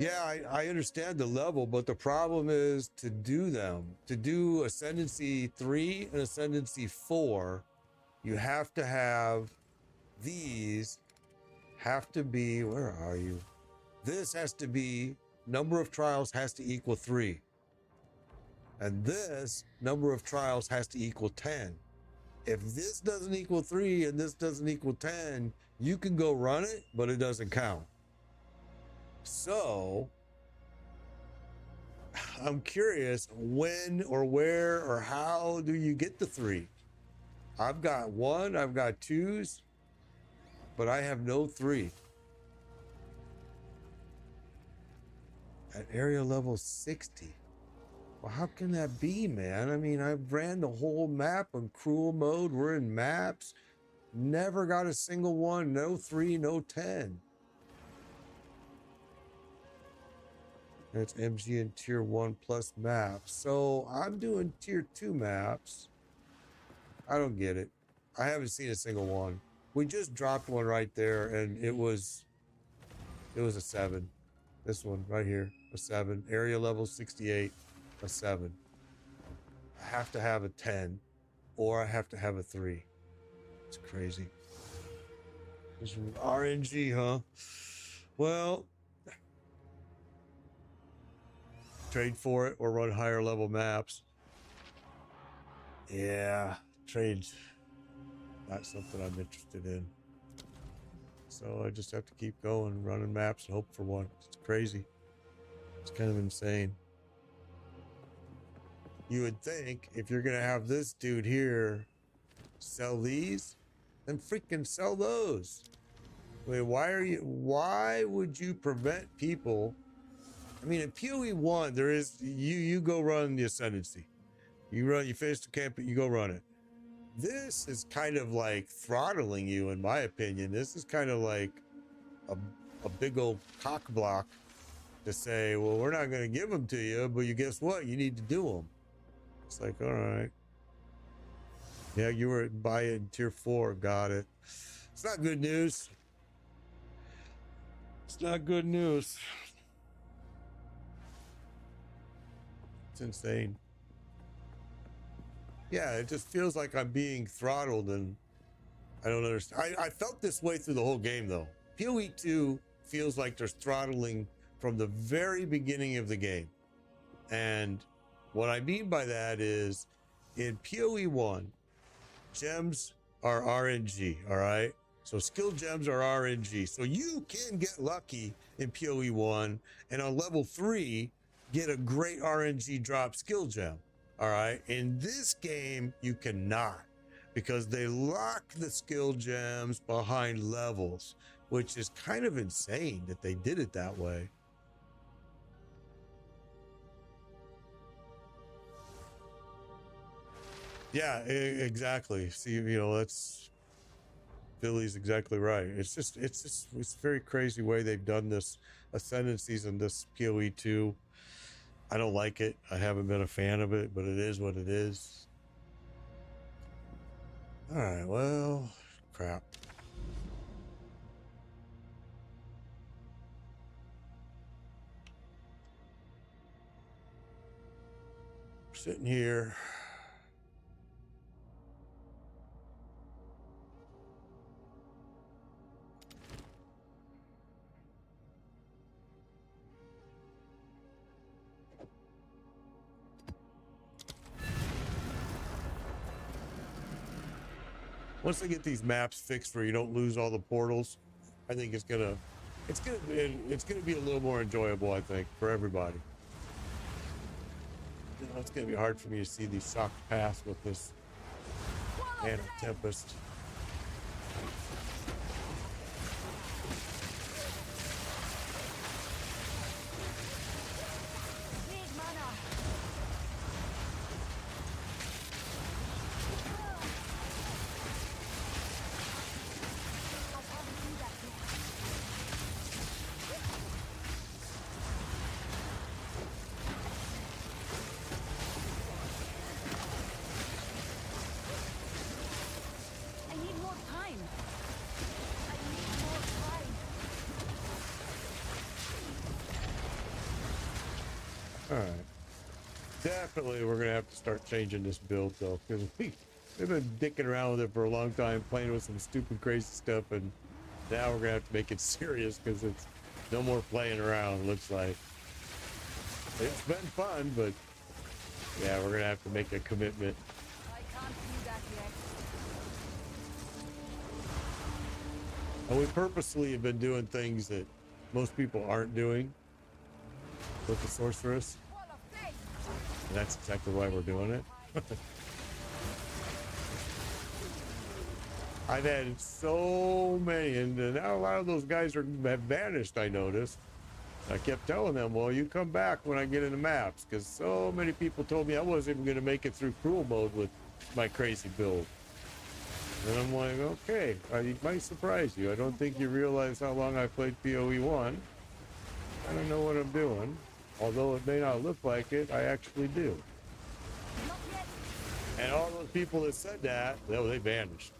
yeah, I understand the level, but the problem is to do them. To do Ascendancy 3 and Ascendancy 4, you have to have these have to be, where are you? This has to be, number of trials has to equal 3. And this number of trials has to equal 10. If this doesn't equal 3 and this doesn't equal 10, you can go run it, but it doesn't count. So I'm curious, when or where or how do you get the 3? I've got 1, I've got 2s, but I have no 3. At area level 60. Well, how can that be, man? I mean, I ran the whole map on cruel mode. We're in maps. Never got a single one. No 3, no 10. That's MG and tier 1 plus maps. So I'm doing tier 2 maps. I don't get it. I haven't seen a single one. We just dropped one right there and it was a 7. This one right here, a 7. Area level 68, a 7. I have to have a 10 or I have to have a 3. It's crazy. This RNG, huh? Well, trade for it or run higher level maps. Yeah, trade's not something I'm interested in. So I just have to keep going, running maps and hope for one. It's crazy. It's kind of insane. You would think if you're gonna have this dude here sell these, then freaking sell those. I mean, why would you prevent people? I mean, in PoE 1, there is you go run the Ascendancy. You finish the camp, you go run it. This is kind of like throttling you, in my opinion. This is kind of like a big old cock block to say, well, we're not going to give them to you, but you guess what? You need to do them. It's like, all right. Yeah, you were buy it in tier 4. Got it. It's not good news. It's not good news. It's insane. Yeah, it just feels like I'm being throttled, and I don't understand. I felt this way through the whole game, though. PoE 2 feels like there's throttling from the very beginning of the game. And what I mean by that is, in PoE 1, gems are RNG, all right? So skill gems are RNG. So you can get lucky in PoE 1, and on level 3, get a great RNG drop skill gem. All right. In this game, you cannot, because they lock the skill gems behind levels, which is kind of insane that they did it that way. Yeah, exactly. See, you know, that's Billy's exactly right. It's a very crazy way they've done this ascendancies in this PoE 2. I don't like it. I haven't been a fan of it, but it is what it is. All right, well, crap. Sitting here. Once they get these maps fixed where you don't lose all the portals, I think it's gonna be a little more enjoyable, I think, for everybody. You know, it's gonna be hard for me to see these shock paths with this Mana Tempest. Big mana. I can't do that yet. I need more time. I need more time. All right. Definitely, we're gonna have to start changing this build though, because we've been dicking around with it for a long time, playing with some stupid, crazy stuff, and now we're gonna have to make it serious because it's no more playing around. Looks like it's been fun, but yeah, we're gonna have to make a commitment. I can't do that yet. And we purposely have been doing things that most people aren't doing with the Sorceress, Wall of faith. and that's exactly why we're doing it. I've had so many, and now a lot of those guys have vanished, I noticed. I kept telling them, well, you come back when I get into maps, because so many people told me I wasn't even going to make it through cruel mode with my crazy build. And I'm like, okay, it might surprise you. I don't think you realize how long I played PoE 1. I don't know what I'm doing. Although it may not look like it, I actually do. Not yet. And all those people that said that, they vanished.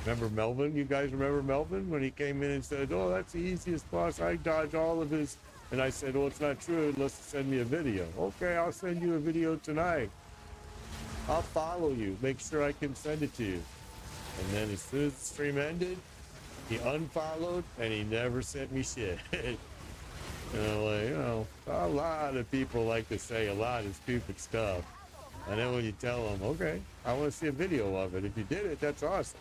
Remember Melvin? You guys remember Melvin when he came in and said, oh, that's the easiest boss. I dodge all of his. And I said, well, it's not true unless you send me a video. Okay, I'll send you a video tonight. I'll follow you. Make sure I can send it to you. And then as soon as the stream ended, he unfollowed and he never sent me shit. Like, you know, a lot of people like to say a lot of stupid stuff. And then when you tell them, okay, I want to see a video of it. If you did it, that's awesome.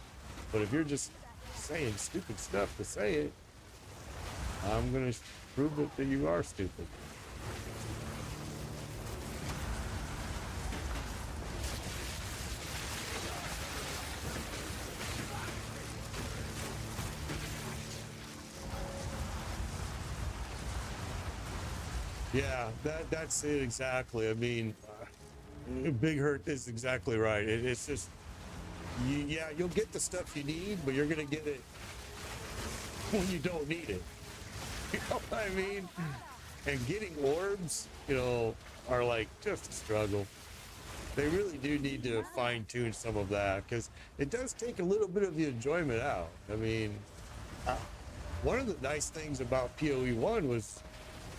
But if you're just saying stupid stuff to say it, I'm going to prove it that you are stupid. Yeah, that's it exactly. I mean, Big Hurt is exactly right. It's just, yeah, you'll get the stuff you need, but you're gonna get it when you don't need it. You know what I mean? And getting orbs, you know, are like just a struggle. They really do need to fine tune some of that because it does take a little bit of the enjoyment out. I mean, one of the nice things about PoE 1 was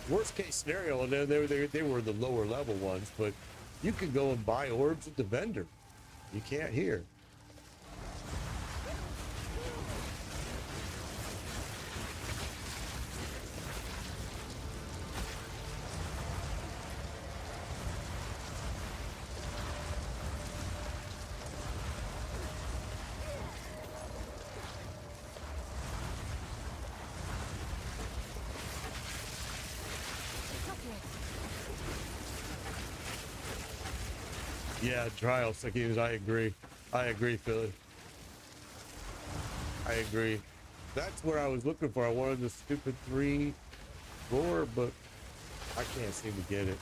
worst case scenario, and they were the lower level ones, but you could go and buy orbs at the vendor. You can't here. Yeah, trial games. I agree. I agree, Philly. I agree. That's where I was looking for. I wanted the stupid 3-4, but I can't seem to get it.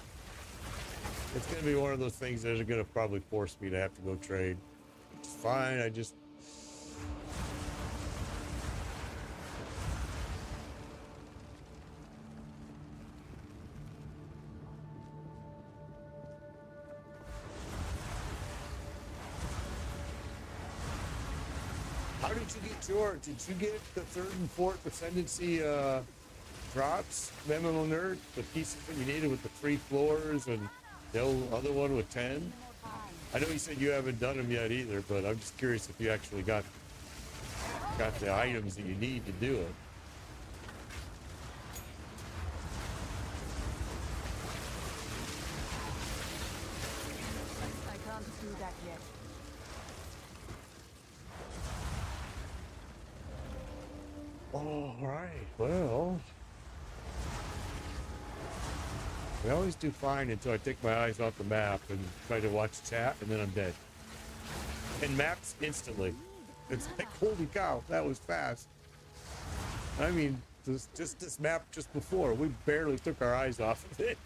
It's going to be one of those things that are going to probably force me to have to go trade. It's fine. I just... How did you get yours? Did you get the 3rd and 4th Ascendancy drops, Memo Nerd? The pieces that you needed with the 3 floors and the other one with 10? I know you said you haven't done them yet either, but I'm just curious if you actually got the items that you need to do it. I can't do that yet. All right, well, I always do fine until I take my eyes off the map and try to watch chat, and then I'm dead. And maps instantly. It's like, holy cow, that was fast. I mean, just this map just before, we barely took our eyes off of it.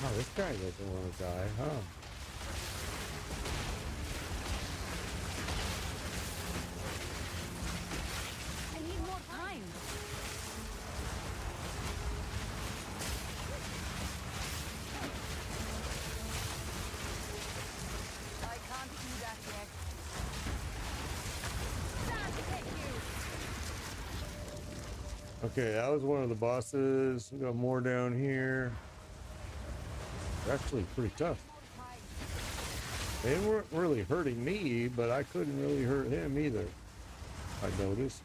Oh, this guy doesn't want to die, huh? I need more time. I can't do that yet. Stand with you. Okay, that was one of the bosses. We got more down here. They're actually pretty tough. They weren't really hurting me, but I couldn't really hurt him either, I noticed.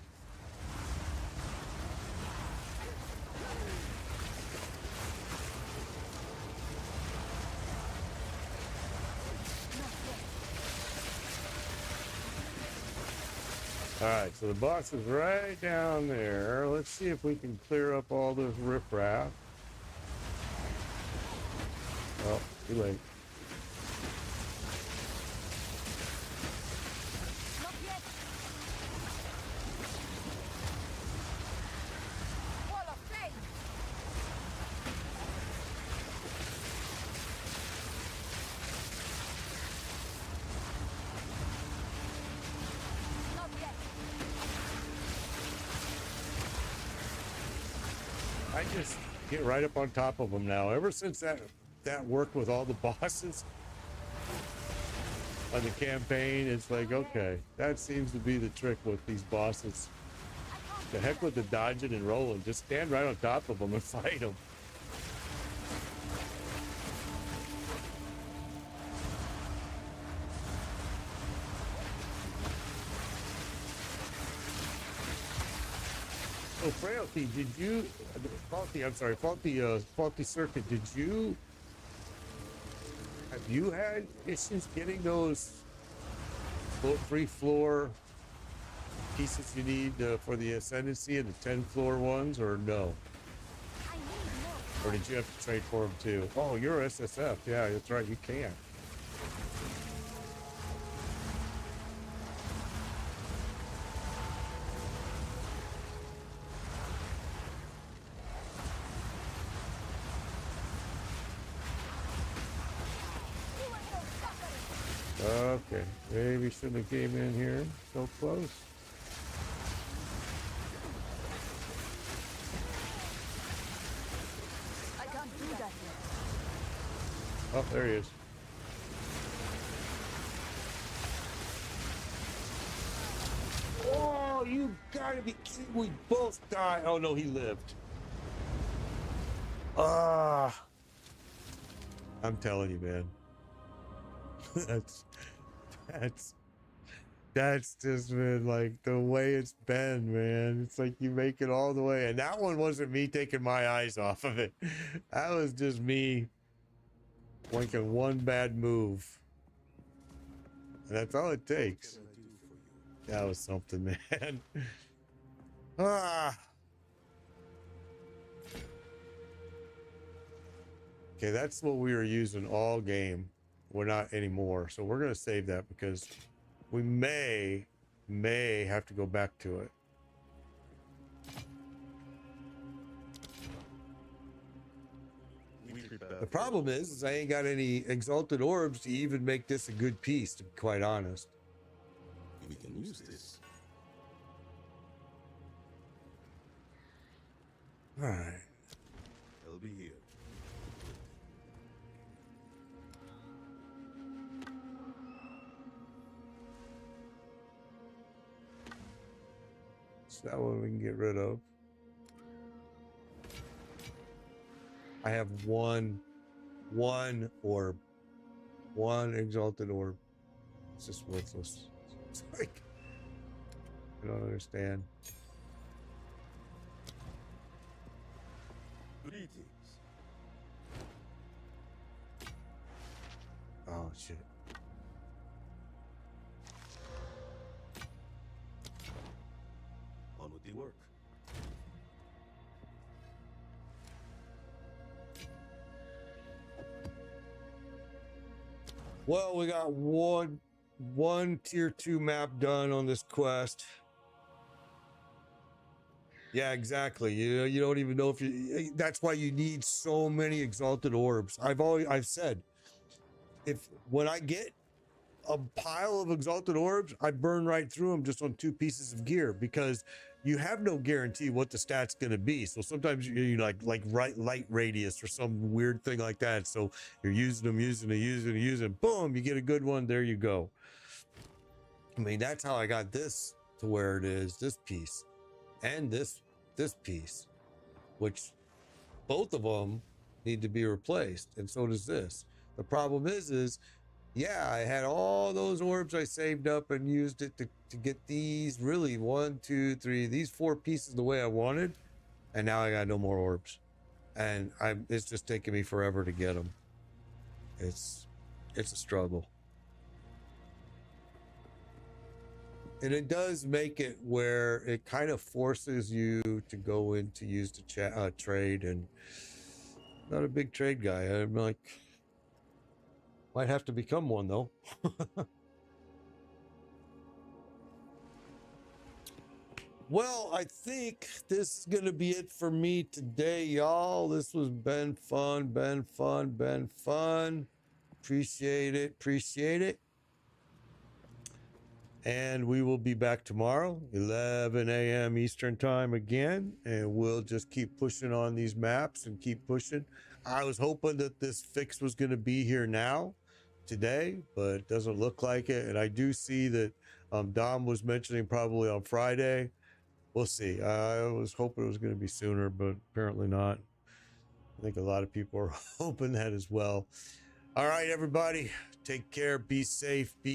All right, so the boss is right down there. Let's see if we can clear up all this riffraff. Oh, too late. Not yet. Wall of flame. Not yet. I just get right up on top of them now. Ever since that worked with all the bosses on the campaign, it's like, okay, that seems to be the trick with these bosses. The heck with the dodging and rolling. Just stand right on top of them and fight them. So Frailty, did you, Faulty Circuit, have you had issues getting those free floor pieces you need for the Ascendancy and the 10 floor ones, or no? I need more. Or did you have to trade for them too? Oh, you're SSF. Yeah, that's right. You can. Okay, maybe shouldn't have came in here so close. I can't do that yet. Oh, there he is. Oh, you gotta be kidding. We both died. Oh, no, he lived. Ah. I'm telling you, man. that's that's just been like the way it's been, man. It's like you make it all the way. And that one wasn't me taking my eyes off of it. That was just me making one bad move. And that's all it takes. That was something, man. Ah. Okay, that's what we were using all game. We're not anymore. So we're going to save that because we may have to go back to it. The problem is I ain't got any exalted orbs to even make this a good piece, to be quite honest. We can use this. All right. I'll be here. So that one we can get rid of. I have one orb. One exalted orb. It's just worthless. It's like, I don't understand. Greetings. Oh, shit. On with the work. Well, we got one tier 2 map done on this quest. Yeah, exactly. You don't even know if you. That's why you need so many exalted orbs. I've said, when I get a pile of exalted orbs, I burn right through them just on 2 pieces of gear, because you have no guarantee what the stat's going to be. So sometimes you like light radius or some weird thing like that. So you're using them, boom, you get a good one. There you go. I mean, that's how I got this to where it is, this piece and this piece, which both of them need to be replaced. And so does this. The problem is yeah, I had all those orbs I saved up and used it to get these really 1, 2, 3, these 4 pieces the way I wanted. And now I got no more orbs. And it's just taking me forever to get them. It's a struggle. And it does make it where it kind of forces you to go in to use the trade. And I'm not a big trade guy. I'm like, might have to become one though. Well, I think this is gonna be it for me today, y'all. This was been fun. Appreciate it. And we will be back tomorrow, 11 a.m. Eastern time again, and we'll just keep pushing on these maps and keep pushing. I was hoping that this fix was going to be here now, today, but it doesn't look like it. And I do see that Dom was mentioning probably on Friday. We'll see. I was hoping it was going to be sooner, but apparently not. I think a lot of people are hoping that as well. All right, everybody, take care, be safe, be